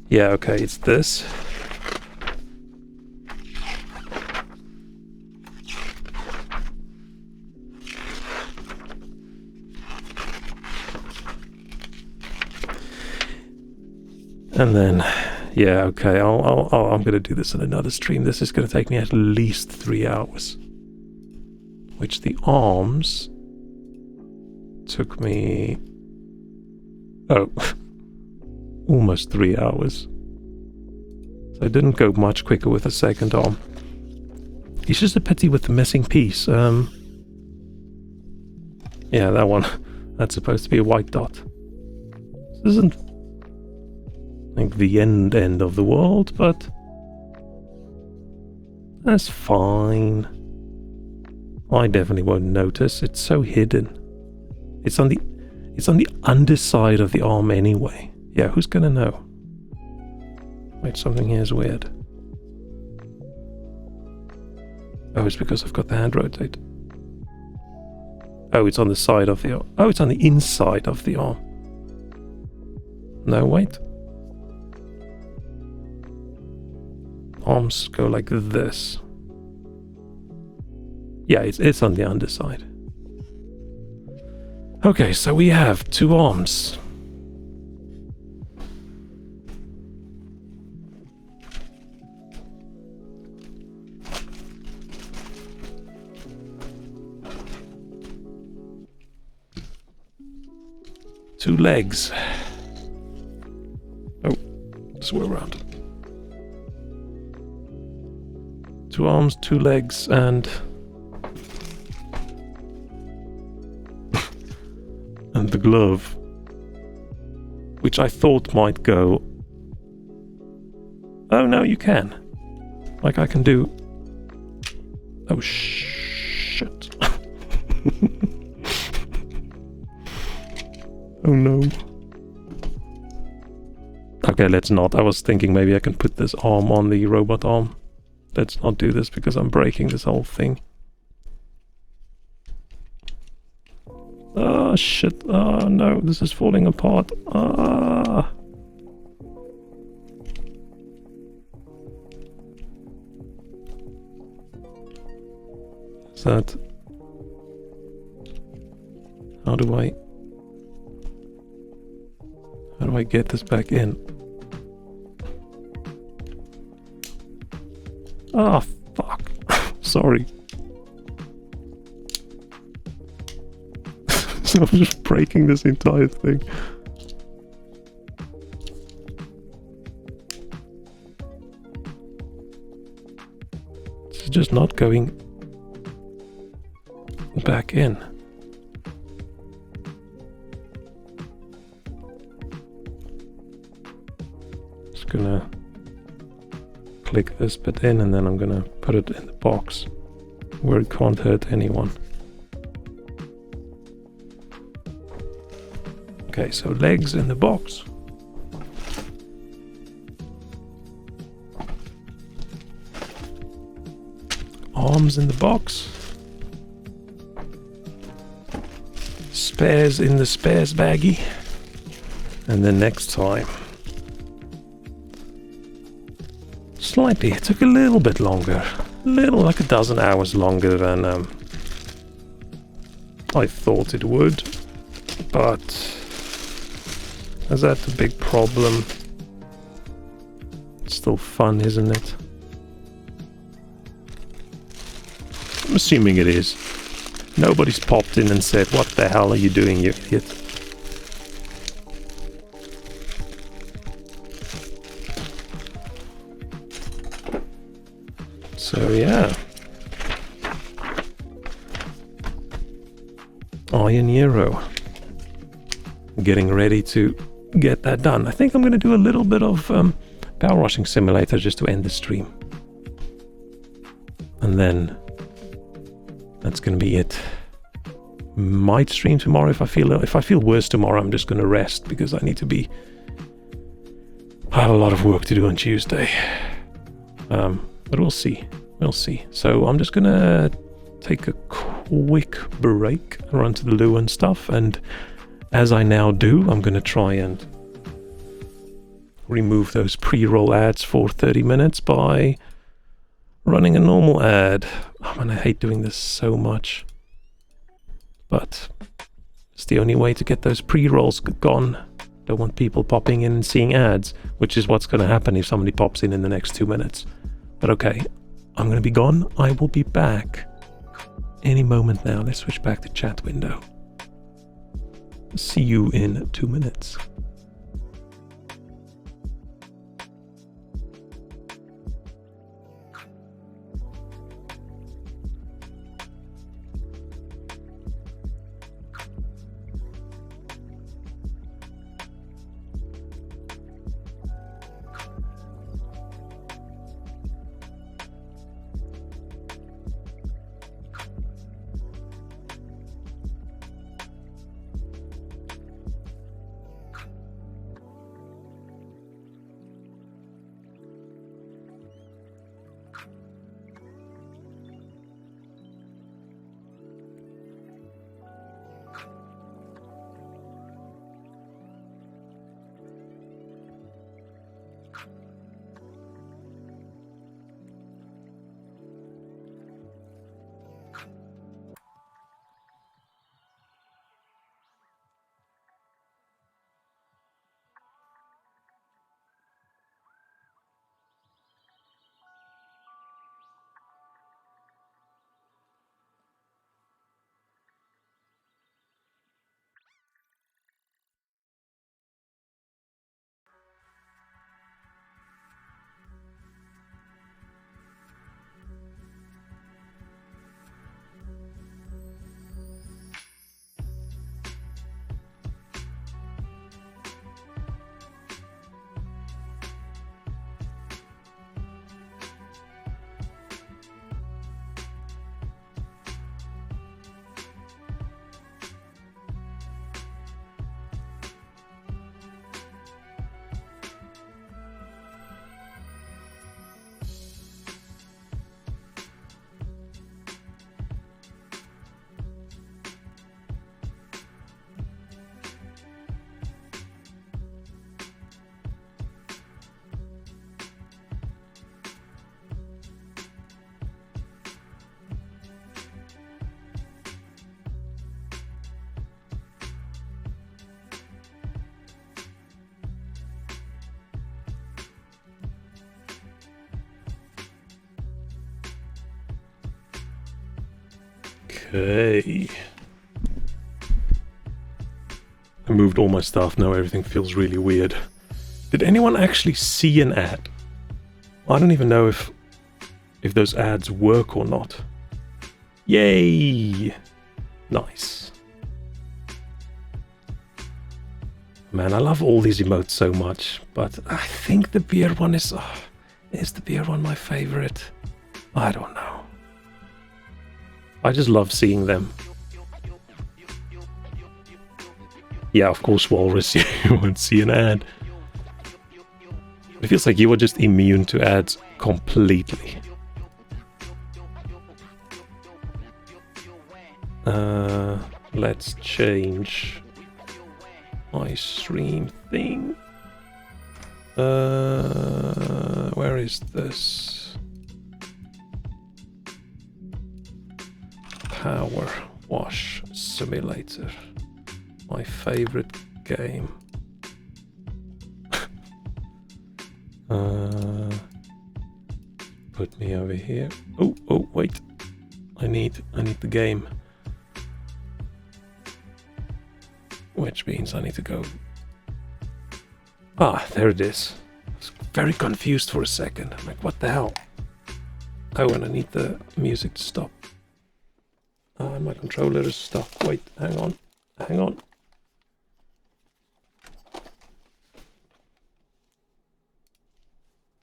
Yeah, okay, it's this. And then, yeah, okay, I'm gonna do this in another stream. This is gonna take me at least 3 hours. Which the arms took me... Oh, almost 3 hours. So I didn't go much quicker with the second arm. It's just a pity with the missing piece. Yeah, that one. That's supposed to be a white dot. This isn't like the end of the world, but that's fine. I definitely won't notice. It's so hidden. It's on the underside of the arm anyway. Yeah, who's gonna know? Wait, something here is weird. Oh, it's because I've got the hand rotate. Oh, it's on the side of the arm. Oh, it's on the inside of the arm. No, wait. Arms go like this. Yeah, it's on the underside. Okay, so we have 2 arms. Two legs. this way around. 2 arms, 2 legs, and... and the glove. Which I thought might go... Oh, no, you can. Like I can do... Oh, shit. Oh, no. Okay, let's not. I was thinking maybe I can put this arm on the robot arm. Let's not do this because I'm breaking this whole thing. Oh, shit. Oh, no. This is falling apart. Ah. Is that... How do I get this back in? Ah, fuck. Sorry. So I'm just breaking this entire thing. It's just not going back in. Just gonna click this bit in and then I'm gonna put it in the box where it can't hurt anyone. Okay, so legs in the box. Arms in the box. Spares in the spares baggie. And then next time. Slightly, it took a little bit longer. Like a dozen hours longer than I thought it would. But is that a big problem? It's still fun, isn't it? I'm assuming it is. Nobody's popped in and said, "What the hell are you doing, you idiot?" So yeah. Iron Euro. Getting ready to get that done. I think I'm going to do a little bit of Power Washing Simulator just to end the stream. And then that's going to be it. Might stream tomorrow if I feel worse tomorrow. I'm just going to rest because I need to be... I have a lot of work to do on Tuesday. But we'll see. We'll see. So I'm just going to take a quick break, run to the loo and stuff, and as I now do, I'm going to try and remove those pre-roll ads for 30 minutes by running a normal ad. Oh man, I hate doing this so much. But it's the only way to get those pre-rolls gone. Don't want people popping in and seeing ads, which is what's going to happen if somebody pops in the next 2 minutes. But okay, I'm going to be gone. I will be back any moment now. Let's switch back to chat window. See you in 2 minutes. Okay. I moved all my stuff, now everything feels really weird. Did anyone actually see an ad? I don't even know if those ads work or not. Yay! Nice. Man, I love all these emotes so much, but I think the beer one is the beer one my favorite? I don't know. I just love seeing them. Yeah, of course, Walrus, you won't see an ad. It feels like you are just immune to ads completely. Let's change my stream thing. Where is this? Power Wash Simulator. My favorite game. Put me over here. Oh, wait. I need the game. Which means I need to go... Ah, there it is. I was very confused for a second. I'm like, what the hell? Oh, and I need the music to stop. My controller is stuck. Wait, hang on.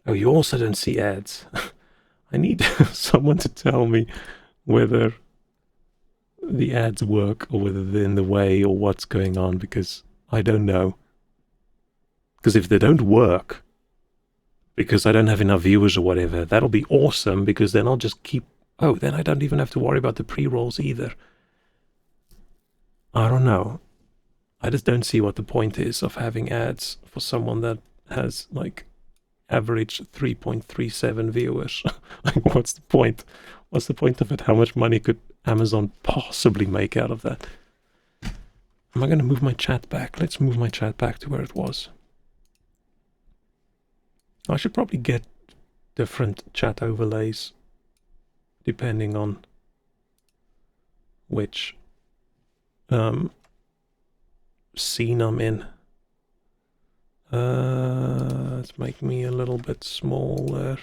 Oh, you also don't see ads. I need someone to tell me whether the ads work or whether they're in the way or what's going on, because I don't know. Because if they don't work, because I don't have enough viewers or whatever, that'll be awesome, because then I'll just keep... Oh, then I don't even have to worry about the pre-rolls either. I don't know. I just don't see what the point is of having ads for someone that has, like, average 3.37 viewers. Like, what's the point? What's the point of it? How much money could Amazon possibly make out of that? Am I going to move my chat back? Let's move my chat back to where it was. I should probably get different chat overlays depending on which scene I'm in. Let's make me a little bit smaller.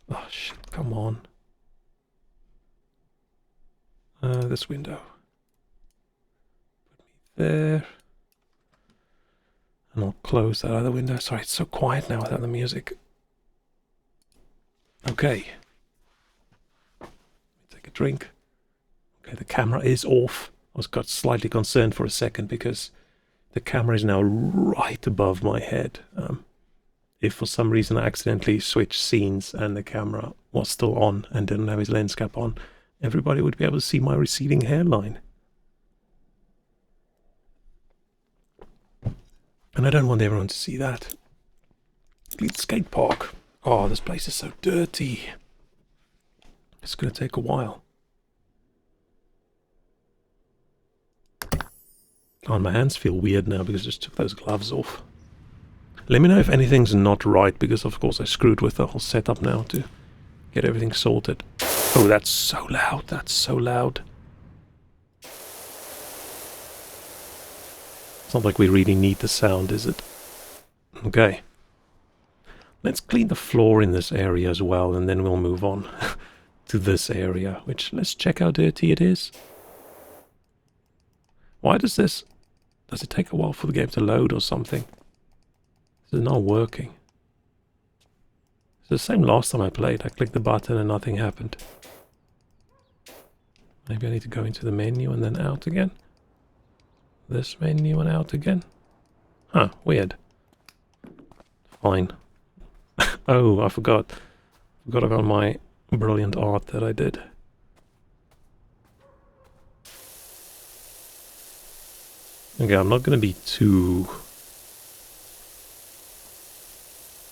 Oh shit, come on. This window. Put me there. And I'll close that other window. Sorry, it's so quiet now without the music. Okay. Take a drink. Okay, the camera is off. I got slightly concerned for a second because the camera is now right above my head. If for some reason I accidentally switched scenes and the camera was still on and didn't have his lens cap on, everybody would be able to see my receding hairline. And I don't want everyone to see that. Lead skate park. Oh, this place is so dirty. It's going to take a while. Oh, my hands feel weird now because I just took those gloves off. Let me know if anything's not right, because of course I screwed with the whole setup now to get everything sorted. Oh, that's so loud. That's so loud. It's not like we really need the sound, is it? Okay. Let's clean the floor in this area as well, and then we'll move on to this area, which, let's check how dirty it is. Why does this... Does it take a while for the game to load or something? This is not working. It's the same last time I played. I clicked the button and nothing happened. Maybe I need to go into the menu and then out again. This menu and out again. Huh, weird. Fine. Oh, I forgot. Forgot about my brilliant art that I did. Okay, I'm not going to be too,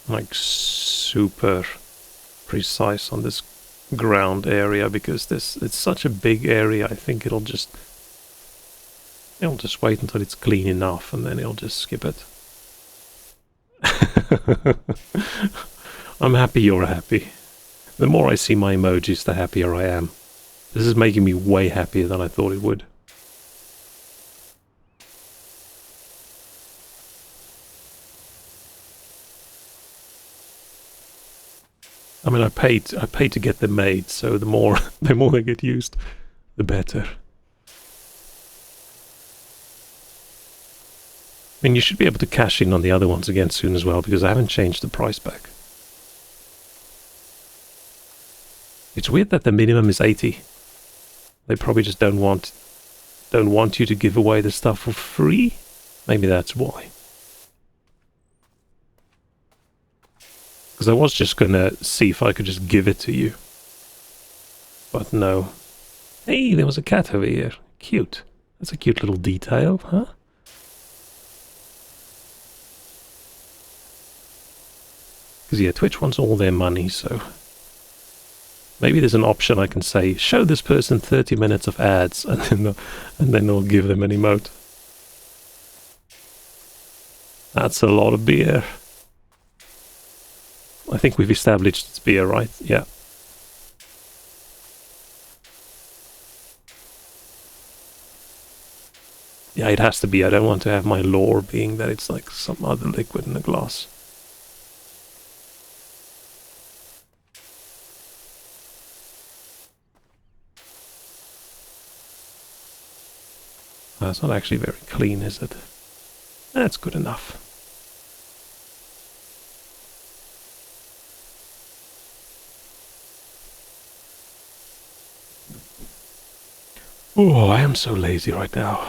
like, super precise on this ground area, because it's such a big area. I think it'll just wait until it's clean enough, and then it'll just skip it. I'm happy you're happy. The more I see my emojis, the happier I am. This is making me way happier than I thought it would. I mean, I paid to get them made, so the more they get used, the better. I mean, you should be able to cash in on the other ones again soon as well, because I haven't changed the price back. It's weird that the minimum is 80. They probably just don't want you to give away the stuff for free. Maybe that's why. Because I was just gonna see if I could just give it to you. But no. Hey, there was a cat over here. Cute. That's a cute little detail, huh? Because yeah, Twitch wants all their money, so... Maybe there's an option I can say, show this person 30 minutes of ads, and then they'll give them an emote. That's a lot of beer. I think we've established it's beer, right? Yeah. Yeah, it has to be. I don't want to have my lore being that it's like some other liquid in a glass. It's not actually very clean, is it? That's good enough. Oh, I am so lazy right now.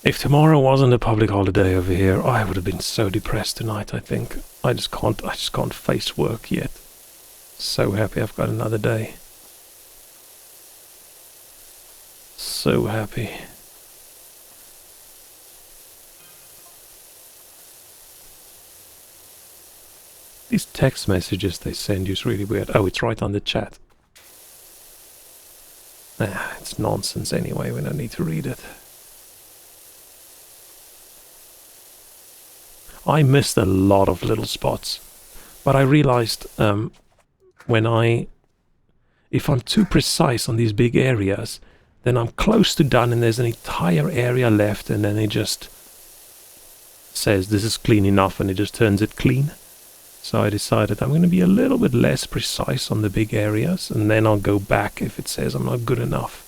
If tomorrow wasn't a public holiday over here, I would have been so depressed tonight, I think. I just can't face work yet. So happy I've got another day. So happy. These text messages they send you is really weird. Oh, it's right on the chat. Nah, it's nonsense anyway, we don't need to read it. I missed a lot of little spots, but I realized if I'm too precise on these big areas, then I'm close to done and there's an entire area left, and then it just says this is clean enough and it just turns it clean. So I decided I'm going to be a little bit less precise on the big areas, and then I'll go back if it says I'm not good enough.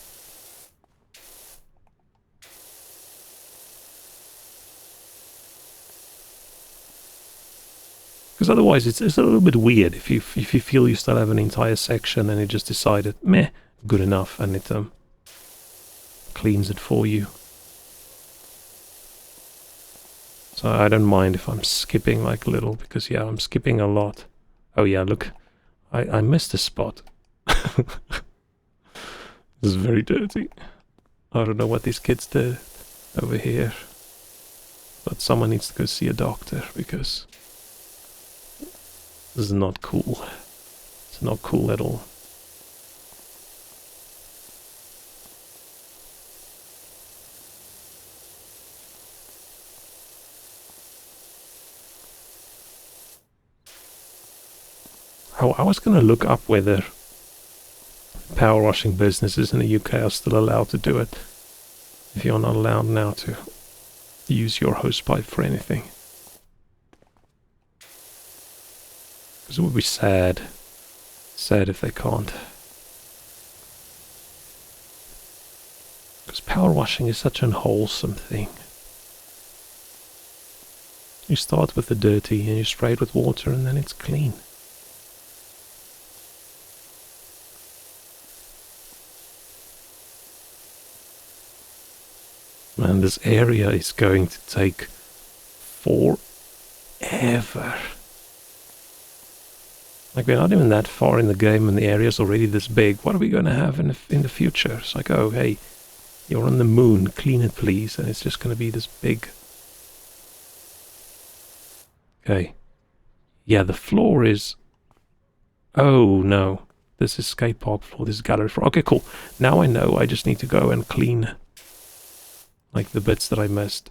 Because otherwise it's a little bit weird if you feel you still have an entire section and it just decided, meh, good enough, and it cleans it for you. So I don't mind if I'm skipping like a little, because yeah, I'm skipping a lot. Oh yeah, look, I missed a spot. This is very dirty. I don't know what these kids did over here, but someone needs to go see a doctor, because this is not cool. It's not cool at all. Oh, I was going to look up whether power washing businesses in the UK are still allowed to do it. If you're not allowed now to use your hosepipe for anything. Because it would be sad. Sad if they can't. Because power washing is such an unwholesome thing. You start with the dirty and you spray it with water and then it's clean. Man, this area is going to take forever. Like, we're not even that far in the game and the area's already this big. What are we going to have in the future? It's like, oh, hey, you're on the moon, clean it please, and it's just going to be this big. Okay. Yeah, the floor is... Oh, no. This is skate park floor, this is gallery floor. Okay, cool. Now I know I just need to go and clean... like the bits that I missed.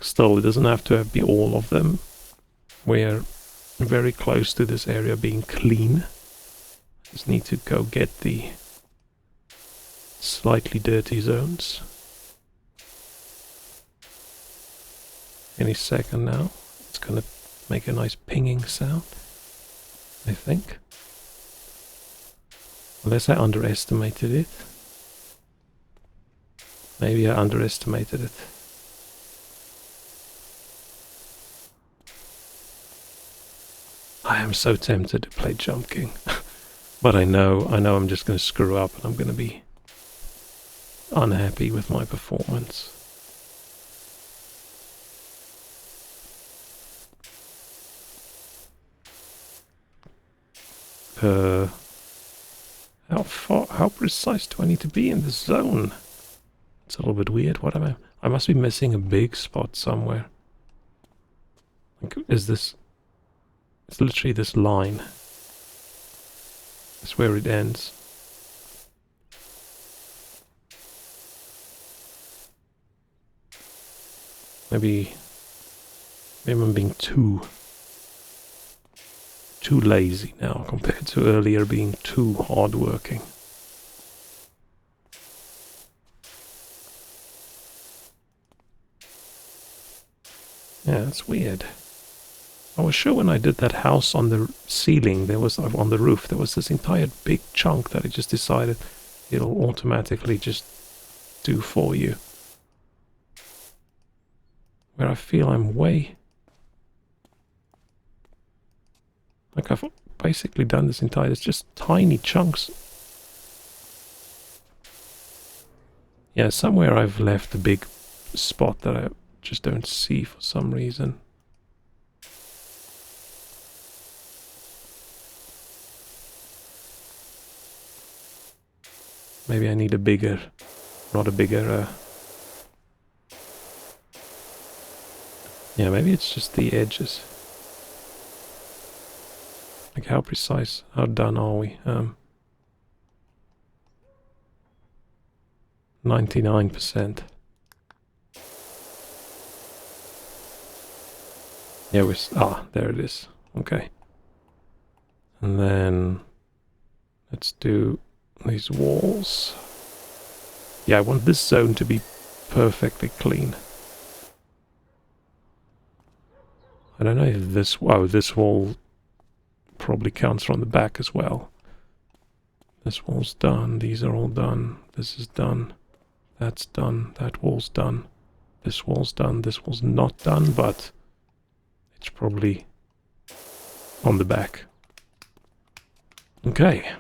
Still, it doesn't have to be all of them. We're very close to this area being clean. Just need to go get the slightly dirty zones. Any second now. It's gonna make a nice pinging sound, I think. Unless I underestimated it. Maybe I underestimated it. I am so tempted to play Jump King. But I know I'm just going to screw up and I'm going to be unhappy with my performance. How precise do I need to be in this zone? It's a little bit weird. What am I? I must be missing a big spot somewhere. Like, is this? It's literally this line. That's where it ends. Maybe I'm being too lazy now compared to earlier being too hardworking. Yeah, it's weird. I was sure when I did that house on the ceiling, there was on the roof, there was this entire big chunk that it just decided it'll automatically just do for you. Where I feel I'm way... Like I've basically done this entire... It's just tiny chunks. Yeah, somewhere I've left a big spot that I just don't see for some reason. Maybe I need a bigger... Not a bigger... Yeah, maybe it's just the edges. Like how precise, how done are we? 99%. Yeah, there it is. Okay. And then let's do these walls. Yeah, I want this zone to be perfectly clean. I don't know if this... Oh, this wall probably counts from the back as well. This wall's done. These are all done. This is done. That's done. That wall's done. This wall's done. This wall's not done, but it's probably on the back. Okay.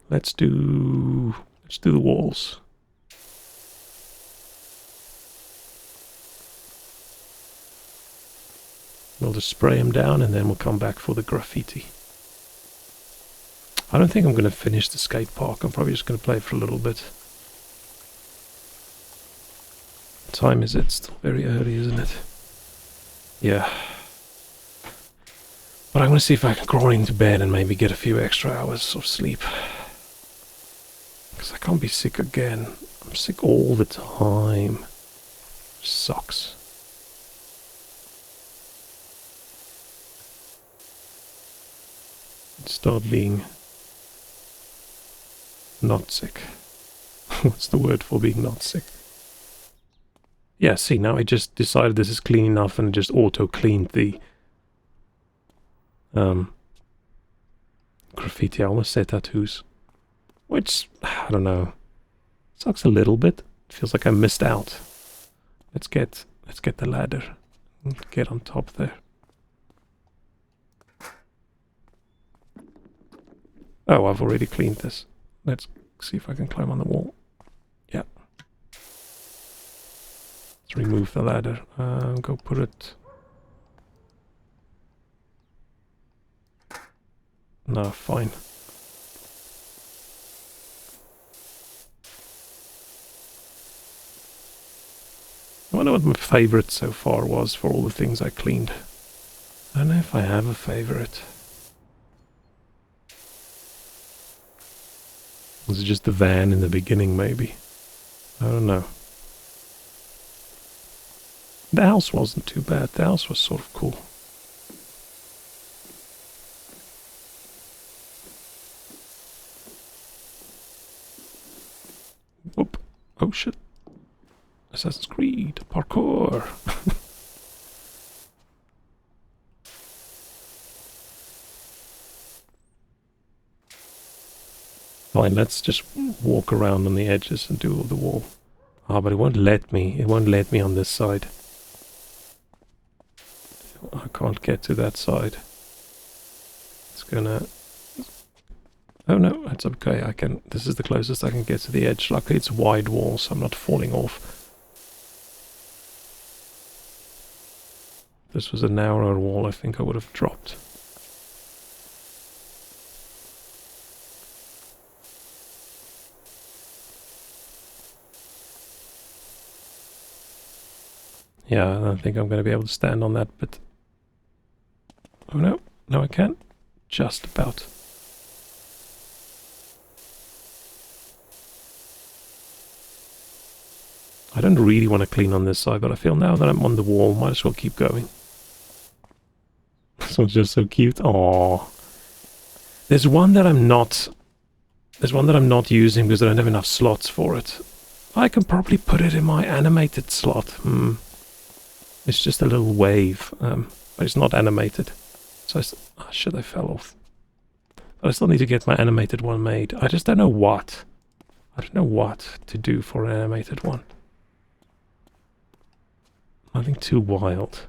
Let's do the walls. We'll just spray them down and then we'll come back for the graffiti. I don't think I'm going to finish the skate park. I'm probably just going to play for a little bit. What time is it? Still very early, isn't it? Yeah. But I'm going to see if I can crawl into bed and maybe get a few extra hours of sleep. Because I can't be sick again. I'm sick all the time. Sucks. Start being not sick. What's the word for being not sick? Yeah, see, now I just decided this is clean enough and just auto-cleaned the graffiti. I almost said tattoos. Which, I don't know, sucks a little bit. It feels like I missed out. Let's get the ladder. Get on top there. Oh, I've already cleaned this. Let's see if I can climb on the wall. Yeah. Let's remove the ladder. Go put it... No, fine. I wonder what my favorite so far was for all the things I cleaned. I don't know if I have a favorite. Was it just the van in the beginning, maybe? I don't know. The house wasn't too bad. The house was sort of cool. Whoop. Oh shit. Assassin's Creed. Parkour. Fine, let's just walk around on the edges and do the wall. Ah, but it won't let me. It won't let me on this side. I can't get to that side. It's gonna... Oh no, that's okay. I can... This is the closest I can get to the edge. Luckily it's a wide wall, so I'm not falling off. If this was a narrower wall, I think I would have dropped. Yeah, I don't think I'm going to be able to stand on that, but... Oh no, no I can. Just about. I don't really want to clean on this side, but I feel now that I'm on the wall, might as well keep going. This one's just so cute. Aww. There's one that I'm not using because I don't have enough slots for it. I can probably put it in my animated slot. It's just a little wave, but it's not animated. So oh shit, I fell off. But I still need to get my animated one made. I just don't know what. I don't know what to do for an animated one. Nothing too wild.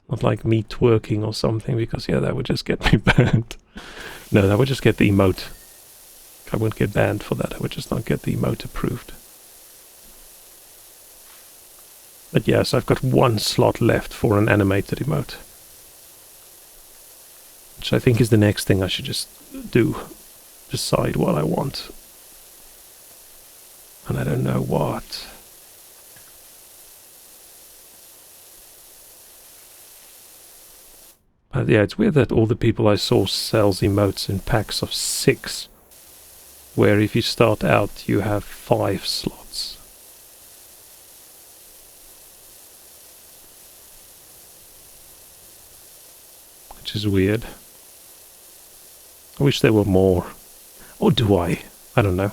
Not like me twerking or something, because yeah, that would just get me banned. No, that would just get the emote. I wouldn't get banned for that. I would just not get the emote approved. But yes, I've got one slot left for an animated emote. Which I think is the next thing I should just do. Decide what I want. And I don't know what. But yeah, it's weird that all the people I saw sells emotes in packs of 6. Where if you start out, you have 5 slots. Which is weird. I wish there were more. Or do I? I don't know.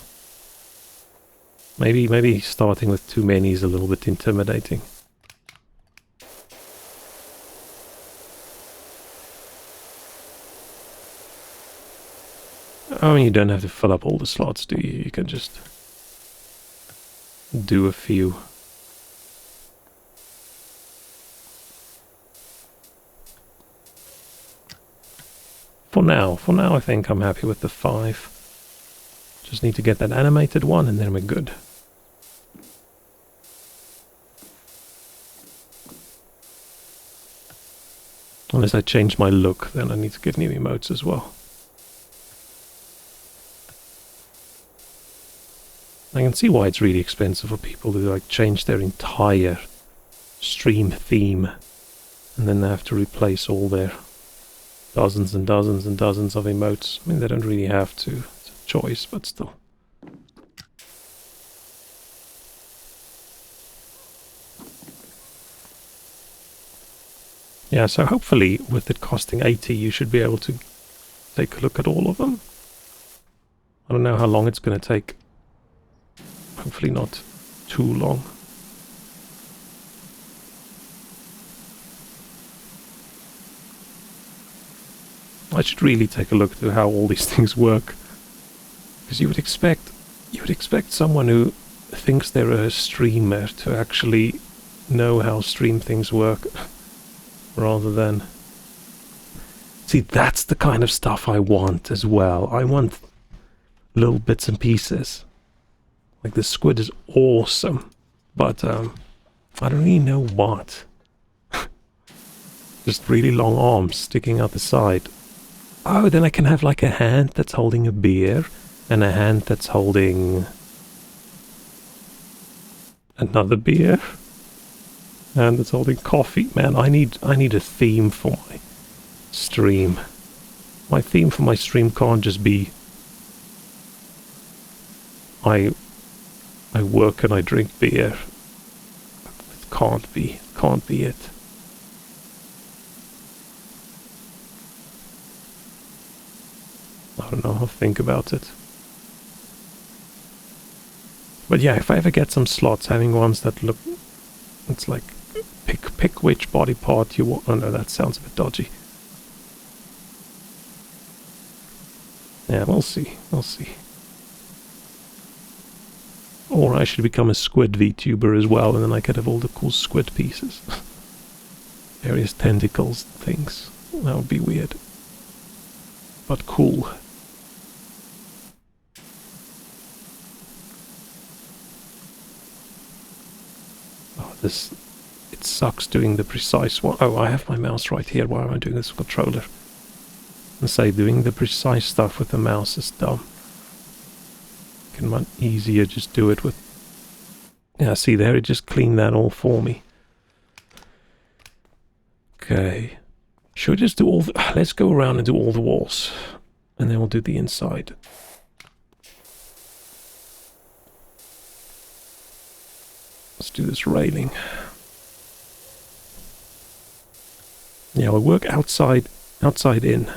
Maybe starting with too many is a little bit intimidating. I mean, you don't have to fill up all the slots, do you? You can just do a few. For now, I think I'm happy with the 5. Just need to get that animated one and then we're good. Unless I change my look, then I need to get new emotes as well. I can see why it's really expensive for people to like change their entire stream theme and then they have to replace all their dozens and dozens and dozens of emotes. I mean, they don't really have to. It's a choice, but still. Yeah, so hopefully with it costing 80, you should be able to take a look at all of them. I don't know how long it's going to take. Hopefully not too long. I should really take a look at how all these things work. Because you would expect someone who thinks they're a streamer to actually know how stream things work. Rather than... See, that's the kind of stuff I want as well. I want little bits and pieces. Like the squid is awesome, but I don't really know what. Just really long arms sticking out the side. Oh, then I can have like a hand that's holding a beer and a hand that's holding another beer and that's holding coffee. Man, I need a theme for my stream. My theme for my stream can't just be I work and I drink beer. It can't be. Can't be it. I don't know. I'll think about it. But yeah, if I ever get some slots, having ones that look... It's like... Pick which body part you want. Oh no, that sounds a bit dodgy. Yeah, we'll see. We'll see. Or I should become a squid VTuber as well, and then I could have all the cool squid pieces. Various tentacles, things. That would be weird. But cool. Oh, this... It sucks doing the precise one. Oh, I have my mouse right here. Why am I doing this controller? And say, doing the precise stuff with the mouse is dumb. Can much easier just do it with... Yeah, see there, it just cleaned that all for me. Okay. Should we just do all the... Let's go around and do all the walls. And then we'll do the inside. Let's do this railing. Yeah, we'll work outside in.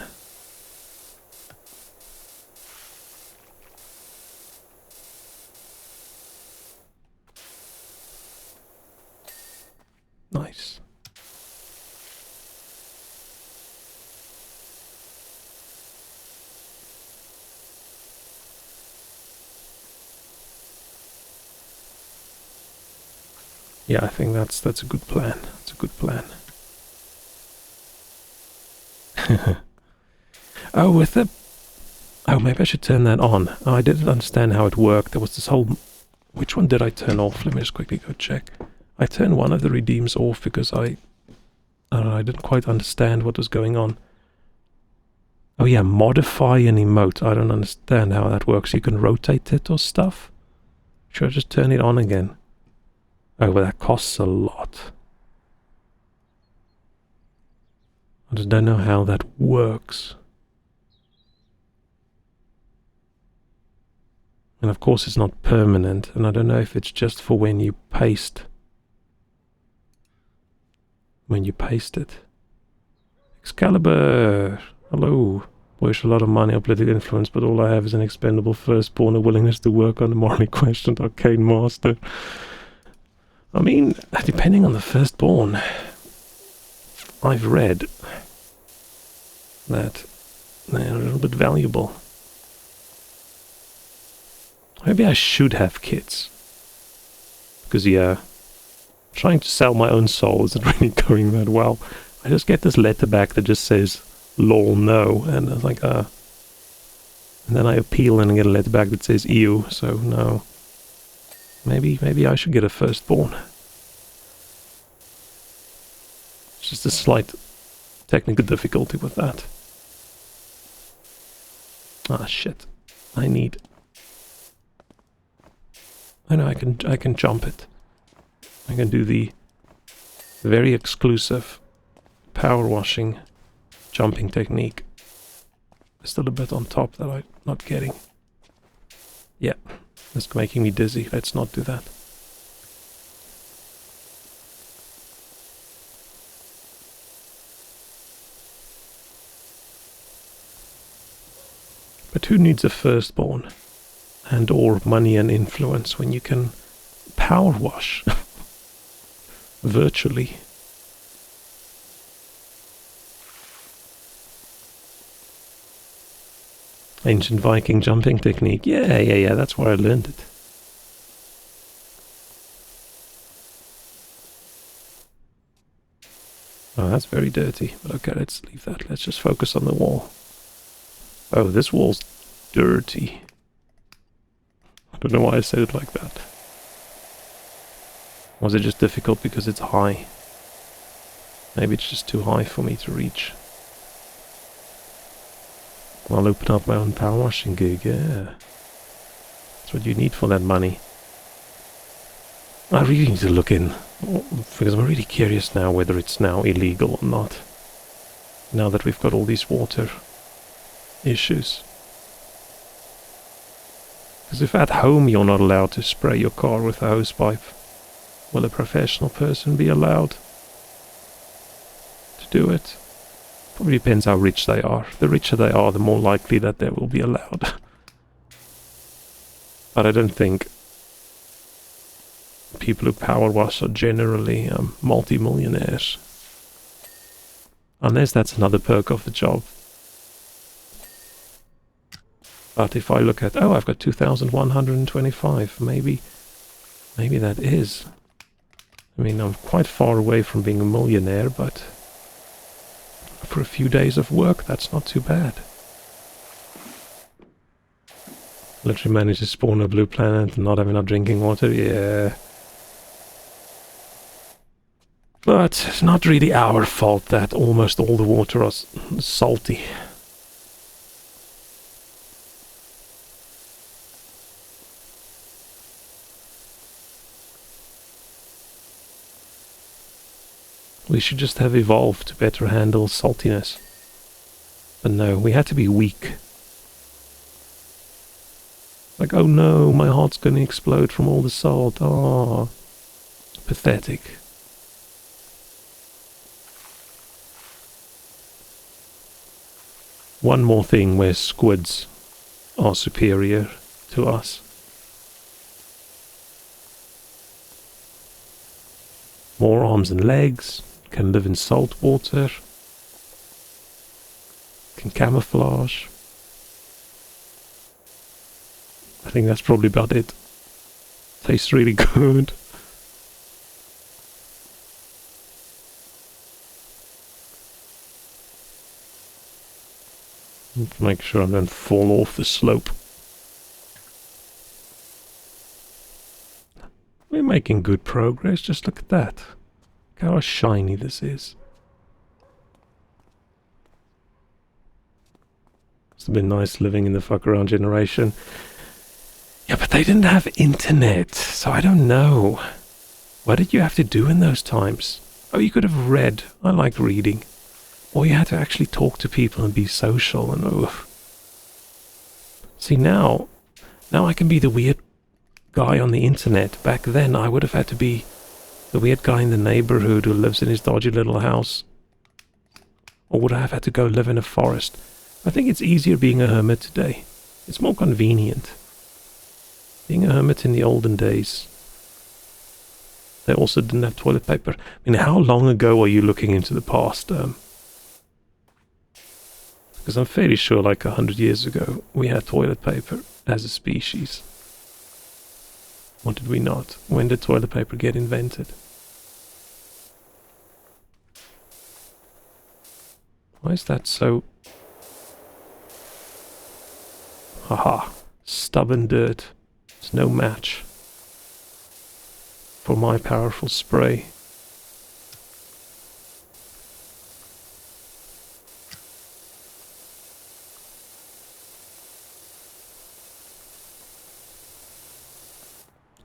Nice. Yeah, I think that's a good plan. That's a good plan. Oh, with the... Oh, maybe I should turn that on. Oh, I didn't understand how it worked. There was this whole... Which one did I turn off? Let me just quickly go check. I turned one of the redeems off because I don't know, I didn't quite understand what was going on. Oh yeah, modify an emote. I don't understand how that works. You can rotate it or stuff? Should I just turn it on again? Oh, but that costs a lot. I just don't know how that works. And of course it's not permanent, and I don't know if it's just for when you paste. When you paste it. Excalibur! Hello. Wish a lot of money on political influence, but all I have is an expendable firstborn, a willingness to work on the morally questioned arcane master. I mean, depending on the firstborn, I've read that they're a little bit valuable. Maybe I should have kids. Because, yeah, trying to sell my own soul isn't really going that well. I just get this letter back that just says, lol, no. And I was like, And then I appeal and I get a letter back that says, ew, so no. Maybe I should get a firstborn. It's just a slight technical difficulty with that. Ah, shit. I know, I can jump it. I can do the very exclusive power washing jumping technique. There's still a bit on top that I'm not getting. Yeah, that's making me dizzy. Let's not do that. But who needs a firstborn? And or money and influence when you can power wash virtually. Ancient Viking jumping technique. Yeah, that's where I learned it. Oh, that's very dirty. But okay, let's leave that. Let's just focus on the wall. Oh, this wall's dirty. I don't know why I said it like that. Was it just difficult because it's high? Maybe it's just too high for me to reach. I'll open up my own power washing gig, yeah. That's what you need for that money. I really need to look in, because I'm really curious now whether it's now illegal or not. Now that we've got all these water issues. Because if at home you're not allowed to spray your car with a hose pipe, Will a professional person be allowed to do it? Probably depends how rich they are. The richer they are, the more likely that they will be allowed. But I don't think people who power wash are generally multi-millionaires. Unless that's another perk of the job. But if I look at, oh, I've got 2,125, maybe that is. I mean, I'm quite far away from being a millionaire, but for a few days of work, that's not too bad. Literally managed to spawn a blue planet and not have enough drinking water, yeah. But it's not really our fault that almost all the water is salty. We should just have evolved to better handle saltiness. But no, we had to be weak. Like, oh no, my heart's gonna explode from all the salt. Oh, pathetic. One more thing where squids are superior to us. More arms and legs, can live in salt water, can camouflage. I think that's probably about it. Tastes really good. Make sure I don't fall off the slope. We're making good progress, just look at that. Look how shiny this is. It's been nice living in the fuck around generation. Yeah, but they didn't have internet, so I don't know. What did you have to do in those times? Oh, you could have read. I like reading. Or you had to actually talk to people and be social and oof. See, now I can be the weird guy on the internet. Back then, I would have had to be the weird guy in the neighborhood who lives in his dodgy little house. Or would I have had to go live in a forest? I think it's easier being a hermit today. It's more convenient. Being a hermit in the olden days. They also didn't have toilet paper. I mean, how long ago are you looking into the past? Because I'm fairly sure like 100 years ago we had toilet paper as a species. Or did we not? When did toilet paper get invented? Why is that so... Haha. Stubborn dirt. It's no match for my powerful spray.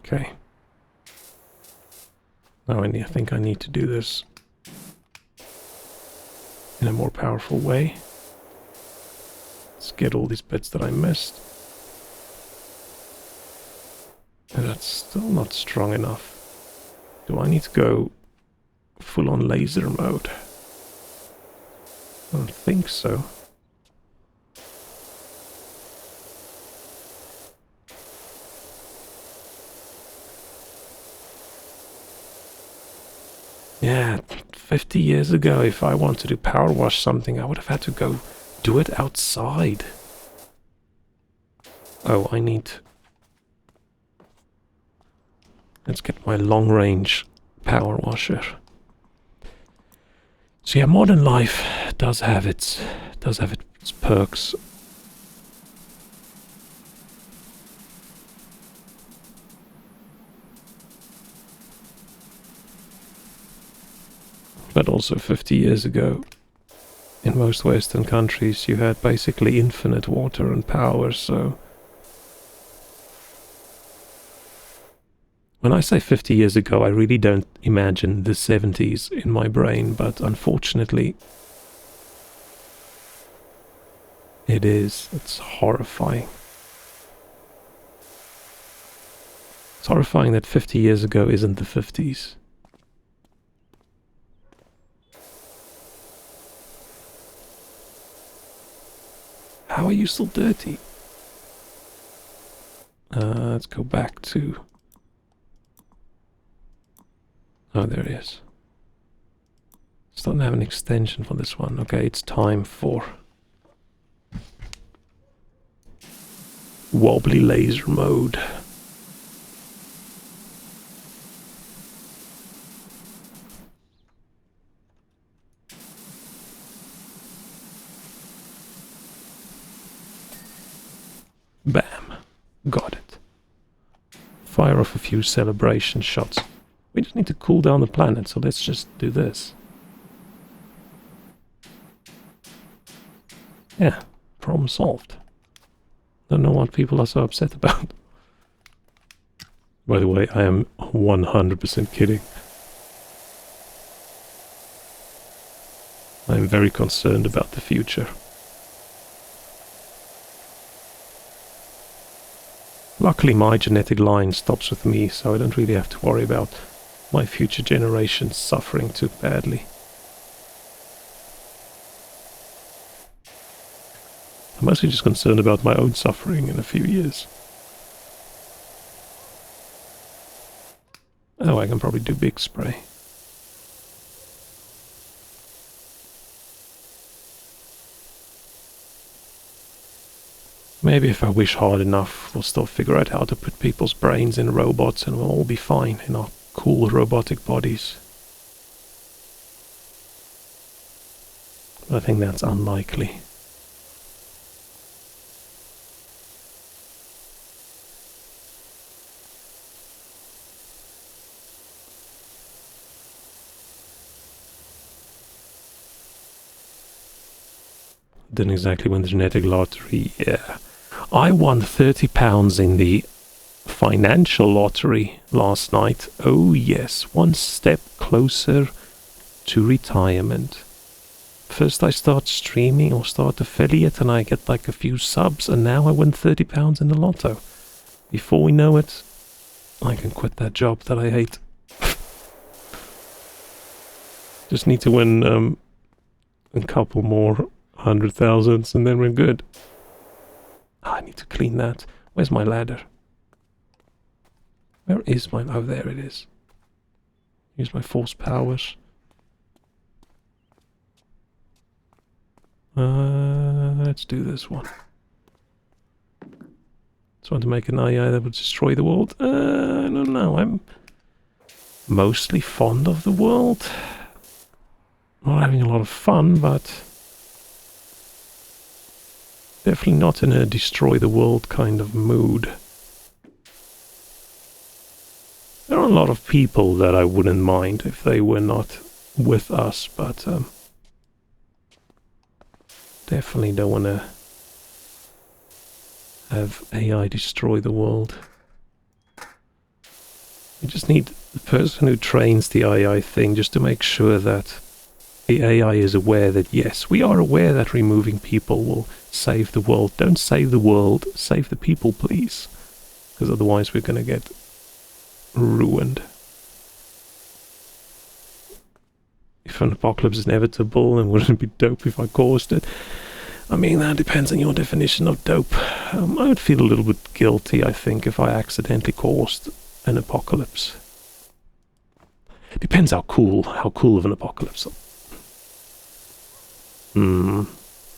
Okay. Now I think I need to do this in a more powerful way. Let's get all these bits that I missed. And that's still not strong enough. Do I need to go full on laser mode? I don't think so. Yeah, 50 years ago, if I wanted to power wash something, I would have had to go do it outside. Oh, I need... Let's get my long-range power washer. So yeah, modern life does have its perks. But also 50 years ago, in most Western countries, you had basically infinite water and power, so... When I say 50 years ago, I really don't imagine the 70s in my brain, but unfortunately, it is. It's horrifying. horrifying that 50 years ago isn't the 50s. How are you still dirty? Let's go back to... Oh, there it is. Still don't have an extension for this one. Okay, it's time for... wobbly laser mode. Bam. Got it. Fire off a few celebration shots. We just need to cool down the planet, so let's just do this. Yeah, problem solved. Don't know what people are so upset about. By the way, I am 100% kidding. I am very concerned about the future. Luckily, my genetic line stops with me, so I don't really have to worry about my future generations suffering too badly. I'm mostly just concerned about my own suffering in a few years. Oh, I can probably do big spray. Maybe if I wish hard enough, we'll still figure out how to put people's brains in robots and we'll all be fine in our cool robotic bodies. But I think that's unlikely. Didn't exactly win the genetic lottery, yeah. I won £30 in the financial lottery last night. Oh yes, one step closer to retirement. First I start streaming or start affiliate and I get like a few subs, and now I win £30 in the lotto. Before we know it, I can quit that job that I hate. Just need to win a couple more 100,000s and then we're good. I need to clean that. Where's my ladder? Where is my... Oh, there it is. Use my force powers. Let's do this one. Just want to make an AI that would destroy the world. I don't know. I'm mostly fond of the world. Not having a lot of fun, but definitely not in a destroy the world kind of mood. There are a lot of people that I wouldn't mind if they were not with us, but definitely don't want to have AI destroy the world. You just need the person who trains the AI thing just to make sure that the AI is aware that, yes, we are aware that removing people will save the world. Don't save the world, save the people, please. Because otherwise we're going to get ruined. If an apocalypse is inevitable, then wouldn't it be dope if I caused it? I mean, that depends on your definition of dope. I would feel a little bit guilty, I think, if I accidentally caused an apocalypse. Depends how cool of an apocalypse.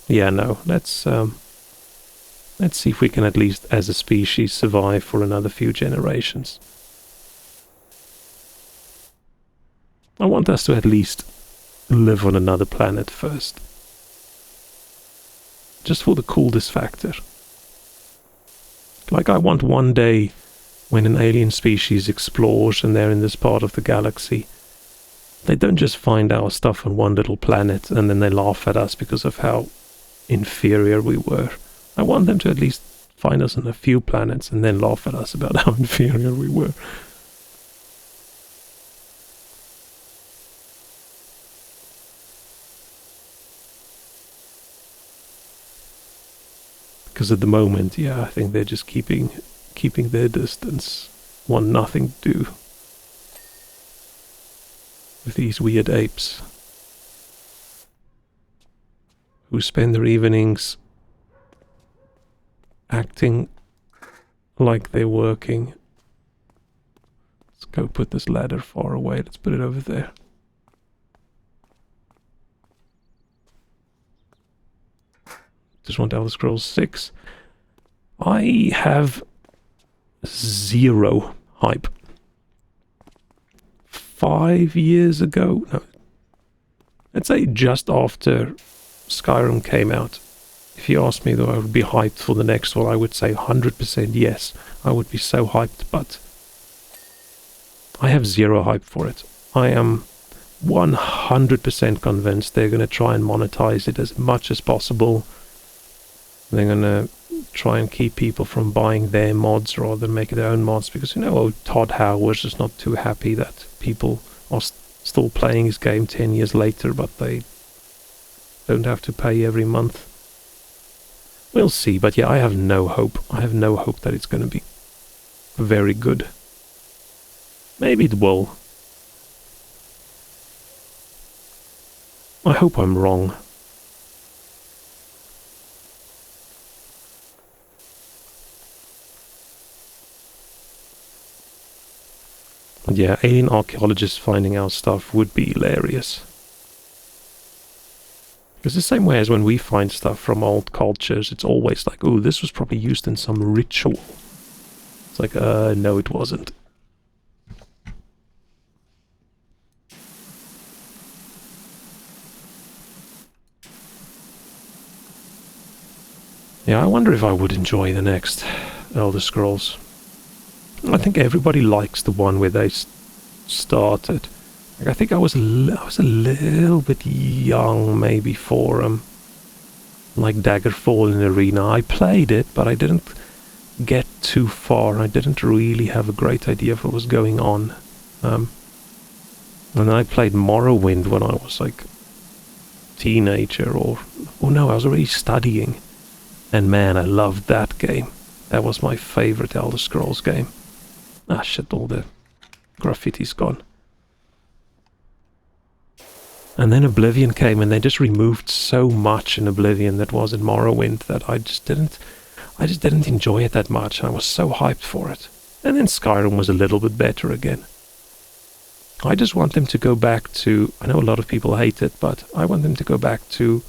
Yeah, no, let's see if we can at least, as a species, survive for another few generations. I want us to at least live on another planet first. Just for the coolest factor. Like, I want one day when an alien species explores and they're in this part of the galaxy, they don't just find our stuff on one little planet and then they laugh at us because of how inferior we were. I want them to at least find us on a few planets and then laugh at us about how inferior we were. Because at the moment, yeah, I think they're just keeping their distance. want nothing to do with these weird apes who spend their evenings acting like they're working. Let's go put this ladder far away. Let's put it over there. Just want Elder Scrolls 6. I have 0 hype. 5 years ago, no, let's say just after Skyrim came out, if you asked me though I would be hyped for the next one, I would say 100% yes. I would be so hyped, but I have 0 hype for it. I am 100% convinced they're going to try and monetize it as much as possible. They're going to try and keep people from buying their mods rather than make their own mods, because Todd Howard is not too happy that people are still playing his game 10 years later, but they don't have to pay every month. We'll see, but yeah, I have no hope. I have no hope that it's going to be very good. Maybe it will. I hope I'm wrong. But yeah, alien archaeologists finding out stuff would be hilarious. Because the same way as when we find stuff from old cultures, it's always like, oh, this was probably used in some ritual. It's like, no, it wasn't. Yeah, I wonder if I would enjoy the next Elder Scrolls. I think everybody likes the one where they started. Like, I think I was a little bit young maybe for like Daggerfall in Arena. I played it, but I didn't get too far. I didn't really have a great idea of what was going on. And I played Morrowind when I was like teenager, or no, I was already studying. And man, I loved that game. That was my favorite Elder Scrolls game. Ah shit, all the graffiti's gone. And then Oblivion came, and they just removed so much in Oblivion that was in Morrowind that I just didn't enjoy it that much. I was so hyped for it. And then Skyrim was a little bit better again. I just want them to go back to, I know a lot of people hate it, but I want them to go back to,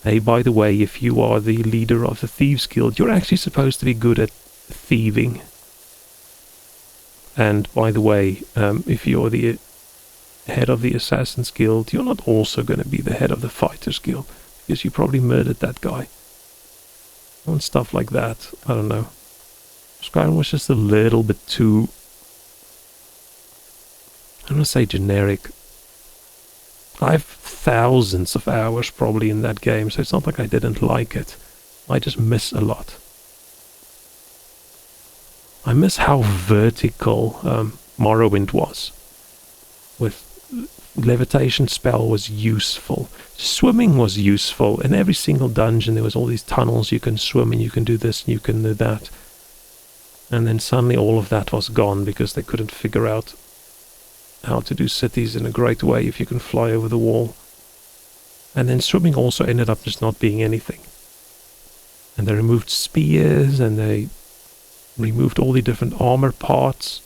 hey, by the way, if you are the leader of the Thieves Guild, you're actually supposed to be good at thieving. And by the way, if you're the head of the Assassin's Guild, you're not also going to be the head of the Fighters Guild, because you probably murdered that guy. And stuff like that. I don't know. Skyrim was just a little bit too, I don't want to say generic. I have thousands of hours probably in that game, so it's not like I didn't like it. I just miss a lot. I miss how vertical Morrowind was. With levitation spell was useful. Swimming was useful. In every single dungeon there was all these tunnels you can swim and you can do this and you can do that. And then suddenly all of that was gone because they couldn't figure out how to do cities in a great way if you can fly over the wall. And then swimming also ended up just not being anything. And they removed spears and they removed all the different armor parts.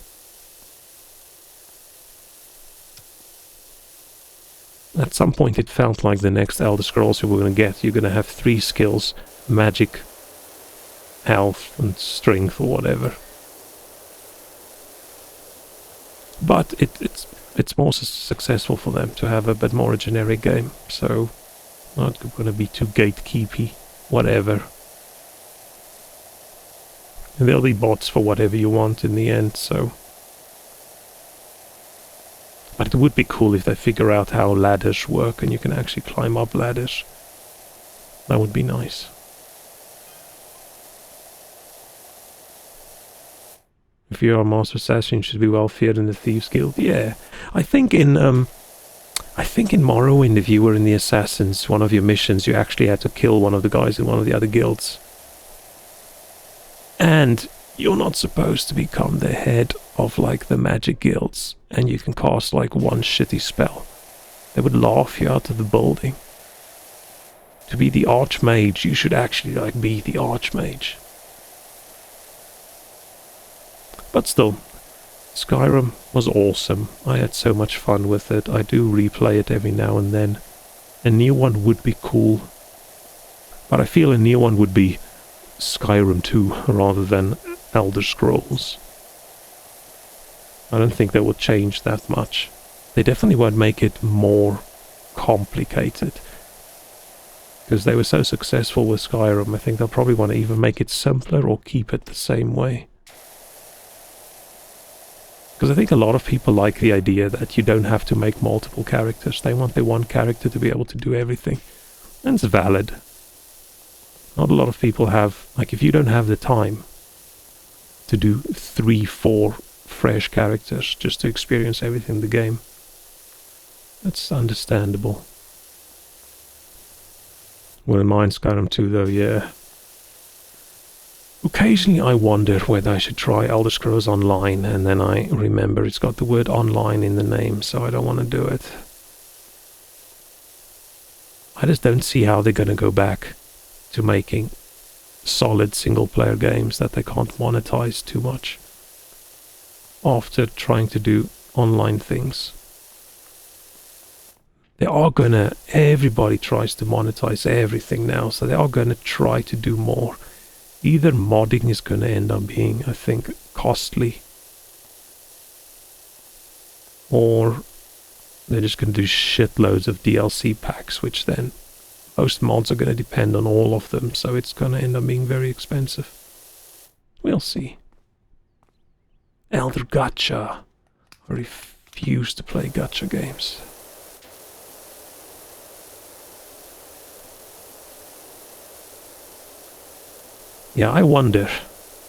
At some point it felt like the next Elder Scrolls you were going to get, you're going to have 3 skills: magic, health and strength or whatever. But it's more successful for them to have a bit more a generic game, so not going to be too gatekeepy, whatever. And there'll be bots for whatever you want in the end, so. But it would be cool if they figure out how ladders work and you can actually climb up ladders. That would be nice. If you're a Master Assassin, you should be well feared in the Thieves Guild. Yeah, I think in Morrowind, if you were in the Assassins, one of your missions, you actually had to kill one of the guys in one of the other guilds. And You're not supposed to become the head of like the magic guilds and you can cast like one shitty spell. They would laugh you out of the building. To be the archmage, you should actually like be the archmage. But still, Skyrim was awesome. I had so much fun with it. I do replay it every now and then. A new one would be cool. But I feel a new one would be Skyrim 2 rather than Elder Scrolls. I don't think they will change that much. They definitely won't make it more complicated. Because they were so successful with Skyrim, I think they'll probably want to either make it simpler or keep it the same way. Because I think a lot of people like the idea that you don't have to make multiple characters. They want their one character to be able to do everything. And it's valid. Not a lot of people have, like if you don't have the time to do 3-4 fresh characters just to experience everything in the game, that's understandable. Wouldn't mind Skyrim 2 though, yeah. Occasionally I wonder whether I should try Elder Scrolls Online, and then I remember it's got the word online in the name, so I don't want to do it. I just don't see how they're going to go back to making solid single-player games that they can't monetize too much after trying to do online things. They are gonna, everybody tries to monetize everything now, so they are gonna try to do more. Either modding is gonna end up being, I think, costly, or they're just gonna do shitloads of DLC packs, which then most mods are gonna depend on all of them, so it's gonna end up being very expensive. We'll see. Elder Gacha. I refuse to play gacha games. Yeah, I wonder,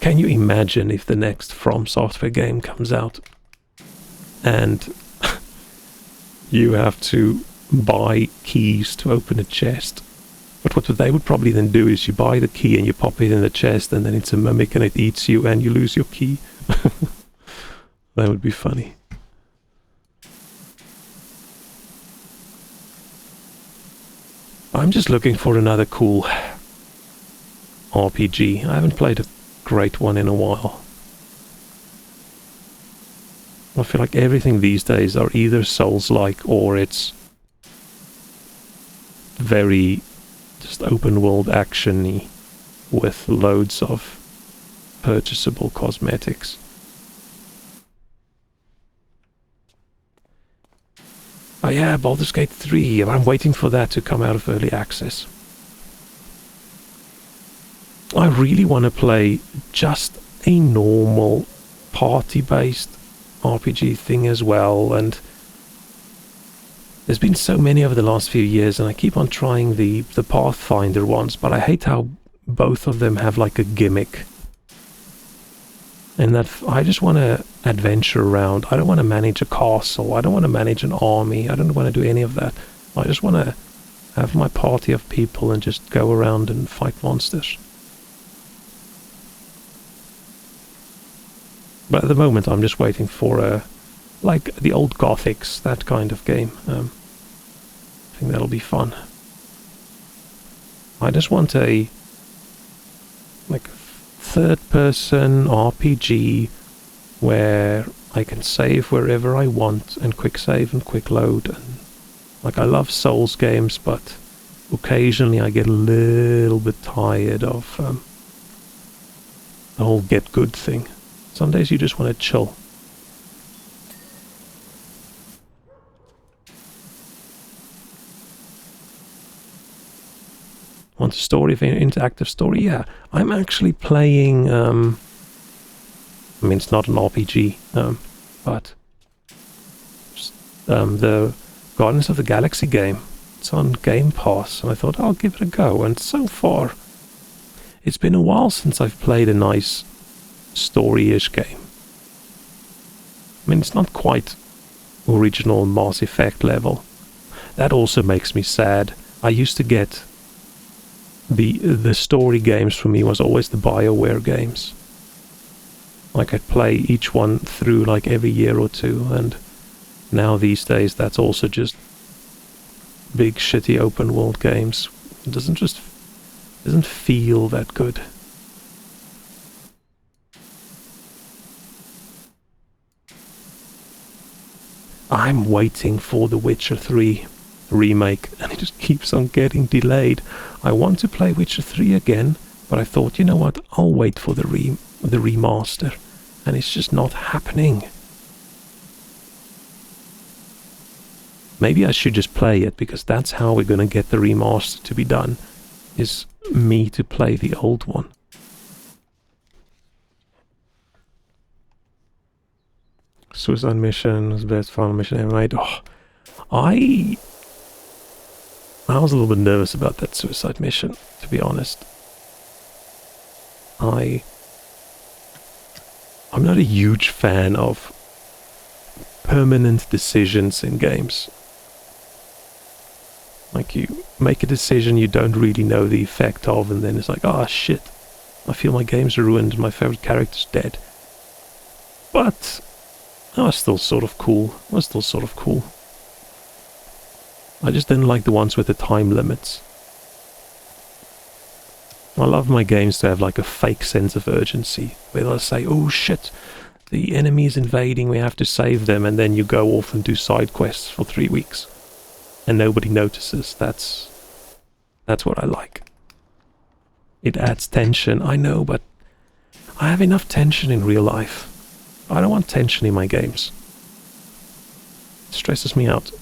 can you imagine if the next From Software game comes out and you have to buy keys to open a chest? But what they would probably then do is you buy the key and you pop it in the chest and then it's a mimic and it eats you and you lose your key. That would be funny. I'm just looking for another cool RPG. I haven't played a great one in a while. I feel like everything these days are either Souls-like or it's very just open world action-y with loads of purchasable cosmetics. Oh yeah, Baldur's Gate 3. I'm waiting for that to come out of early access. I really want to play just a normal party-based RPG thing as well, and there's been so many over the last few years, and I keep on trying the Pathfinder ones, but I hate how both of them have like a gimmick. And that I just want to adventure around. I don't want to manage a castle. I don't want to manage an army. I don't want to do any of that. I just want to have my party of people and just go around and fight monsters. But at the moment I'm just waiting for like the old Gothics, that kind of game. I think that'll be fun. I just want a like third-person RPG where I can save wherever I want and quick save and quick load. And like I love Souls games, but occasionally I get a little bit tired of the whole get good thing. Some days you just want to chill. Want a story, interactive story? Yeah, I'm actually playing, I mean, it's not an RPG, but the Guardians of the Galaxy game. It's on Game Pass, and I thought I'll give it a go, and so far, it's been a while since I've played a nice story-ish game. I mean, it's not quite original Mass Effect level. That also makes me sad. I used to get the story games for me was always the BioWare games. Like I'd play each one through like every year or two, and now these days that's also just big shitty open world games. It doesn't feel that good. I'm waiting for The Witcher 3 remake, and it just keeps on getting delayed. I want to play Witcher 3 again, but I thought, you know what, I'll wait for the remaster, and it's just not happening. Maybe I should just play it, because that's how we're gonna get the remaster to be done, is me to play the old one. Suicide Mission was the best final mission ever made. Oh, I was a little bit nervous about that Suicide Mission, to be honest. I'm not a huge fan of permanent decisions in games. Like, you make a decision you don't really know the effect of, and then it's like, oh shit, I feel my game's ruined and my favorite character's dead. But I was still sort of cool. I just didn't like the ones with the time limits. I love my games to have like a fake sense of urgency, where they'll say, oh shit, the enemy is invading, we have to save them, and then you go off and do side quests for 3 weeks. And nobody notices. That's what I like. It adds tension, I know, but I have enough tension in real life. I don't want tension in my games. It stresses me out.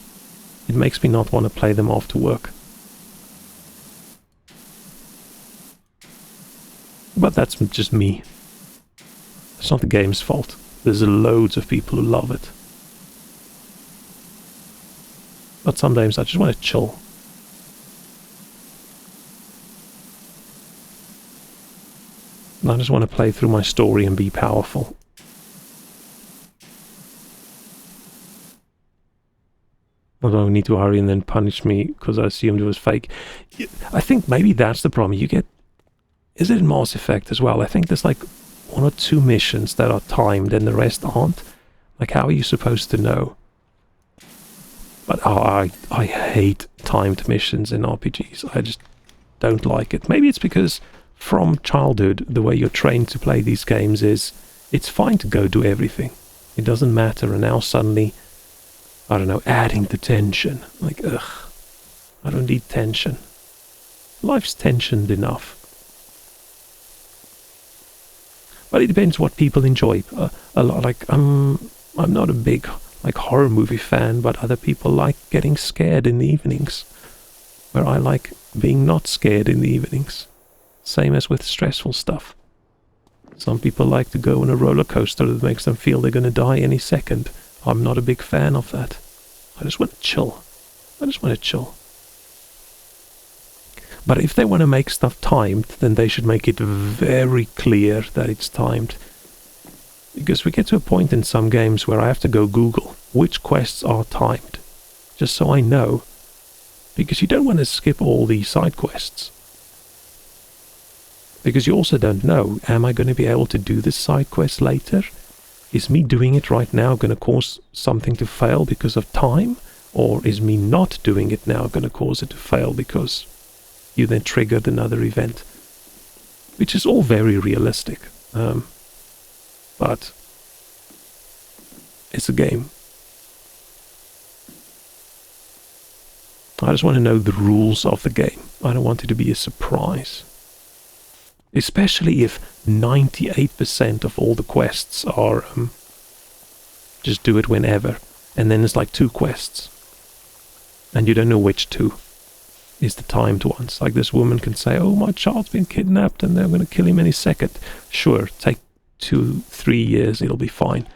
It makes me not want to play them after work. But that's just me. It's not the game's fault. There's loads of people who love it. But sometimes I just want to chill. I just want to play through my story and be powerful. Although I need to hurry and then punish me because I assumed it was fake. I think maybe that's the problem. You get... Is it in Mass Effect as well? I think there's like 1 or 2 missions that are timed and the rest aren't. Like, how are you supposed to know? But I hate timed missions in RPGs. I just don't like it. Maybe it's because from childhood, the way you're trained to play these games is it's fine to go do everything. It doesn't matter. And now suddenly, I don't know, adding the tension. Like, ugh, I don't need tension. Life's tensioned enough. But it depends what people enjoy. A lot, like, I'm not a big like horror movie fan, but other people like getting scared in the evenings, where I like being not scared in the evenings. Same as with stressful stuff. Some people like to go on a roller coaster that makes them feel they're going to die any second. I'm not a big fan of that. I just want to chill. But if they want to make stuff timed, then they should make it very clear that it's timed. Because we get to a point in some games where I have to go Google which quests are timed, just so I know. Because you don't want to skip all the side quests. Because you also don't know, am I going to be able to do this side quest later? Is me doing it right now going to cause something to fail because of time? Or is me not doing it now going to cause it to fail because you then triggered another event? Which is all very realistic. But it's a game. I just want to know the rules of the game. I don't want it to be a surprise. Especially if 98% of all the quests are just do it whenever. And then it's like 2 quests. And you don't know which 2 is the timed ones. Like this woman can say, oh, my child's been kidnapped and they're going to kill him any second. Sure, take 2-3 years, it'll be fine.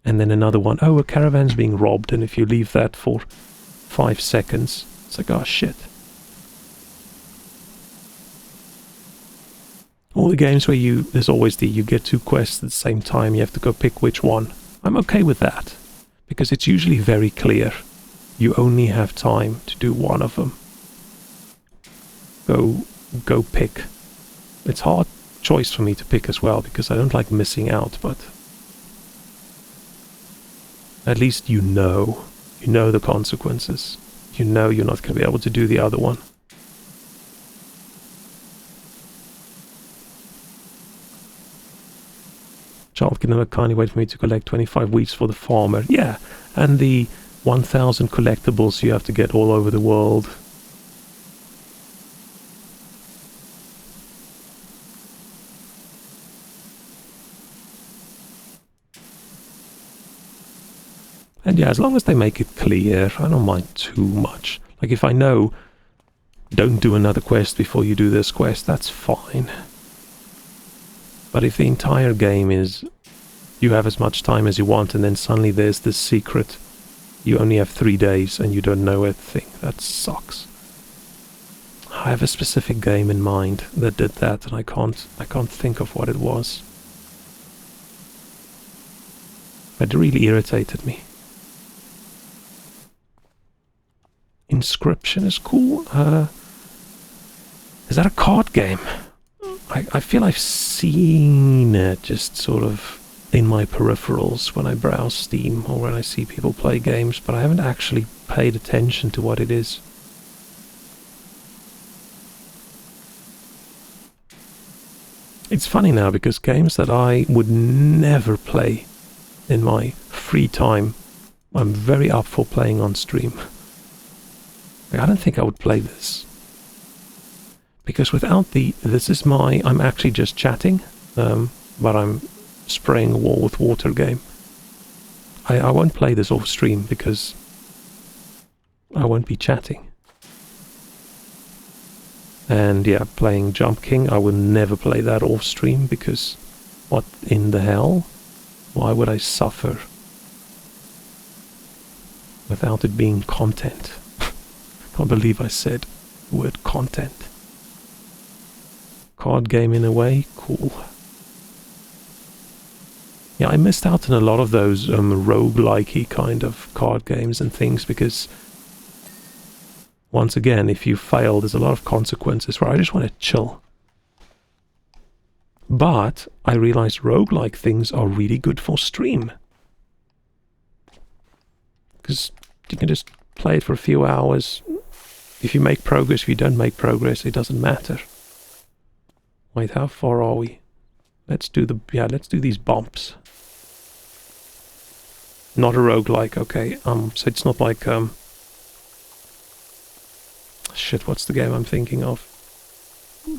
And then another one, oh, a caravan's being robbed, and if you leave that for 5 seconds, it's like, oh shit. All the games where there's always you get 2 quests at the same time, you have to go pick which one. I'm okay with that, because it's usually very clear. You only have time to do one of them. Go pick. It's hard choice for me to pick as well, because I don't like missing out, but at least you know the consequences. You know you're not going to be able to do the other one. Child can never kindly wait for me to collect 25 wheats for the farmer. Yeah, and the 1,000 collectibles you have to get all over the world. And yeah, as long as they make it clear, I don't mind too much. Like if I know, don't do another quest before you do this quest, that's fine. But if the entire game is, you have as much time as you want, and then suddenly there's this secret, you only have 3 days and you don't know a thing, that sucks. I have a specific game in mind that did that, and I can't think of what it was. It really irritated me. Inscription is cool. Is that a card game? I feel I've seen it just sort of in my peripherals when I browse Steam or when I see people play games, but I haven't actually paid attention to what it is. It's funny now, because games that I would never play in my free time, I'm very up for playing on stream. Like, I don't think I would play this. Because without the, I'm actually just chatting, but I'm spraying a wall with water game. I won't play this off stream because I won't be chatting. And yeah, playing Jump King, I will never play that off stream because what in the hell? Why would I suffer without it being content? Can't believe I said the word content. Card game in a way, cool. Yeah, I missed out on a lot of those roguelike-y kind of card games and things because, once again, if you fail, there's a lot of consequences where I just want to chill. But I realized roguelike things are really good for stream. Because you can just play it for a few hours. If you make progress, if you don't make progress, it doesn't matter. Wait, how far are we? Let's do these bumps. Not a roguelike, okay. So it's not like shit, what's the game I'm thinking of?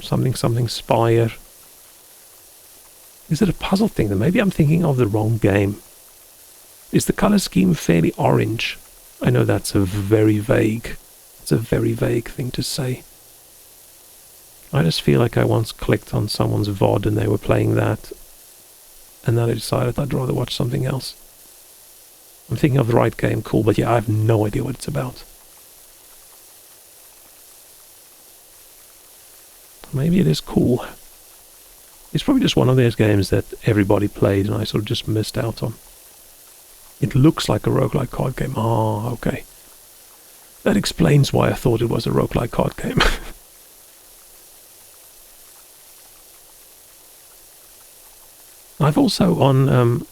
Something Spire. Is it a puzzle thing? Then maybe I'm thinking of the wrong game. Is the color scheme fairly orange? I know that's a very vague thing to say. I just feel like I once clicked on someone's VOD and they were playing that, and then I decided I'd rather watch something else. I'm thinking of the right game, cool, but yeah, I have no idea what it's about. Maybe it is cool. It's probably just one of those games that everybody played and I sort of just missed out on. It looks like a roguelike card game. Ah, okay. That explains why I thought it was a roguelike card game. I've also on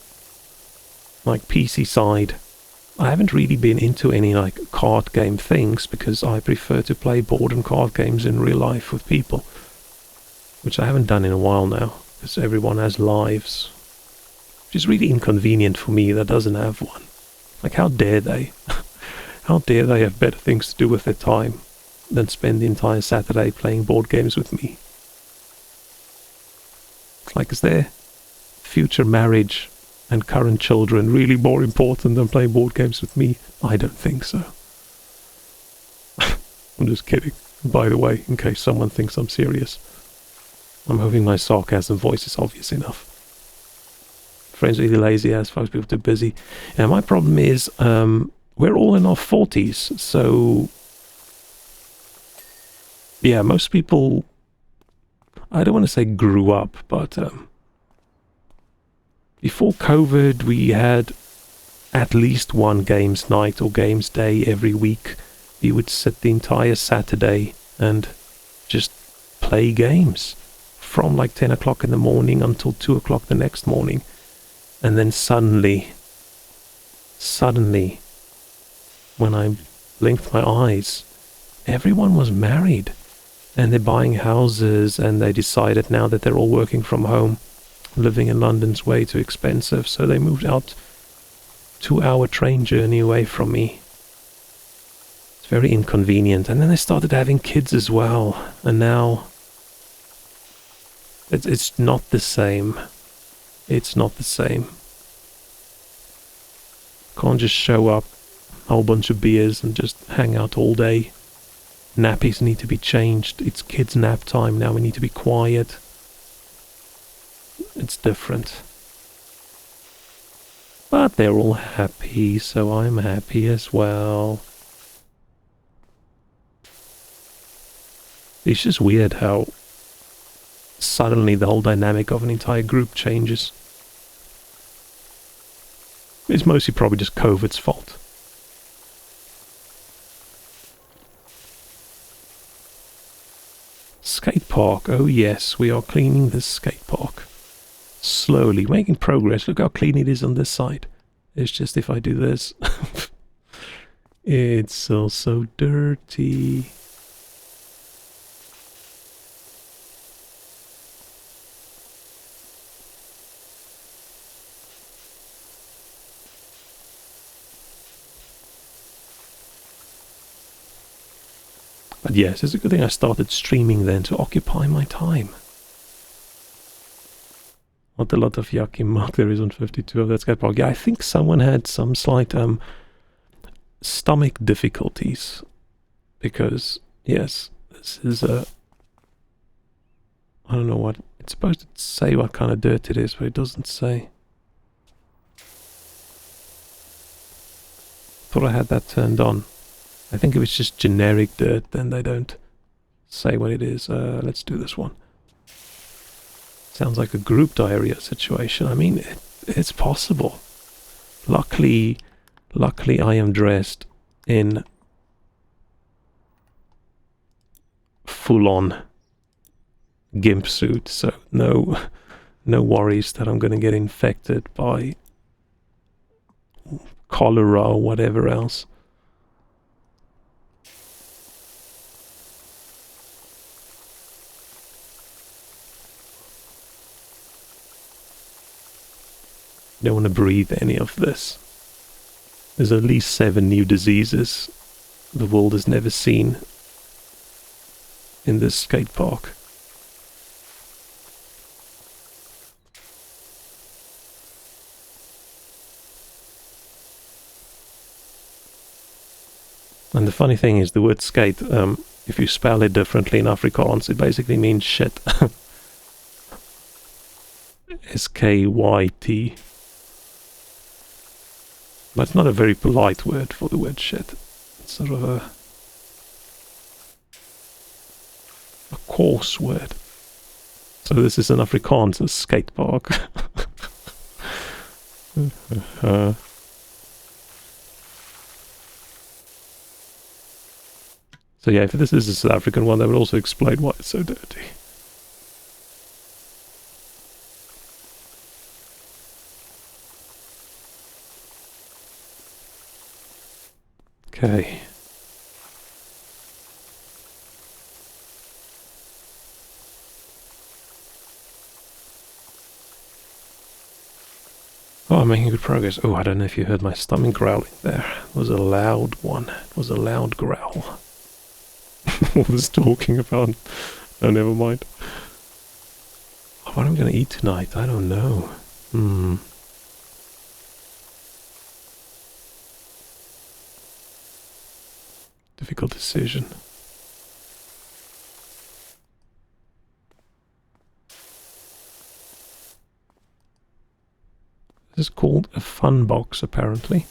like PC side, I haven't really been into any like card game things because I prefer to play board and card games in real life with people, which I haven't done in a while now because everyone has lives, which is really inconvenient for me that doesn't have one. Like, how dare they? How dare they have better things to do with their time than spend the entire Saturday playing board games with me? Like, is their future marriage and current children really more important than playing board games with me? I don't think so. I'm just kidding, by the way, in case someone thinks I'm serious. I'm hoping my sarcasm voice is obvious enough. Friends really lazy as far as people too busy. And my problem is, we're all in our 40s, so yeah, most people, I don't want to say grew up, but before COVID, we had at least one games night or games day every week. We would sit the entire Saturday and just play games from like 10 o'clock in the morning until 2 o'clock the next morning. And then suddenly, when I blinked my eyes, everyone was married. And they're buying houses, and they decided now that they're all working from home, living in London's way too expensive, so they moved out 2-hour train journey away from me. It's very inconvenient. And then they started having kids as well, and now it's not the same. It's not the same. Can't just show up, a whole bunch of beers, and just hang out all day. Nappies need to be changed. It's kids' nap time now. We need to be quiet. It's different. But they're all happy, so I'm happy as well. It's just weird how suddenly the whole dynamic of an entire group changes. It's mostly probably just COVID's fault. Skate park. Oh yes, we are cleaning this skate park. Slowly, making progress. Look how clean it is on this side. It's just if I do this. It's still so dirty. But yes, it's a good thing I started streaming then to occupy my time. What a lot of yucky mug there is on 52 of that skate park. Yeah, I think someone had some slight stomach difficulties. Because, yes, this is a... I don't know what... It's supposed to say what kind of dirt it is, but it doesn't say. Thought I had that turned on. I think if it's just generic dirt, then they don't say what it is. Let's do this one. Sounds like a group diarrhea situation. I mean, it's possible. Luckily I am dressed in full-on gimp suit, so no worries that I'm going to get infected by cholera or whatever else. Don't want to breathe any of this. There's at least 7 new diseases the world has never seen in this skate park. And the funny thing is, the word skate, if you spell it differently in Afrikaans, it basically means shit. S-K-Y-T. But it's not a very polite word for the word shit. It's sort of a coarse word. So this is an Afrikaans, a skate park. So yeah, if this is a South African one, that would also explain why it's so dirty. Okay. Oh, I'm making good progress. Oh, I don't know if you heard my stomach growling there. It was a loud one. It was a loud growl. What was talking about? Oh, never mind. Oh, what am I going to eat tonight? I don't know. Difficult decision. This is called a fun box, apparently.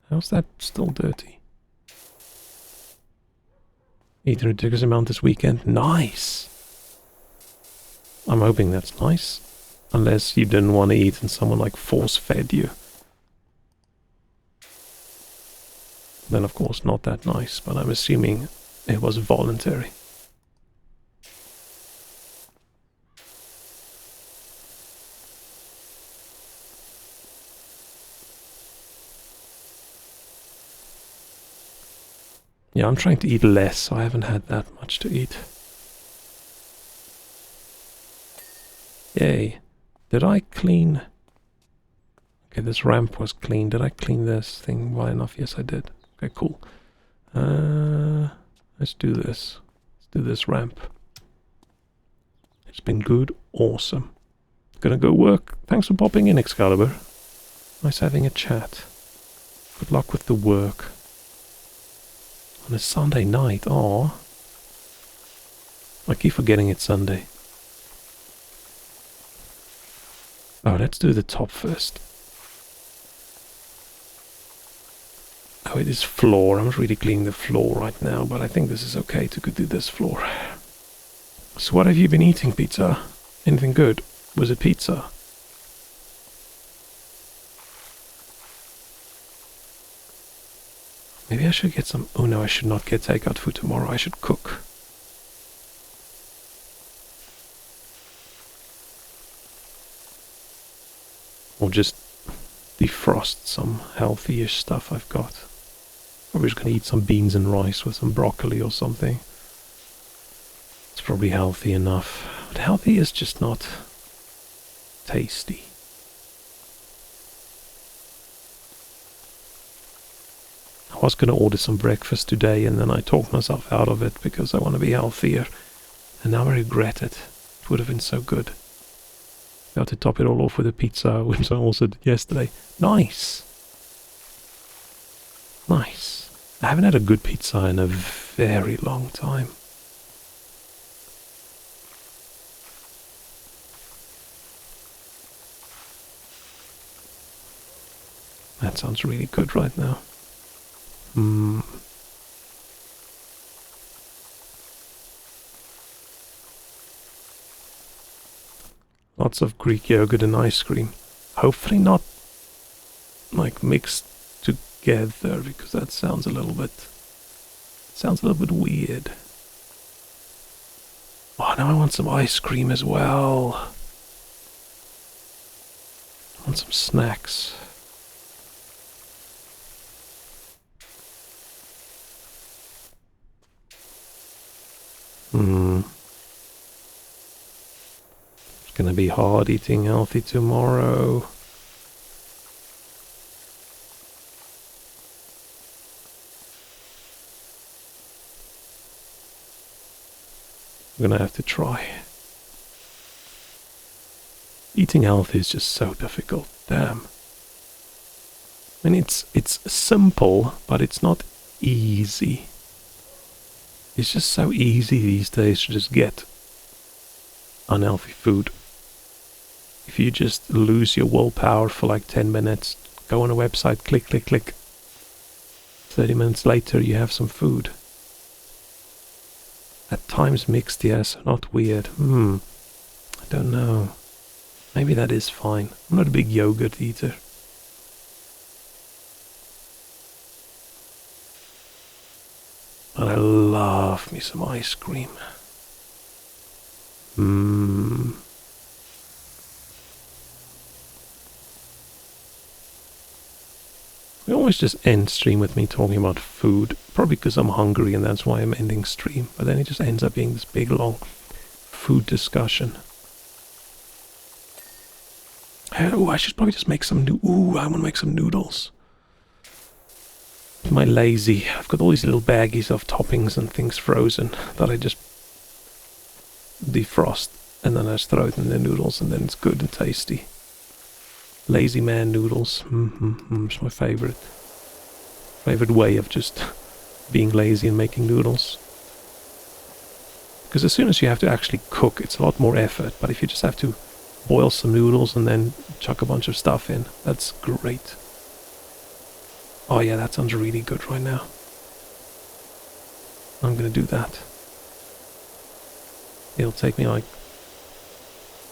How's that still dirty? Eat a ridiculous amount this weekend. Nice! I'm hoping that's nice. Unless you didn't want to eat and someone like force-fed you. Then of course not that nice, but I'm assuming it was voluntary. Yeah, I'm trying to eat less, so I haven't had that much to eat. Yay. Did I clean... Okay, this ramp was clean. Did I clean this thing well enough? Yes, I did. Okay, cool. Let's do this. Let's do this ramp. It's been good. Awesome. Gonna go work. Thanks for popping in, Excalibur. Nice having a chat. Good luck with the work. On a Sunday night. Aw. I keep forgetting it's Sunday. Oh, let's do the top first. Oh, it is floor. I'm not really cleaning the floor right now, but I think this is okay to do this floor. So what have you been eating, pizza? Anything good? Was it pizza? Maybe I should get some... Oh no, I should not get takeout food tomorrow. I should cook. Or just defrost some healthy-ish stuff I've got. Probably just gonna eat some beans and rice with some broccoli or something. It's probably healthy enough. But healthy is just not tasty. I was gonna order some breakfast today and then I talked myself out of it because I want to be healthier. And now I regret it. It would have been so good. Got to top it all off with a pizza, which I also did yesterday. Nice! Nice. I haven't had a good pizza in a very long time. That sounds really good right now. Lots of Greek yogurt and ice cream. Hopefully not like mixed together, because that sounds a little bit weird. Oh, now I want some ice cream as well. I want some snacks. It's gonna be hard eating healthy tomorrow. I'm gonna have to try. Eating healthy is just so difficult. Damn. I mean, it's simple, but it's not easy. It's just so easy these days to just get unhealthy food. If you just lose your willpower for like 10 minutes, go on a website, click, click, click. 30 minutes later, you have some food. At times mixed, yes, not weird. I don't know. Maybe that is fine. I'm not a big yogurt eater. But I love me some ice cream. We always just end stream with me talking about food. Probably because I'm hungry and that's why I'm ending stream. But then it just ends up being this big long food discussion. Oh, I should probably just make some I want to make some noodles. Am I lazy? I've got all these little baggies of toppings and things frozen that I just defrost and then I just throw it in the noodles and then it's good and tasty. Lazy man noodles. It's my favorite way of just being lazy and making noodles. Because as soon as you have to actually cook, it's a lot more effort. But if you just have to boil some noodles and then chuck a bunch of stuff in, that's great. Oh yeah, that sounds really good right now. I'm gonna do that. It'll take me like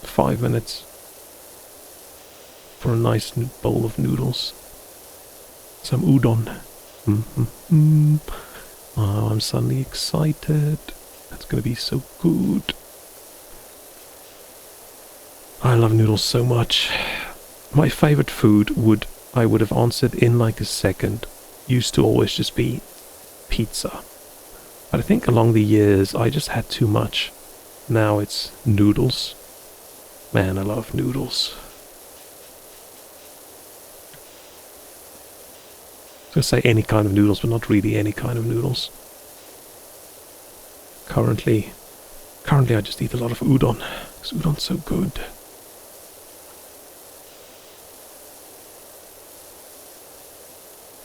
5 minutes for a nice bowl of noodles. Some udon. Oh, I'm suddenly excited. That's gonna be so good. I love noodles so much. My favorite food I would have answered in like a second. Used to always just be pizza. But I think along the years, I just had too much. Now it's noodles. Man, I love noodles. I was going to say any kind of noodles, but not really any kind of noodles. Currently I just eat a lot of udon, because udon's so good.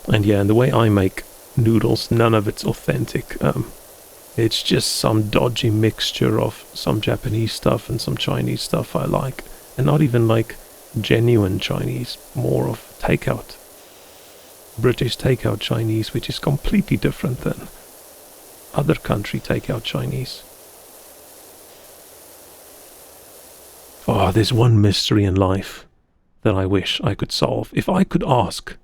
And yeah, and the way I make noodles, none of it's authentic. It's just some dodgy mixture of some Japanese stuff and some Chinese stuff I like. And not even like genuine Chinese, more of takeout. British takeout Chinese, which is completely different than other country takeout Chinese. Oh, there's one mystery in life that I wish I could solve. If I could ask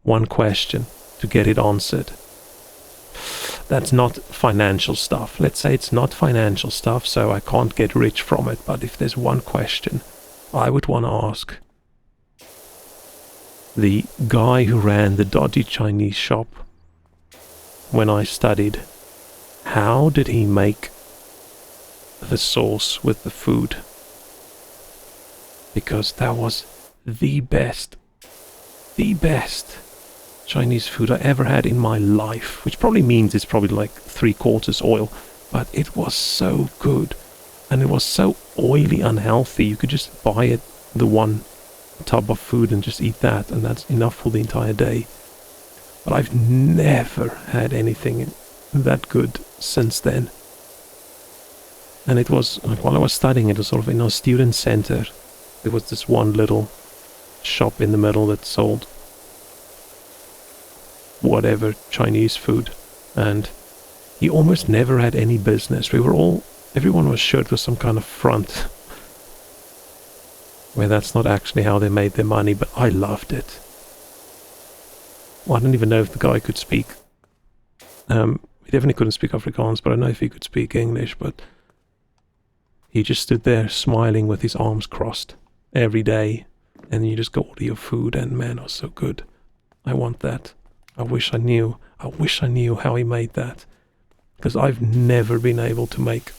one question to get it answered. That's not financial stuff. Let's say it's not financial stuff, so I can't get rich from it. But if there's one question I would want to ask the guy who ran the dodgy Chinese shop when I studied, how did he make the sauce with the food? Because that was the best Chinese food I ever had in my life, which probably means it's probably like 3/4 oil, but it was so good, and it was so oily, unhealthy. You could just buy it, the one tub of food, and just eat that, and that's enough for the entire day. But I've never had anything that good since then. And it was, like, while I was studying, it was sort of in our student center. There was this one little shop in the middle that sold whatever Chinese food, and he almost never had any business. Everyone was shirted with some kind of front, where that's not actually how they made their money, but I loved it. Well, I don't even know if the guy could speak. He definitely couldn't speak Afrikaans, but I don't know if he could speak English, but he just stood there smiling with his arms crossed every day, and you just go order your food, and man, it was so good. I want that. I wish I knew how he made that, because I've never been able to make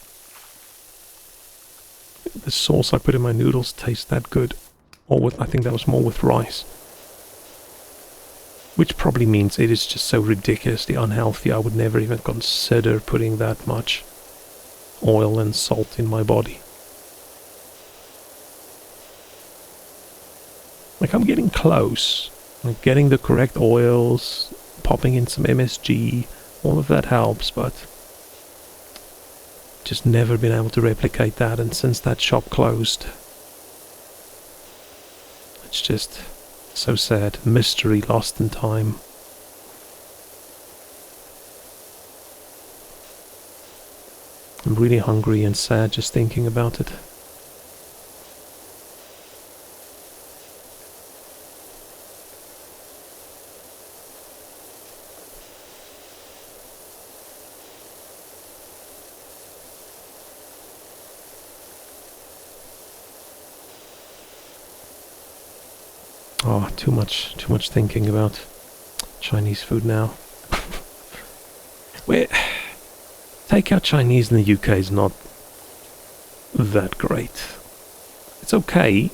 the sauce I put in my noodles taste that good. I think that was more with rice. Which probably means it is just so ridiculously unhealthy. I would never even consider putting that much oil and salt in my body. Like, I'm getting close. I'm getting the correct oils, popping in some MSG, all of that helps, but just never been able to replicate that. And since that shop closed, it's just so sad. Mystery lost in time. I'm really hungry and sad just thinking about it. Oh, too much thinking about Chinese food now. Takeout Chinese in the UK is not that great. It's okay,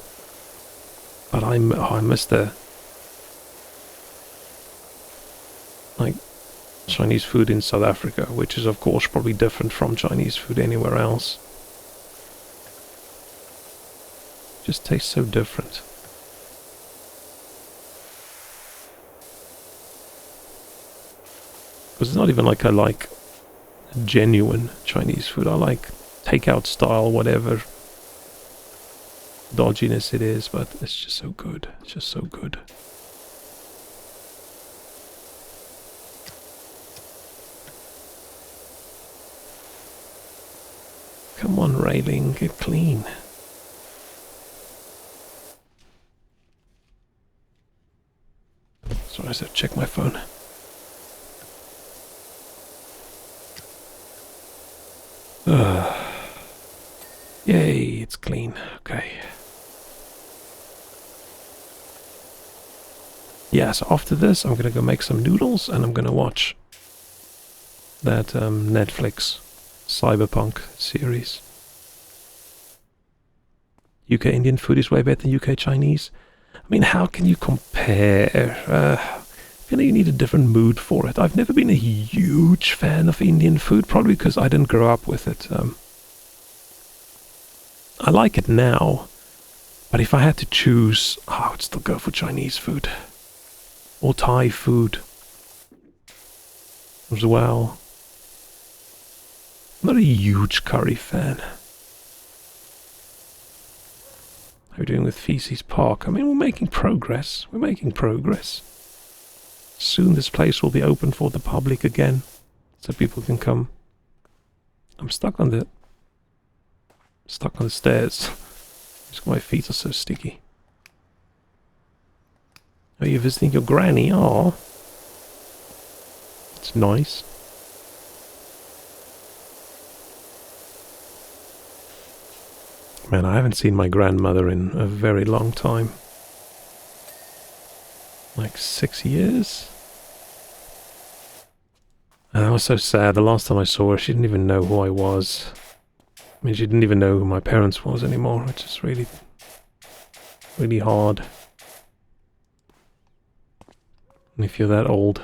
but I miss the Chinese food in South Africa, which is of course probably different from Chinese food anywhere else. Just tastes so different. Because it's not even like I like genuine Chinese food. I like takeout style, whatever dodginess it is, but it's just so good. It's just so good. Come on, railing, get clean. Sorry, I said check my phone. Yay, it's clean. Okay. Yeah, so after this, I'm gonna go make some noodles, and I'm gonna watch that Netflix Cyberpunk series. UK Indian food is way better than UK Chinese. I mean, how can you compare? I feel like you need a different mood for it. I've never been a huge fan of Indian food, probably because I didn't grow up with it. I like it now, but if I had to choose, I would still go for Chinese food. Or Thai food as well. I'm not a huge curry fan. How are we doing with Feces Park? I mean, we're making progress. We're making progress. Soon this place will be open for the public again, so people can come. I'm stuck on the stairs. Just my feet are so sticky. Are you visiting your granny? Oh, it's nice. Man, I haven't seen my grandmother in a very long time. Like 6 years? And I was so sad. The last time I saw her, she didn't even know who I was. I mean, she didn't even know who my parents was anymore, which is really, really hard. And if you're that old.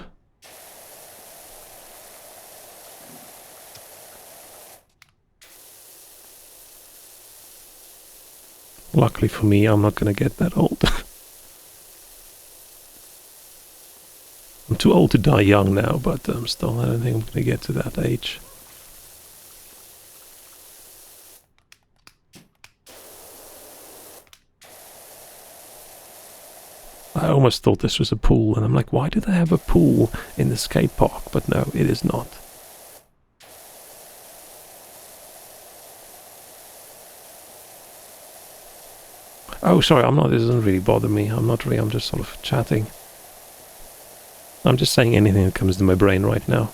Luckily for me, I'm not going to get that old. I'm too old to die young now, but still, I don't think I'm going to get to that age. I almost thought this was a pool, and I'm like, why do they have a pool in the skate park? But no, it is not. Oh, sorry, I'm not, this doesn't really bother me. I'm just sort of chatting. I'm just saying anything that comes to my brain right now.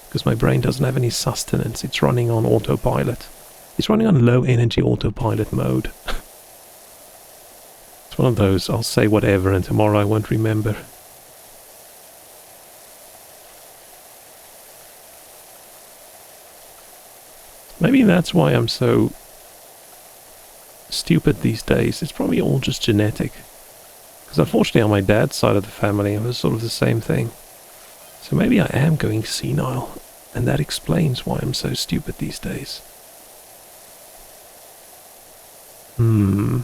Because my brain doesn't have any sustenance. It's running on autopilot. It's running on low energy autopilot mode. It's one of those, I'll say whatever and tomorrow I won't remember. Maybe that's why I'm so stupid these days. It's probably all just genetic. Because unfortunately on my dad's side of the family it was sort of the same thing. So maybe I am going senile, and that explains why I'm so stupid these days. Can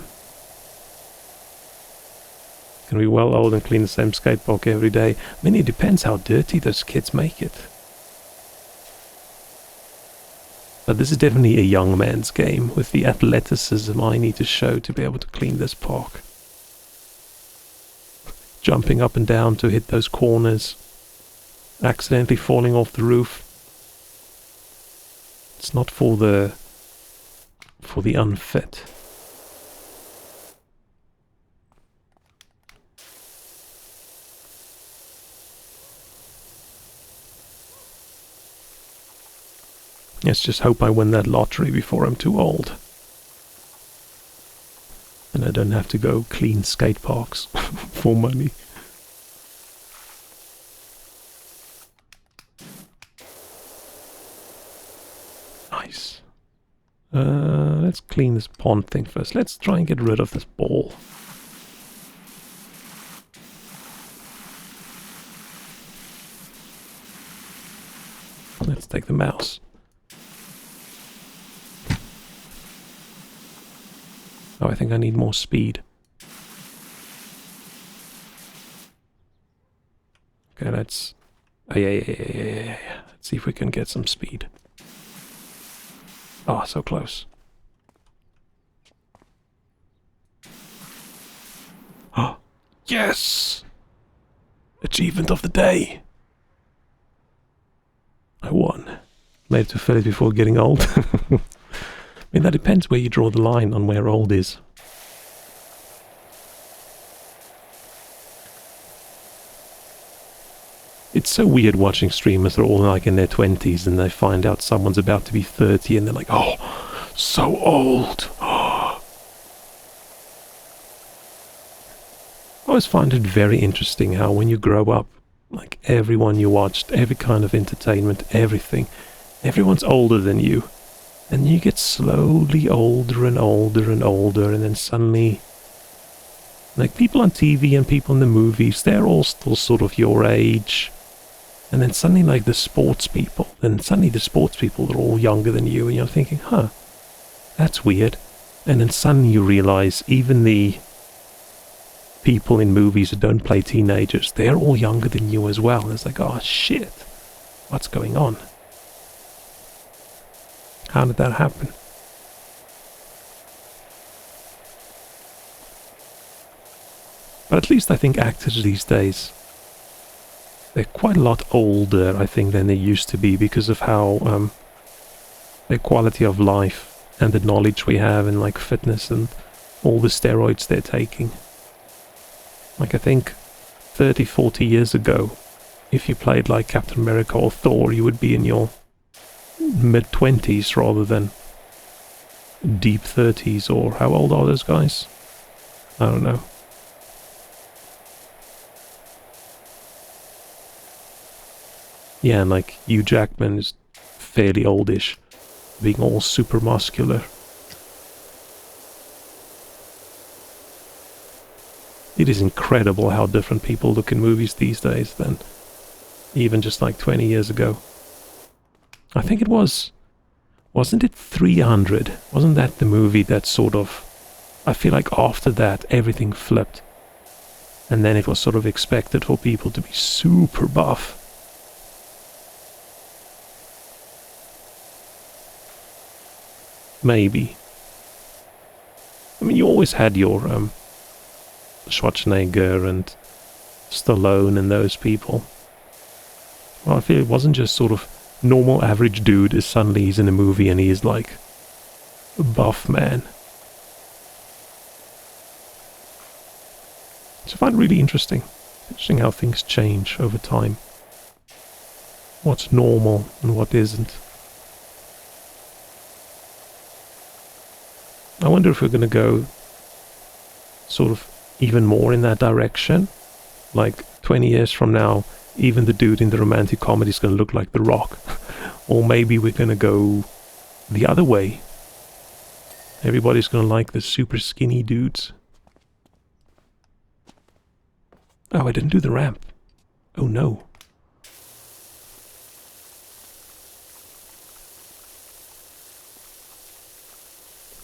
we well old and clean the same skate park every day? I mean, it depends how dirty those kids make it. But this is definitely a young man's game, with the athleticism I need to show to be able to clean this park. Jumping up and down to hit those corners. Accidentally falling off the roof. It's not for the unfit. Let's just hope I win that lottery before I'm too old. And I don't have to go clean skate parks for money. Nice. Let's clean this pond thing first. Let's try and get rid of this ball. Let's take the mouse. Oh, I think I need more speed. Okay, let's... Oh, yeah. Let's see if we can get some speed. Ah, so close. Oh, yes! Achievement of the day! I won. Made it to fill it before getting old. I mean, that depends where you draw the line on where old is. It's so weird watching streamers that are all like in their 20s and they find out someone's about to be 30 and they're like, oh, so old. I always find it very interesting how when you grow up, Like everyone you watched, every kind of entertainment, everything. Everyone's older than you. And you get slowly older and older and older, and then suddenly, like people on TV and people in the movies, they're all still sort of your age. And then suddenly, like the sports people, are all younger than you, and you're thinking, huh, that's weird. And then suddenly you realize even the people in movies who don't play teenagers, they're all younger than you as well. And it's like, oh shit, what's going on? How did that happen? But at least I think actors these days, they're quite a lot older, I think, than they used to be because of how their quality of life and the knowledge we have in like fitness and all the steroids they're taking. Like I think 30, 40 years ago, if you played like Captain America or Thor, you would be in your mid-20s rather than deep 30s, or how old are those guys? I don't know. Yeah, and like Hugh Jackman is fairly oldish, being all super muscular. It is incredible how different people look in movies these days than even just like 20 years ago. I think it wasn't it 300? Wasn't that the movie that sort of, I feel like after that everything flipped. And then it was sort of expected for people to be super buff. Maybe. I mean, you always had your Schwarzenegger and Stallone and those people. Well, I feel it wasn't just sort of normal average dude is suddenly he's in a movie and he is like a buff man. So I find it really interesting. Interesting how things change over time. What's normal and what isn't. I wonder if we're going to go sort of even more in that direction. Like 20 years from now, even the dude in the romantic comedy is going to look like The Rock. Or maybe we're going to go the other way. Everybody's going to like the super skinny dudes. Oh, I didn't do the ramp. Oh no.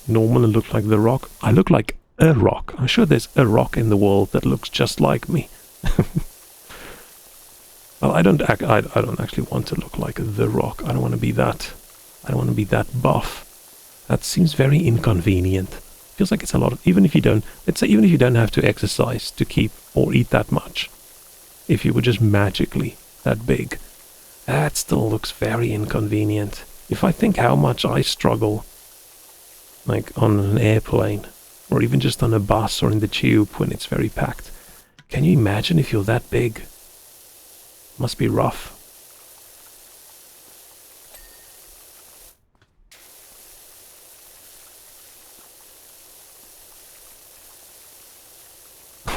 Normal and look like The Rock. I look like a rock. I'm sure there's a rock in the world that looks just like me. Well, I don't actually want to look like The Rock. I don't want to be that. I don't want to be that buff. That seems very inconvenient. Feels like it's a lot of, even if you don't, let's say even if you don't have to exercise to keep or eat that much, if you were just magically that big, that still looks very inconvenient. If I think how much I struggle, like on an airplane, or even just on a bus or in the tube when it's very packed, can you imagine if you're that big? Must be rough.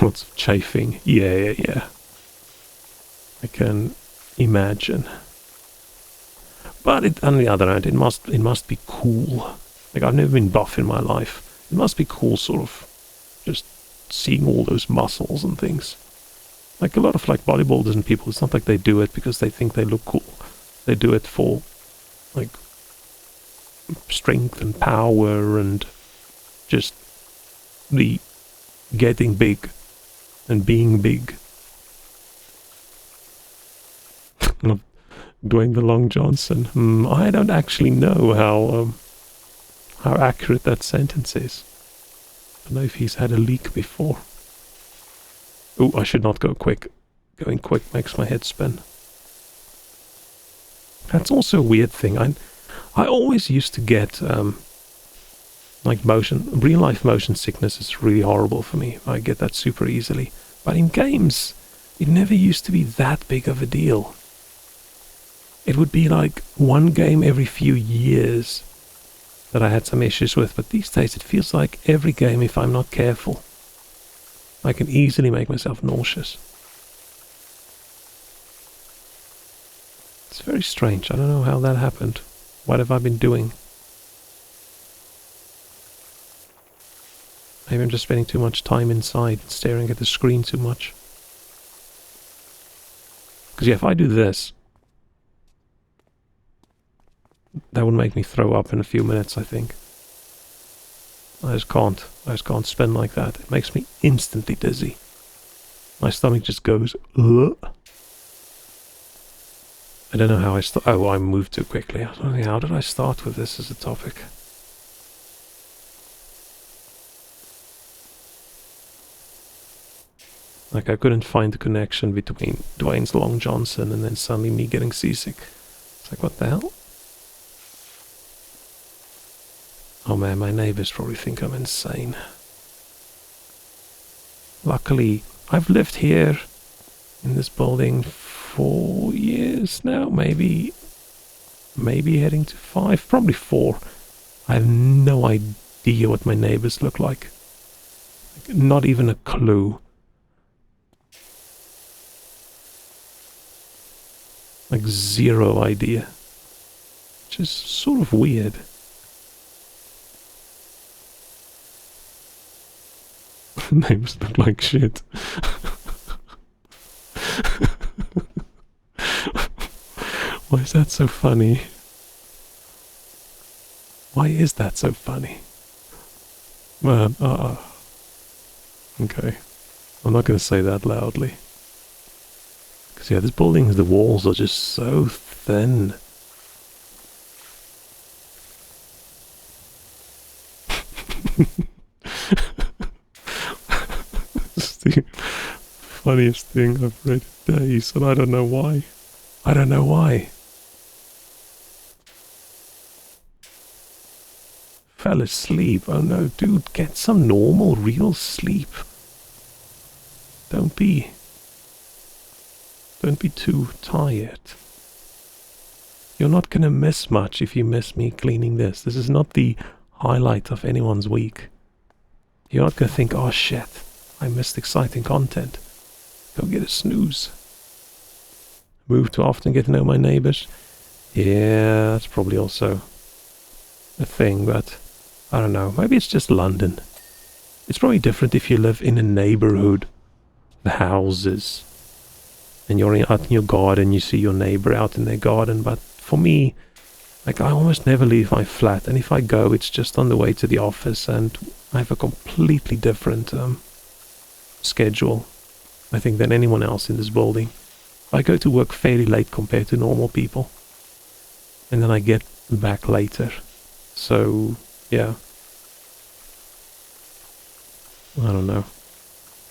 What's chafing? Yeah. I can imagine. But on the other hand, it must be cool. Like, I've never been buff in my life. It must be cool, sort of, just seeing all those muscles and things. Like a lot of like bodybuilders and people, it's not like they do it because they think they look cool. They do it for like strength and power and just the getting big and being big. Dwayne The Long Johnson. I don't actually know how accurate that sentence is. I don't know if he's had a leak before. Oh, I should not go quick. Going quick makes my head spin. That's also a weird thing. I always used to get like real life motion sickness is really horrible for me. I get that super easily. But in games, it never used to be that big of a deal. It would be like one game every few years that I had some issues with, but these days it feels like every game, if I'm not careful, I can easily make myself nauseous. very strange. I don't know how that happened. What have I been doing? Maybe I'm just spending too much time inside, staring at the screen too much. Because yeah, if I do this, that would make me throw up in a few minutes, I think. I just can't. I just can't spin like that. It makes me instantly dizzy. My stomach just goes, ugh. I don't know how I oh, I moved too quickly. I don't know, how did I start with this as a topic? Like, I couldn't find the connection between Dwayne's Long Johnson and then suddenly me getting seasick. It's like, what the hell? Oh man, my neighbors probably think I'm insane. Luckily, I've lived here in this building 4 years now, maybe heading to 5, probably 4. I have no idea what my neighbors look like. Not even a clue. Like, zero idea. Which is sort of weird. Neighbors look like shit. Why is that so funny? Why is that so funny? Man, okay. I'm not going to say that loudly. Because yeah, this building, the walls are just so thin. It's the funniest thing I've read in days, and I don't know why. I don't know why. Fell asleep. Oh no, dude, get some normal, real sleep. Don't be too tired. You're not gonna miss much if you miss me cleaning this. This is not the highlight of anyone's week. You're not gonna think, oh shit, I missed exciting content. Go get a snooze. Move too often, get to know my neighbors. Yeah, that's probably also a thing, but I don't know. Maybe it's just London. It's probably different if you live in a neighborhood, the houses, and you're out in your garden, you see your neighbor out in their garden. But for me, like, I almost never leave my flat, and if I go, it's just on the way to the office, and I have a completely different schedule, I think, than anyone else in this building. I go to work fairly late compared to normal people, and then I get back later. So, yeah. I don't know.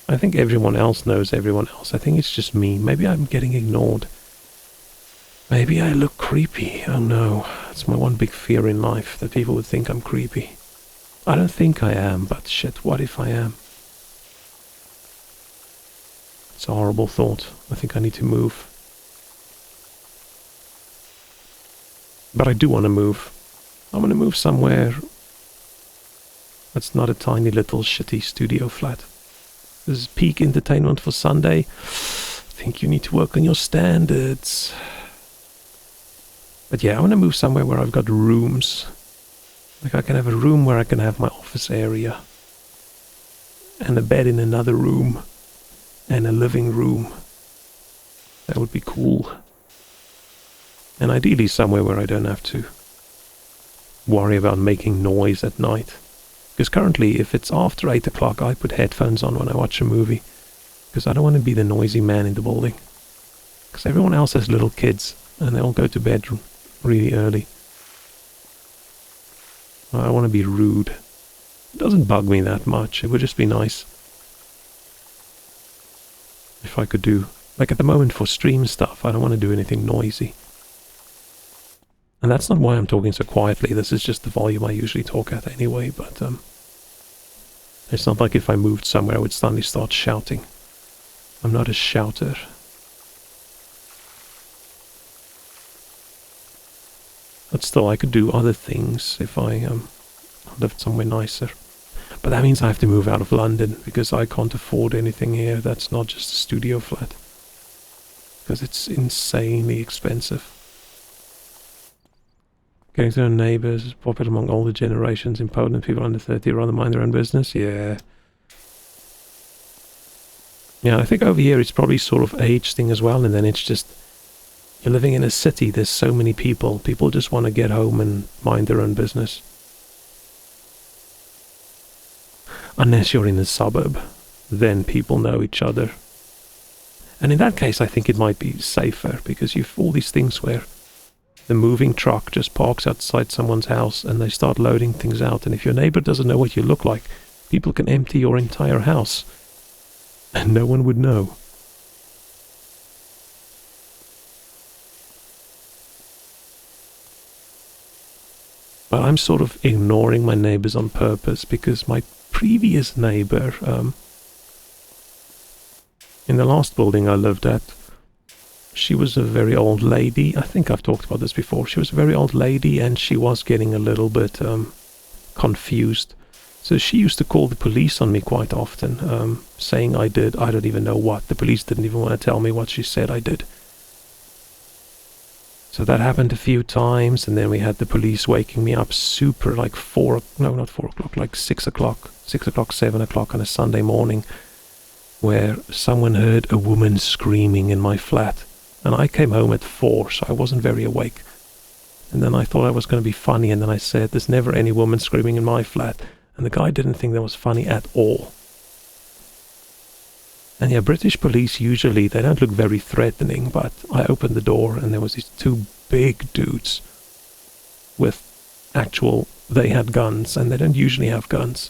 I think everyone else knows everyone else. I think it's just me. Maybe I'm getting ignored. Maybe I look creepy. Oh no. It's my one big fear in life, that people would think I'm creepy. I don't think I am, but shit, what if I am? It's a horrible thought. I think I need to move. But I do want to move. I want to move somewhere that's not a tiny little shitty studio flat. This is peak entertainment for Sunday. I think you need to work on your standards. But yeah, I want to move somewhere where I've got rooms. Like, I can have a room where I can have my office area, and a bed in another room, and a living room. That would be cool. And ideally somewhere where I don't have to worry about making noise at night. Because currently, if it's after 8 o'clock, I put headphones on when I watch a movie. Because I don't want to be the noisy man in the building. Because everyone else has little kids, and they all go to bed really early. I don't want to be rude. It doesn't bug me that much. It would just be nice if I could do... Like, at the moment for stream stuff, I don't want to do anything noisy. And that's not why I'm talking so quietly. This is just the volume I usually talk at anyway, but it's not like if I moved somewhere I would suddenly start shouting. I'm not a shouter. But still, I could do other things if I lived somewhere nicer. But that means I have to move out of London, because I can't afford anything here that's not just a studio flat. Because it's insanely expensive. Getting to know neighbours is popular among older generations. In Poland, people under 30 rather mind their own business. Yeah. Yeah, I think over here it's probably sort of age thing as well, and then it's just, you're living in a city, there's so many people. People just want to get home and mind their own business. Unless you're in a suburb, then people know each other. And in that case, I think it might be safer, because you've all these things where the moving truck just parks outside someone's house and they start loading things out. And if your neighbor doesn't know what you look like, people can empty your entire house and no one would know. But I'm sort of ignoring my neighbors on purpose, because my previous neighbor, in the last building I lived at, she was a very old lady. I think I've talked about this before. She was a very old lady, and she was getting a little bit confused. So she used to call the police on me quite often, saying I don't even know what. The police didn't even want to tell me what she said I did. So that happened a few times, and then we had the police waking me up super, like 4, no, not 4 o'clock, like 6 o'clock, 7 o'clock on a Sunday morning, where someone heard a woman screaming in my flat. And I came home at 4, so I wasn't very awake. And then I thought I was going to be funny, and then I said, there's never any woman screaming in my flat. And the guy didn't think that was funny at all. And yeah, British police usually, they don't look very threatening, but I opened the door and there was these 2 big dudes with they had guns, and they don't usually have guns.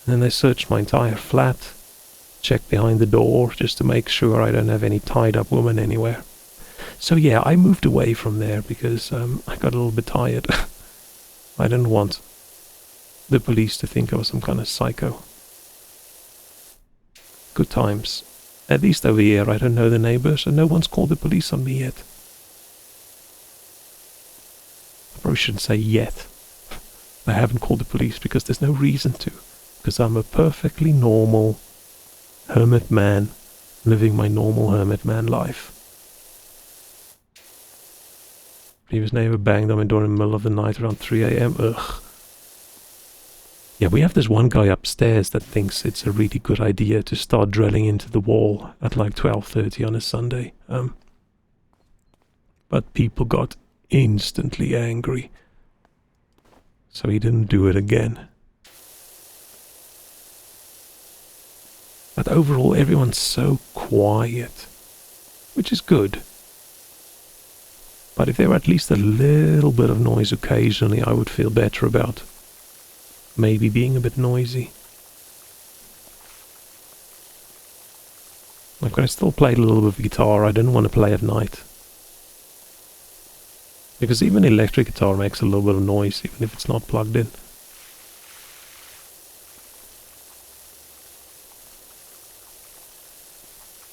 And then they searched my entire flat, checked behind the door just to make sure I don't have any tied up woman anywhere. So yeah, I moved away from there because I got a little bit tired. I didn't want the police to think I was some kind of psycho. Good times. At least over here I don't know the neighbors, and no one's called the police on me yet. I probably shouldn't say yet. I haven't called the police because there's no reason to. Because I'm a perfectly normal hermit man, living my normal hermit man life. Previous neighbor banged on my door in the middle of the night around 3 a.m. Ugh. Yeah, we have this one guy upstairs that thinks it's a really good idea to start drilling into the wall at like 12:30 on a Sunday. But people got instantly angry, so he didn't do it again. But overall, everyone's so quiet, which is good. But if there were at least a little bit of noise occasionally, I would feel better about maybe being a bit noisy. I'm going to still play a little bit of guitar. I didn't want to play at night, because even electric guitar makes a little bit of noise, even if it's not plugged in.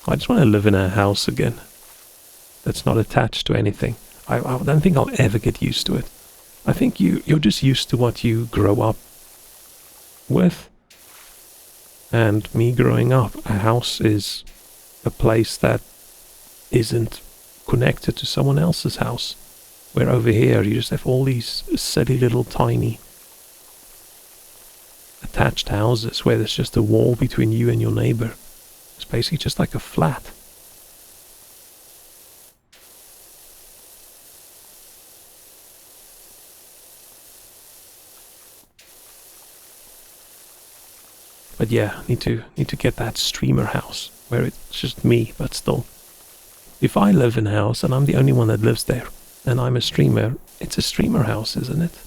I just want to live in a house again that's not attached to anything. I don't think I'll ever get used to it. I think you're just used to what you grow up with. And me growing up, a house is a place that isn't connected to someone else's house. Where over here you just have all these silly little tiny attached houses where there's just a wall between you and your neighbor. It's basically just like a flat. But yeah, need to get that streamer house where it's just me, but still. If I live in a house and I'm the only one that lives there, and I'm a streamer, it's a streamer house, isn't it?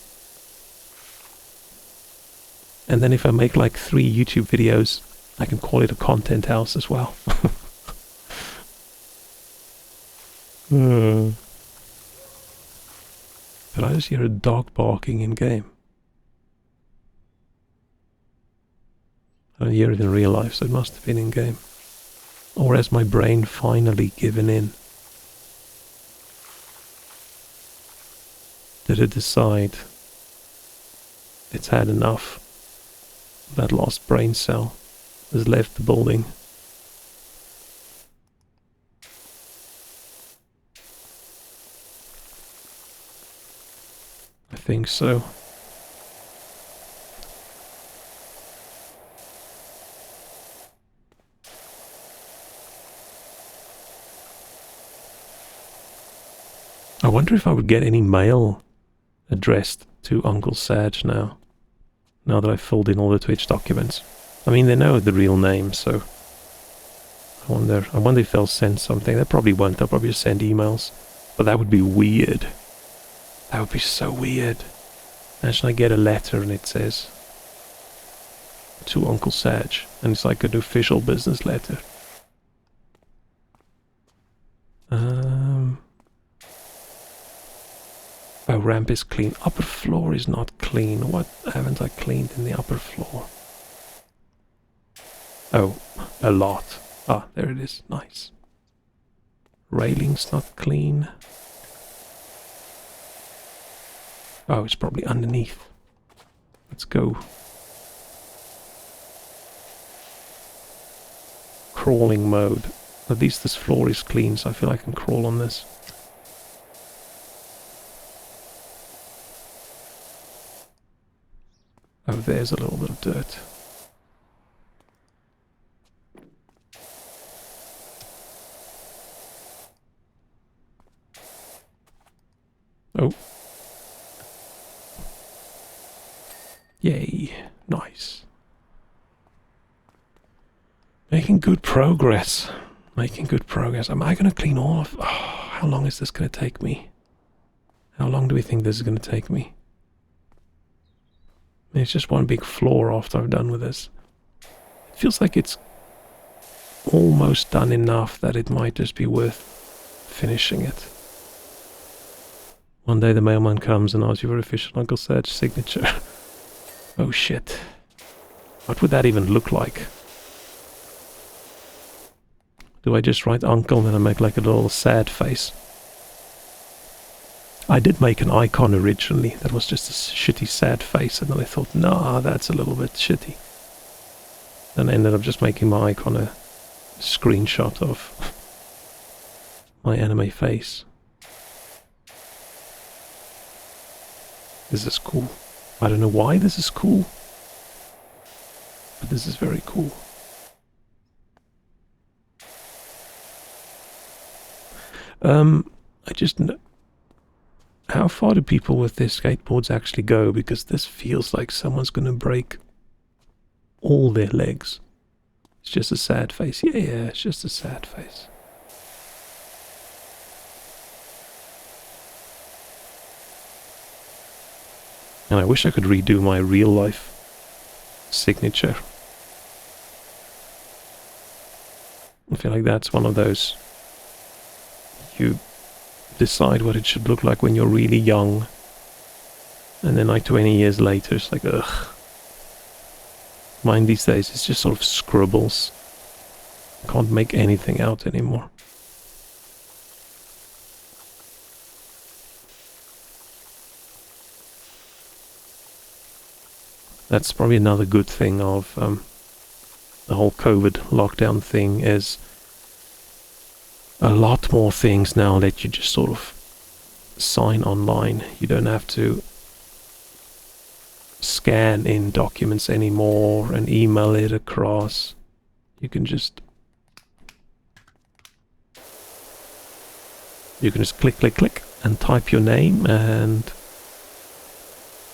And then if I make like 3 YouTube videos, I can call it a content house as well. Did I just hear a dog barking in game? I don't hear it in real life, so it must have been in game. Or has my brain finally given in? Did it decide it's had enough? That lost brain cell has left the building. I think so. I wonder if I would get any mail addressed to Uncle Sag now that I've filled in all the Twitch documents. I mean, they know the real name, so I wonder if they'll send something. They probably won't. They'll probably just send emails. But that would be weird. That would be so weird. Imagine I get a letter and it says to Uncle Sag, and it's like an official business letter. Oh, ramp is clean. Upper floor is not clean. What haven't I cleaned in the upper floor? Oh, a lot. Ah, there it is. Nice. Railing's not clean. Oh, it's probably underneath. Let's go. Crawling mode. At least this floor is clean, so I feel I can crawl on this. Oh, there's a little bit of dirt. Oh. Yay. Nice. Making good progress. Making good progress. Am I going to clean all of... Oh, how long is this going to take me? How long do we think this is going to take me? It's just one big floor after I've done with this. It feels like it's almost done enough that it might just be worth finishing it. One day the mailman comes and asks you for official Uncle Sag signature. Oh shit. What would that even look like? Do I just write uncle and then I make like a little sad face? I did make an icon originally that was just a shitty sad face, and then I thought, nah, that's a little bit shitty. Then I ended up just making my icon a screenshot of my anime face. This is cool. I don't know why this is cool, but this is very cool. I just... How far do people with their skateboards actually go? Because this feels like someone's going to break all their legs. It's just a sad face. Yeah, it's just a sad face. And I wish I could redo my real life signature. I feel like that's one of those... You decide what it should look like when you're really young, and then like 20 years later it's like, ugh. Mine these days is just sort of scribbles. Can't make anything out anymore. That's probably another good thing of the whole COVID lockdown thing, is a lot more things now let you just sort of sign online. You don't have to scan in documents anymore and email it across. You can just click and type your name, and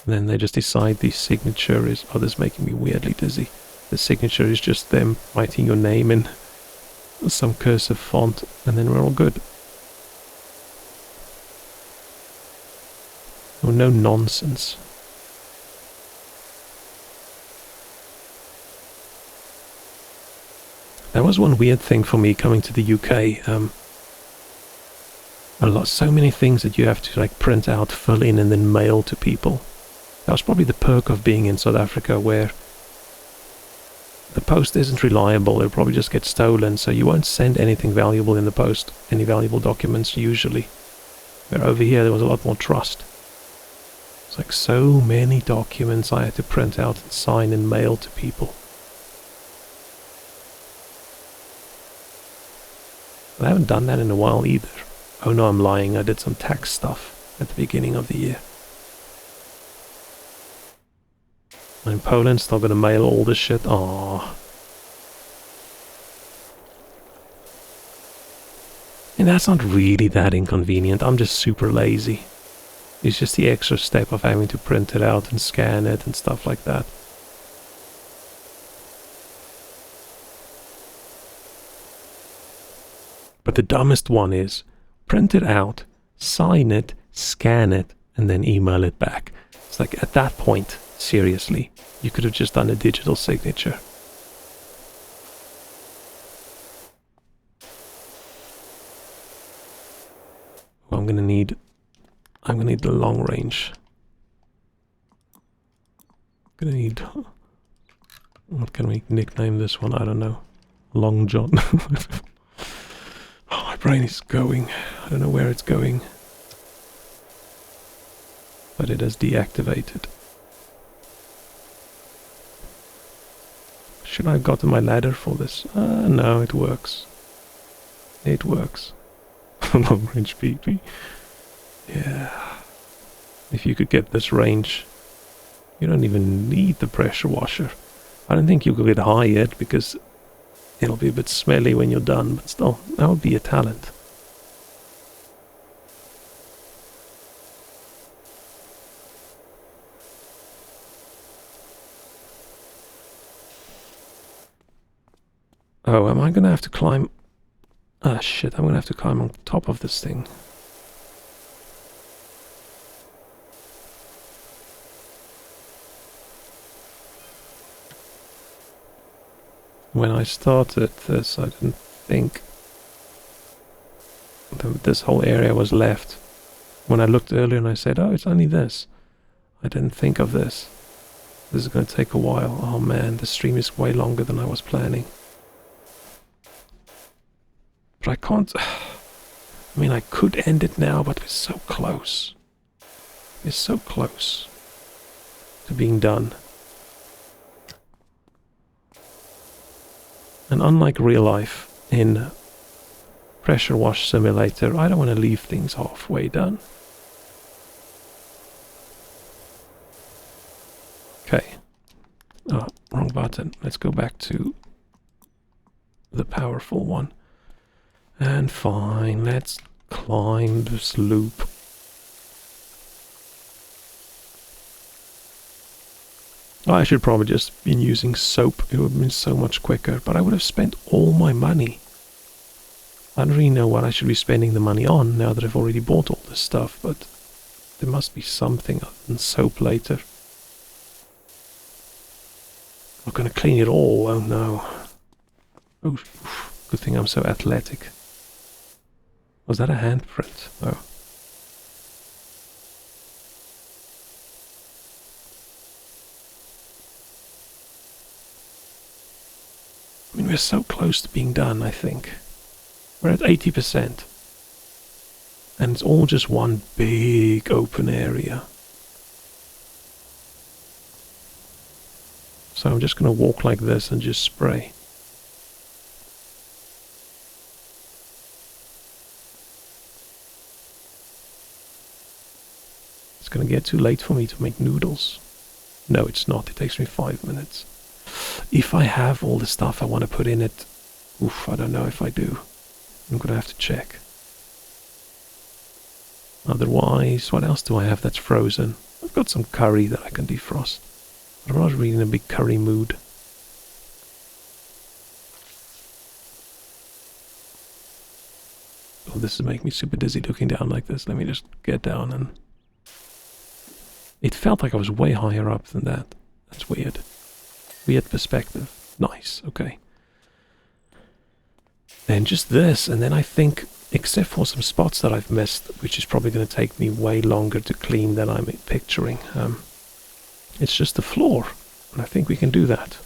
then they just decide the signature is... Oh, this is making me weirdly dizzy. The signature is just them writing your name in some cursive font, and then we're all good. Oh, no nonsense. That was one weird thing for me coming to the UK. So many things that you have to like print out, fill in, and then mail to people. That was probably the perk of being in South Africa, where the post isn't reliable. It'll probably just get stolen, so you won't send anything valuable in the post, any valuable documents usually. Where over here there was a lot more trust. It's like so many documents I had to print out and sign and mail to people. I haven't done that in a while either. Oh no, I'm lying. I did some tax stuff at the beginning of the year. And Poland's not gonna mail all this shit. Aww. And that's not really that inconvenient. I'm just super lazy. It's just the extra step of having to print it out and scan it and stuff like that. But the dumbest one is print it out, sign it, scan it, and then email it back. It's like, at that point, seriously, you could have just done a digital signature. Well, I'm gonna need the long range. I'm gonna need, what can we nickname this one? I don't know. Long John. Oh, my brain is going. I don't know where it's going. But it has deactivated. Should I have gotten my ladder for this? No, it works. It works. Long range PP. Yeah. If you could get this range, you don't even need the pressure washer. I don't think you could get high yet because it'll be a bit smelly when you're done, but still, that would be a talent. Oh, am I gonna have to climb? Ah, shit, I'm gonna have to climb on top of this thing. When I started this, I didn't think that this whole area was left. When I looked earlier and I said, oh, it's only this, I didn't think of this. This is going to take a while. Oh man, the stream is way longer than I was planning. But I can't... I mean, I could end it now, but it's so close. It's so close to being done. And unlike real life, in Pressure Wash Simulator, I don't want to leave things halfway done. Okay. Oh, wrong button. Let's go back to the powerful one. And fine, let's climb this loop. I should probably just been using soap. It would have been so much quicker, but I would have spent all my money. I don't really know what I should be spending the money on now that I've already bought all this stuff, but there must be something other than soap later. I'm gonna clean it all. Oh no. Oh, good thing I'm so athletic. Was that a handprint? Oh. I mean, we're so close to being done, I think. We're at 80%. And it's all just one big open area. So I'm just going to walk like this and just spray. It's going to get too late for me to make noodles. No, it's not. It takes me 5 minutes. If I have all the stuff I want to put in it, oof, I don't know if I do. I'm going to have to check. Otherwise, what else do I have that's frozen? I've got some curry that I can defrost. But I'm not really in a big curry mood. Oh, this is making me super dizzy looking down like this. Let me just get down and... It felt like I was way higher up than that. That's weird. Weird perspective. Nice, okay. And just this, and then I think, except for some spots that I've missed, which is probably going to take me way longer to clean than I'm picturing, it's just the floor, and I think we can do that.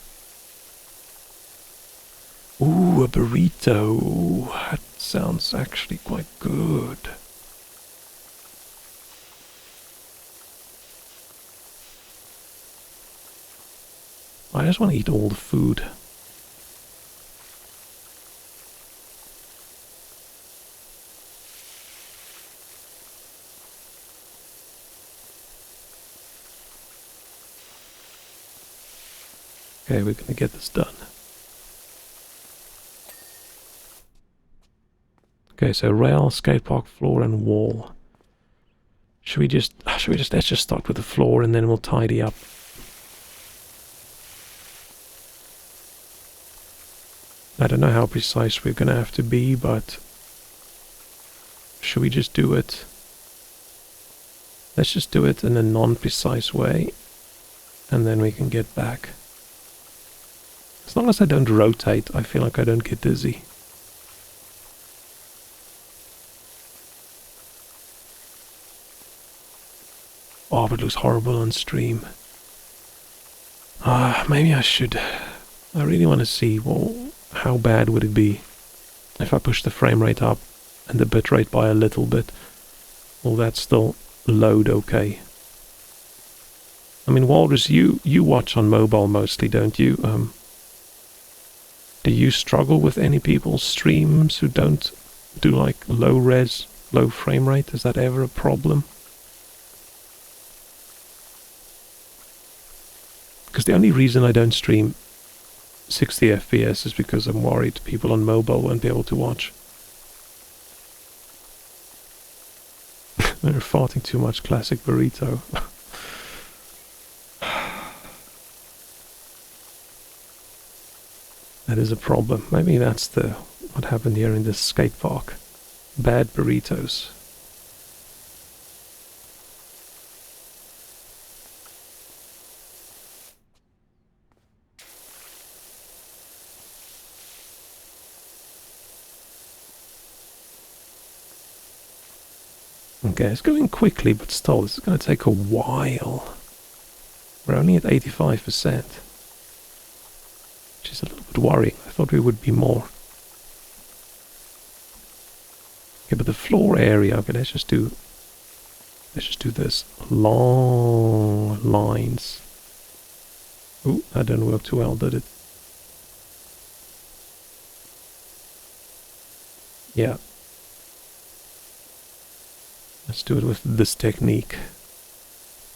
Ooh, a burrito. That sounds actually quite good. I just want to eat all the food. Okay, we're gonna get this done. Okay, so rail, skate park, floor, and wall. Should we just let's just start with the floor and then we'll tidy up. I don't know how precise we're gonna have to be, but should we just do it? Let's just do it in a non-precise way, and then we can get back. As long as I don't rotate, I feel like I don't get dizzy. Oh, but it looks horrible on stream. Maybe I should. I really want to see, well, how bad would it be if I push the frame rate up and the bit rate by a little bit? Will that still load okay? I mean, Walrus, you watch on mobile mostly, don't you? Do you struggle with any people's streams who don't do like low res, low frame rate? Is that ever a problem? Because the only reason I don't stream 60 FPS is because I'm worried people on mobile won't be able to watch. They're farting too much, classic burrito. That is a problem. Maybe that's what happened here in this skate park. Bad burritos. Okay, it's going quickly, but still, this is going to take a while. We're only at 85%, which is a little bit worrying. I thought we would be more. Okay, but the floor area, okay, let's just do this. Long lines. Ooh, that didn't work too well, did it? Yeah. Let's do it with this technique.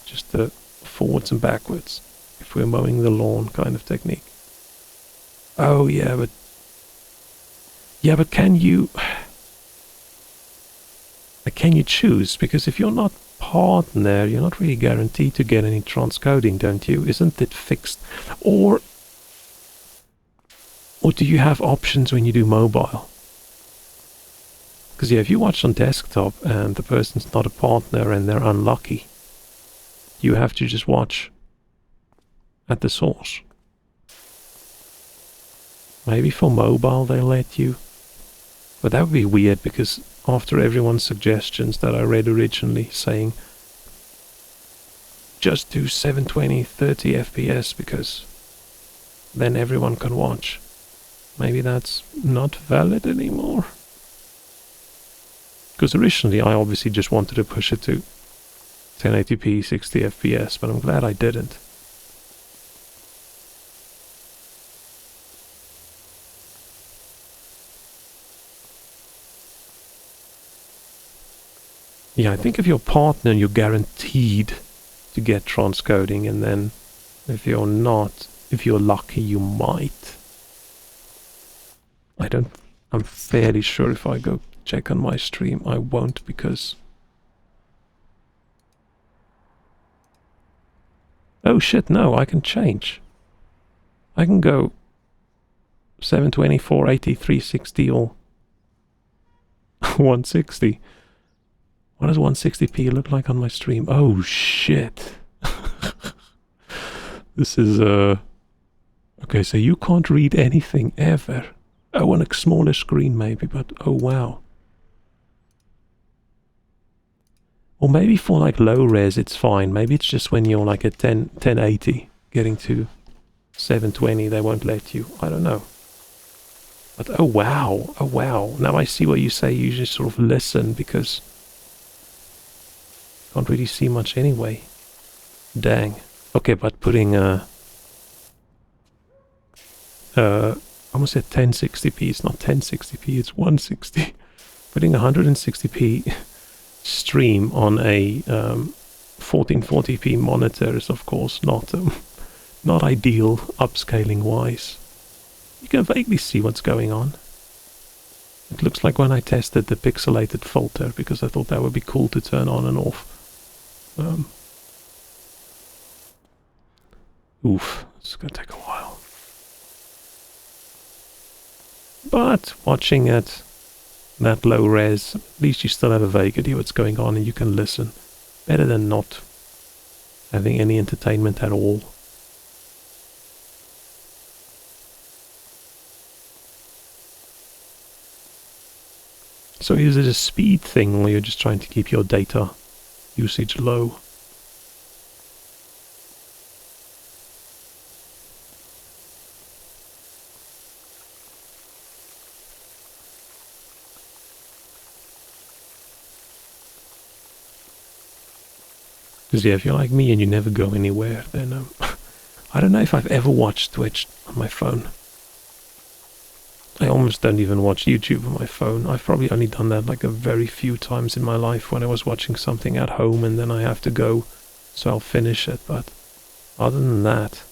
Just the forwards and backwards. If we're mowing the lawn kind of technique. Oh yeah, but can you choose? Because if you're not partner, you're not really guaranteed to get any transcoding, don't you? Isn't it fixed? Or do you have options when you do mobile? Because yeah, if you watch on desktop and the person's not a partner and they're unlucky, you have to just watch at the source. Maybe for mobile they'll let you. But that would be weird, because after everyone's suggestions that I read originally saying just do 720 30 FPS because then everyone can watch. Maybe that's not valid anymore. Because originally I obviously just wanted to push it to 1080p 60 FPS, but I'm glad I didn't. Yeah, I think if you're partner, you're guaranteed to get transcoding, and then if you're not, if you're lucky, you might. I'm fairly sure if I go check on my stream, I won't, because... Oh shit, no, I can change. I can go 720, 480, 360 or 160. What does 160p look like on my stream? Oh shit. This is okay, so you can't read anything ever. Oh, on a smaller screen maybe, but oh wow. Or maybe for like low res it's fine. Maybe it's just when you're like at 1080 getting to 720 they won't let you. I don't know. But oh wow. Oh wow. Now I see what you say. You just sort of listen because can't really see much anyway. Dang. Okay, but putting I almost said 1060p. It's not 1060p, it's 160. Putting 160p stream on a 1440p monitor is of course not Not ideal upscaling wise. You can vaguely see what's going on. It looks like when I tested the pixelated filter, because I thought that would be cool to turn on and off. Oof, it's gonna take a while. But watching it that low res, at least you still have a vague idea what's going on and you can listen. Better than not having any entertainment at all. So is it a speed thing, or you're just trying to keep your data usage low? Because yeah, if you're like me and you never go anywhere, then I don't know if I've ever watched Twitch on my phone. I almost don't even watch YouTube on my phone. I've probably only done that like a very few times in my life when I was watching something at home and then I have to go, so I'll finish it. But other than that,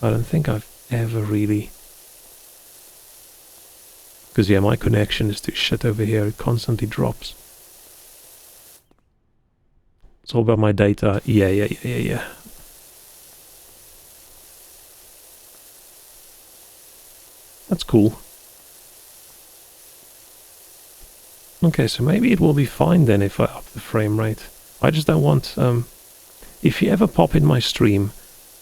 I don't think I've ever really... Because yeah, my connection is too shit over here. It constantly drops. It's all about my data. Yeah. That's cool. Okay, so maybe it will be fine then if I up the frame rate. I just don't want... if you ever pop in my stream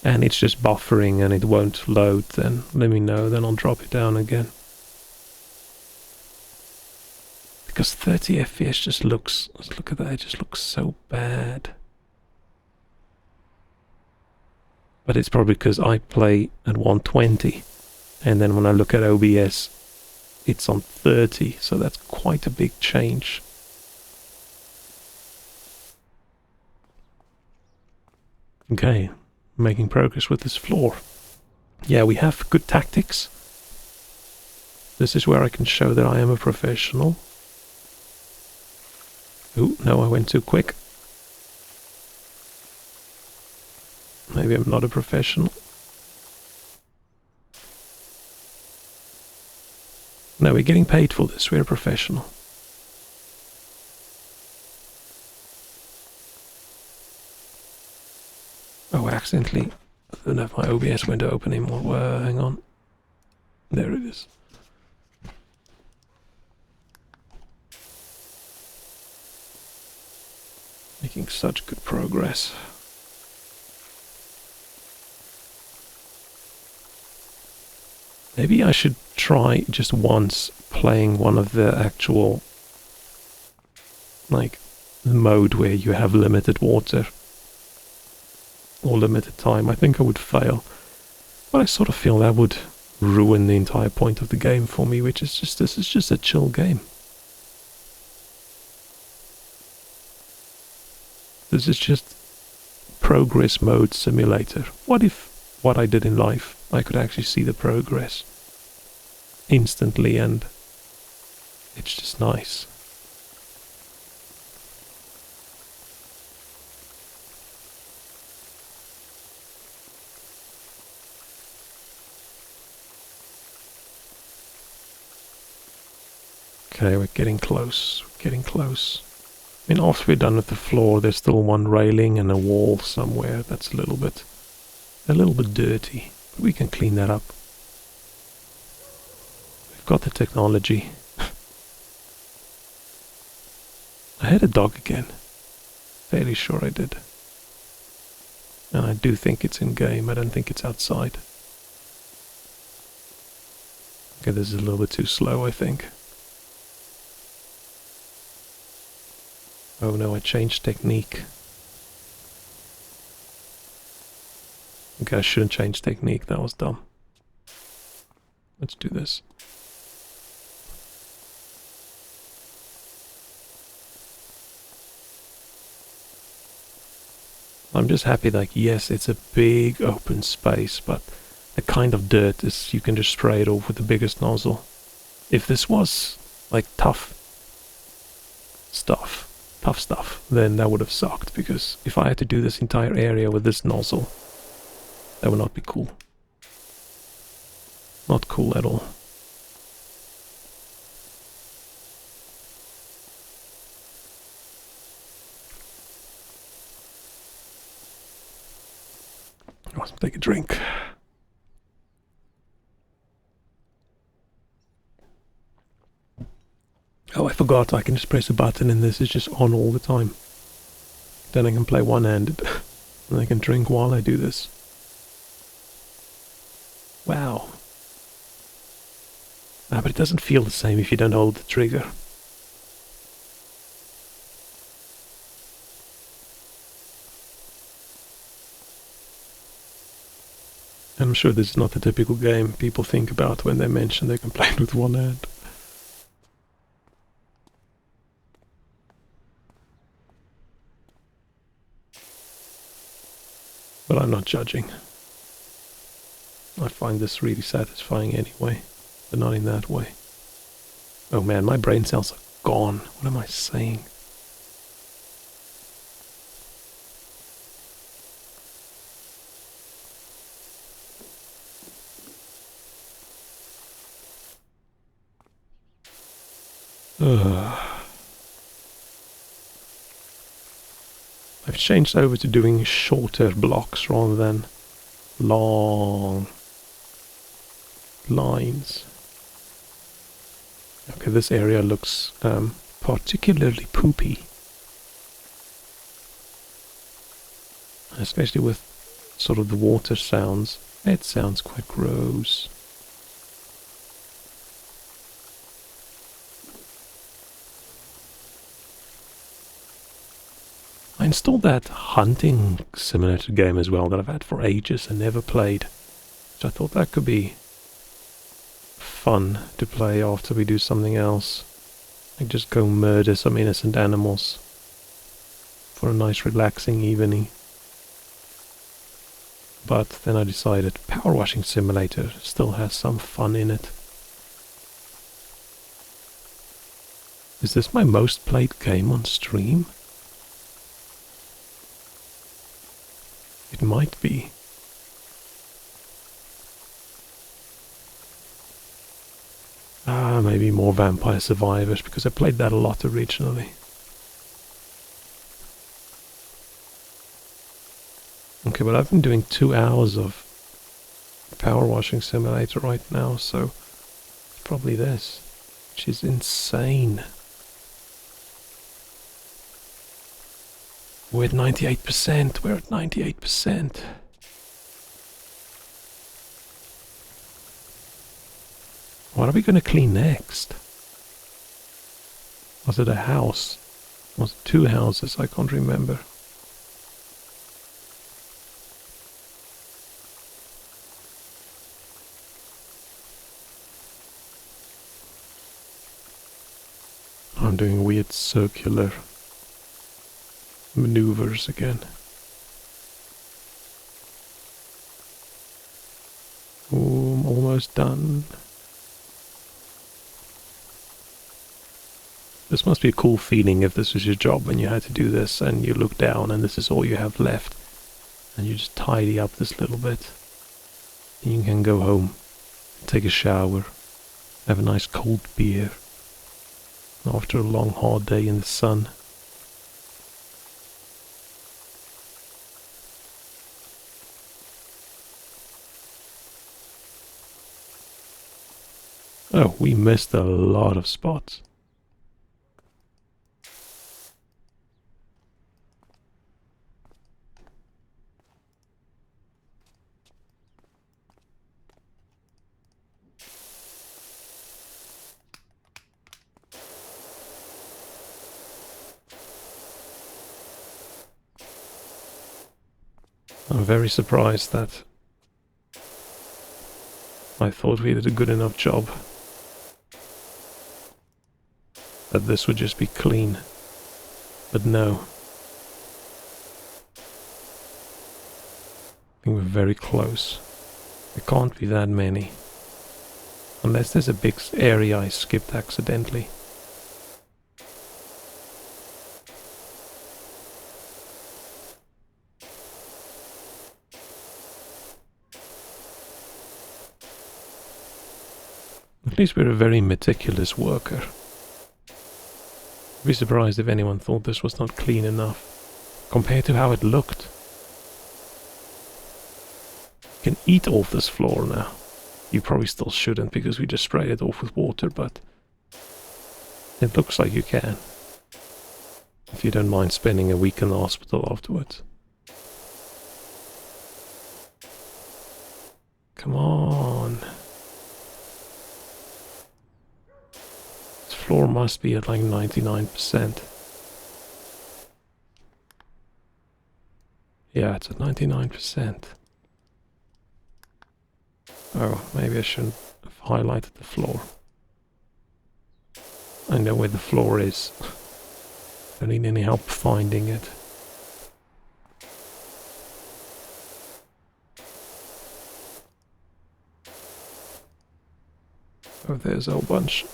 and it's just buffering and it won't load, then let me know, then I'll drop it down again. Because 30 FPS just looks... Look at that, it just looks so bad. But it's probably because I play at 120. And then when I look at OBS, it's on 30, so that's quite a big change. Okay, making progress with this floor. Yeah, we have good tactics. This is where I can show that I am a professional. Ooh, no, I went too quick. Maybe I'm not a professional. No, we're getting paid for this. We're a professional. Oh, accidentally. I don't have my OBS window open anymore. Hang on. There it is. Making such good progress. Maybe I should try just once playing one of the actual, like, mode where you have limited water or limited time. I think I would fail, but I sort of feel that would ruin the entire point of the game for me, which is just, this is just a chill game. This is just progress mode simulator. What if what I did in life, I could actually see the progress instantly, and it's just nice. Okay, we're getting close. We're getting close. I mean, after we're done with the floor, there's still one railing and a wall somewhere that's a little bit dirty. But we can clean that up. We've got the technology. I had a dog again. Fairly sure I did. And I do think it's in game. I don't think it's outside. Okay, this is a little bit too slow, I think. Oh no, I changed technique. Okay, I shouldn't change technique, that was dumb. Let's do this. I'm just happy, like, yes, it's a big open space, but the kind of dirt is, you can just spray it off with the biggest nozzle. If this was, like, tough stuff, then that would have sucked, because if I had to do this entire area with this nozzle, That would not be cool. Not cool at all. Let's take a drink. Oh, I forgot. I can just press a button and this is just on all the time. Then I can play one-handed. And I can drink while I do this. Wow. Ah, but it doesn't feel the same if you don't hold the trigger. I'm sure this is not the typical game people think about when they mention they can play it with one hand. But I'm not judging. I find this really satisfying anyway, but not in that way. Oh man, my brain cells are gone. What am I saying? I've changed over to doing shorter blocks rather than long lines. Okay, this area looks particularly poopy. Especially with sort of the water sounds. It sounds quite gross. I installed that hunting simulator game as well that I've had for ages and never played. So I thought that could be fun to play after we do something else. Like just go murder some innocent animals for a nice relaxing evening. But then I decided Power Washing Simulator still has some fun in it. Is this my most played game on stream? It might be. Maybe more Vampire Survivors, because I played that a lot originally. Okay, but I've been doing 2 hours of Power Washing Simulator right now, so it's probably this, which is insane. We're at 98%, we're at 98%. What are we going to clean next? Was it a house? Was it 2 houses? I can't remember. I'm doing weird circular maneuvers again. Oh, I'm almost done. This must be a cool feeling if this was your job when you had to do this and you look down and this is all you have left. And you just tidy up this little bit. And you can go home, take a shower, have a nice cold beer after a long hard day in the sun. Oh, we missed a lot of spots. I'm very surprised that I thought we did a good enough job that this would just be clean, but no. I think we're very close. There can't be that many. Unless there's a big area I skipped accidentally. At least we're a very meticulous worker. I'd be surprised if anyone thought this was not clean enough compared to how it looked. You can eat off this floor now. You probably still shouldn't because we just sprayed it off with water, but it looks like you can. If you don't mind spending a week in the hospital afterwards. Come on. This floor must be at like 99%. Yeah, it's at 99%. Oh, maybe I shouldn't have highlighted the floor. I know where the floor is. Don't need any help finding it. Oh, there's a whole bunch.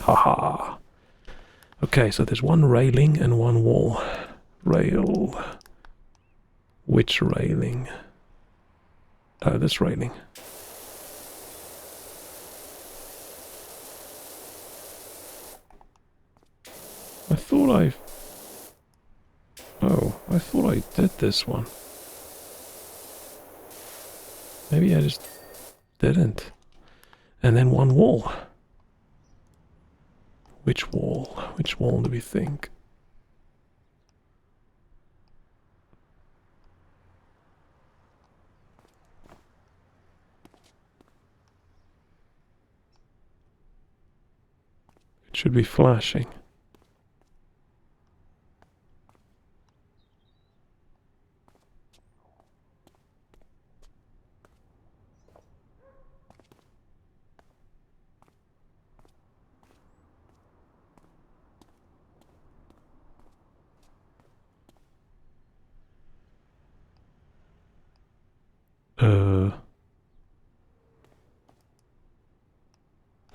Haha. Okay, so there's one railing and one wall. Rail. Which railing? Oh, this railing. I thought I did this one. Maybe I just didn't. And then one wall. Which wall? Which wall do we think? It should be flashing.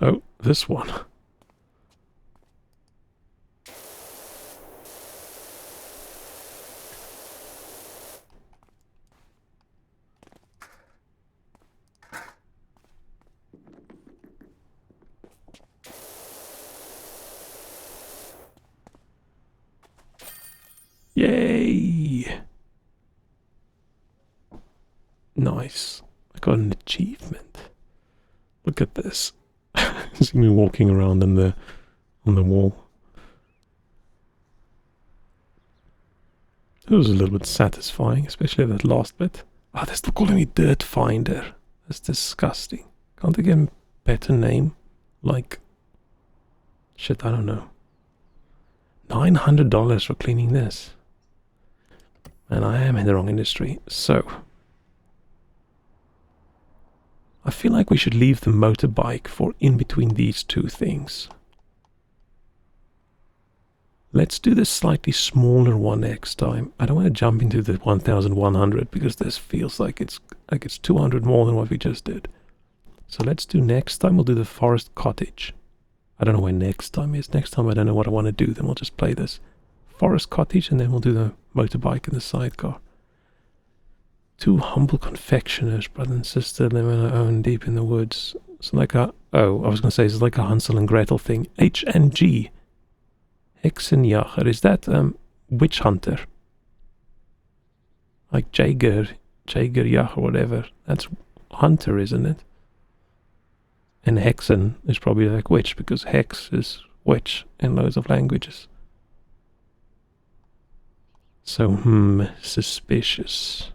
Oh, this one. Yay! Nice. I got an achievement. Look at this. See me walking around on the wall. It was a little bit satisfying, especially that last bit. Ah, they're still calling me Dirt Finder. That's disgusting. Can't they get a better name? Like, shit, I don't know. $900 for cleaning this. And I am in the wrong industry. So, I feel like we should leave the motorbike for in between these two things. Let's do the slightly smaller one next time. I don't want to jump into the 1100 because this feels like it's 200 more than what we just did. So let's do next time, we'll do the forest cottage. I don't know where next time is. Next time I don't know what I want to do. Then we'll just play this forest cottage and then we'll do the motorbike and the sidecar. Two humble confectioners, brother and sister, live on their own deep in the woods. It's like a, oh, I was going to say it's like a Hansel and Gretel thing. HNG. Hexenjager. Is that witch hunter? Like Jagerjager, whatever. That's hunter, isn't it? And Hexen is probably like witch, because hex is witch in loads of languages. So, suspicious.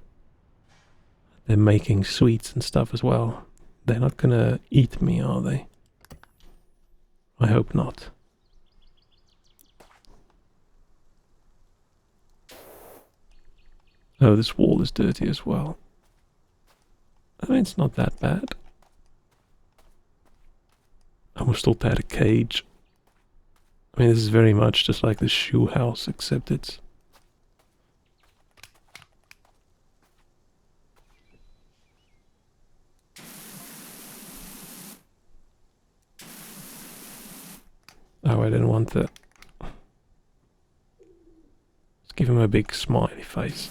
They're making sweets and stuff as well. They're not gonna eat me, are they? I hope not. Oh, this wall is dirty as well. I mean, it's not that bad. I almost thought they had a cage. I mean, this is very much just like the shoe house, except it's... Oh, I didn't want that. Let's give him a big smiley face.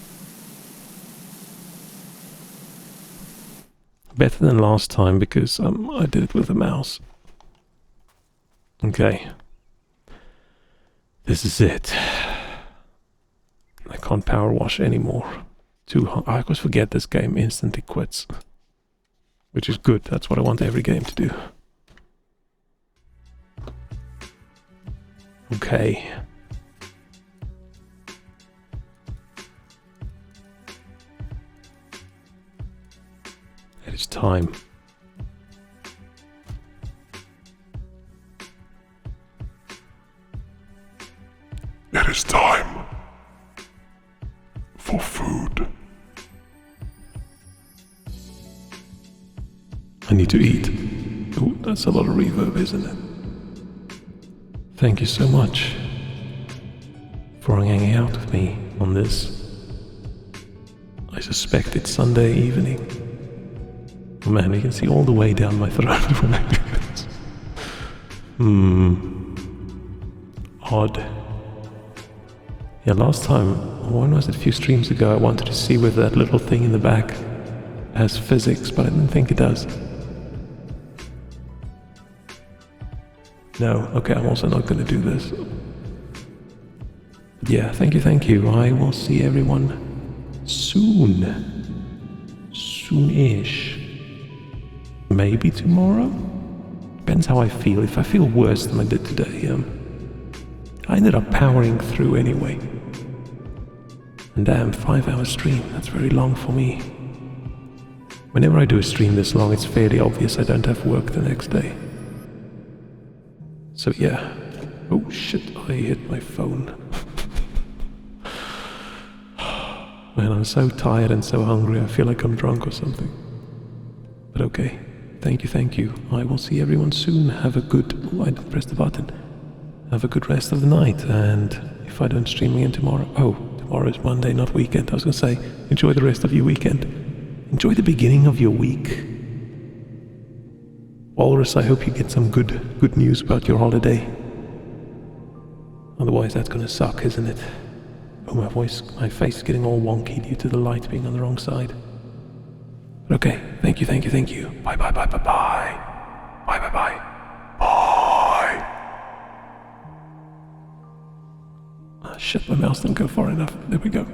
better than last time because I did it with the mouse. Okay. This is it. I can't power wash anymore. I always forget this game instantly quits. Which is good, that's what I want every game to do. Okay. It is time. It is time for food. I need to eat. Oh, that's a lot of reverb, isn't it? Thank you so much for hanging out with me on this. I suspect it's Sunday evening. Oh man, you can see all the way down my throat when I do this. Odd. Yeah, last time, when was it? A few streams ago, I wanted to see whether that little thing in the back has physics, but I didn't think it does. No, okay, I'm also not going to do this. Yeah, thank you. I will see everyone soon. Soon-ish. Maybe tomorrow? Depends how I feel. If I feel worse than I did today, I ended up powering through anyway. And damn, 5-hour stream, that's very long for me. Whenever I do a stream this long, it's fairly obvious I don't have work the next day. So yeah. Oh shit, I hit my phone. Man, I'm so tired and so hungry, I feel like I'm drunk or something. But okay, thank you. I will see everyone soon. Have a good... Oh, I didn't press the button. Have a good rest of the night, and if I don't stream again tomorrow... Oh, tomorrow is Monday, not weekend. I was gonna say, enjoy the rest of your weekend. Enjoy the beginning of your week. Walrus, I hope you get some good news about your holiday. Otherwise that's gonna suck, isn't it? Oh, my face is getting all wonky due to the light being on the wrong side. But okay, thank you. Bye. Bye. Ah, shit, my mouse didn't go far enough. There we go.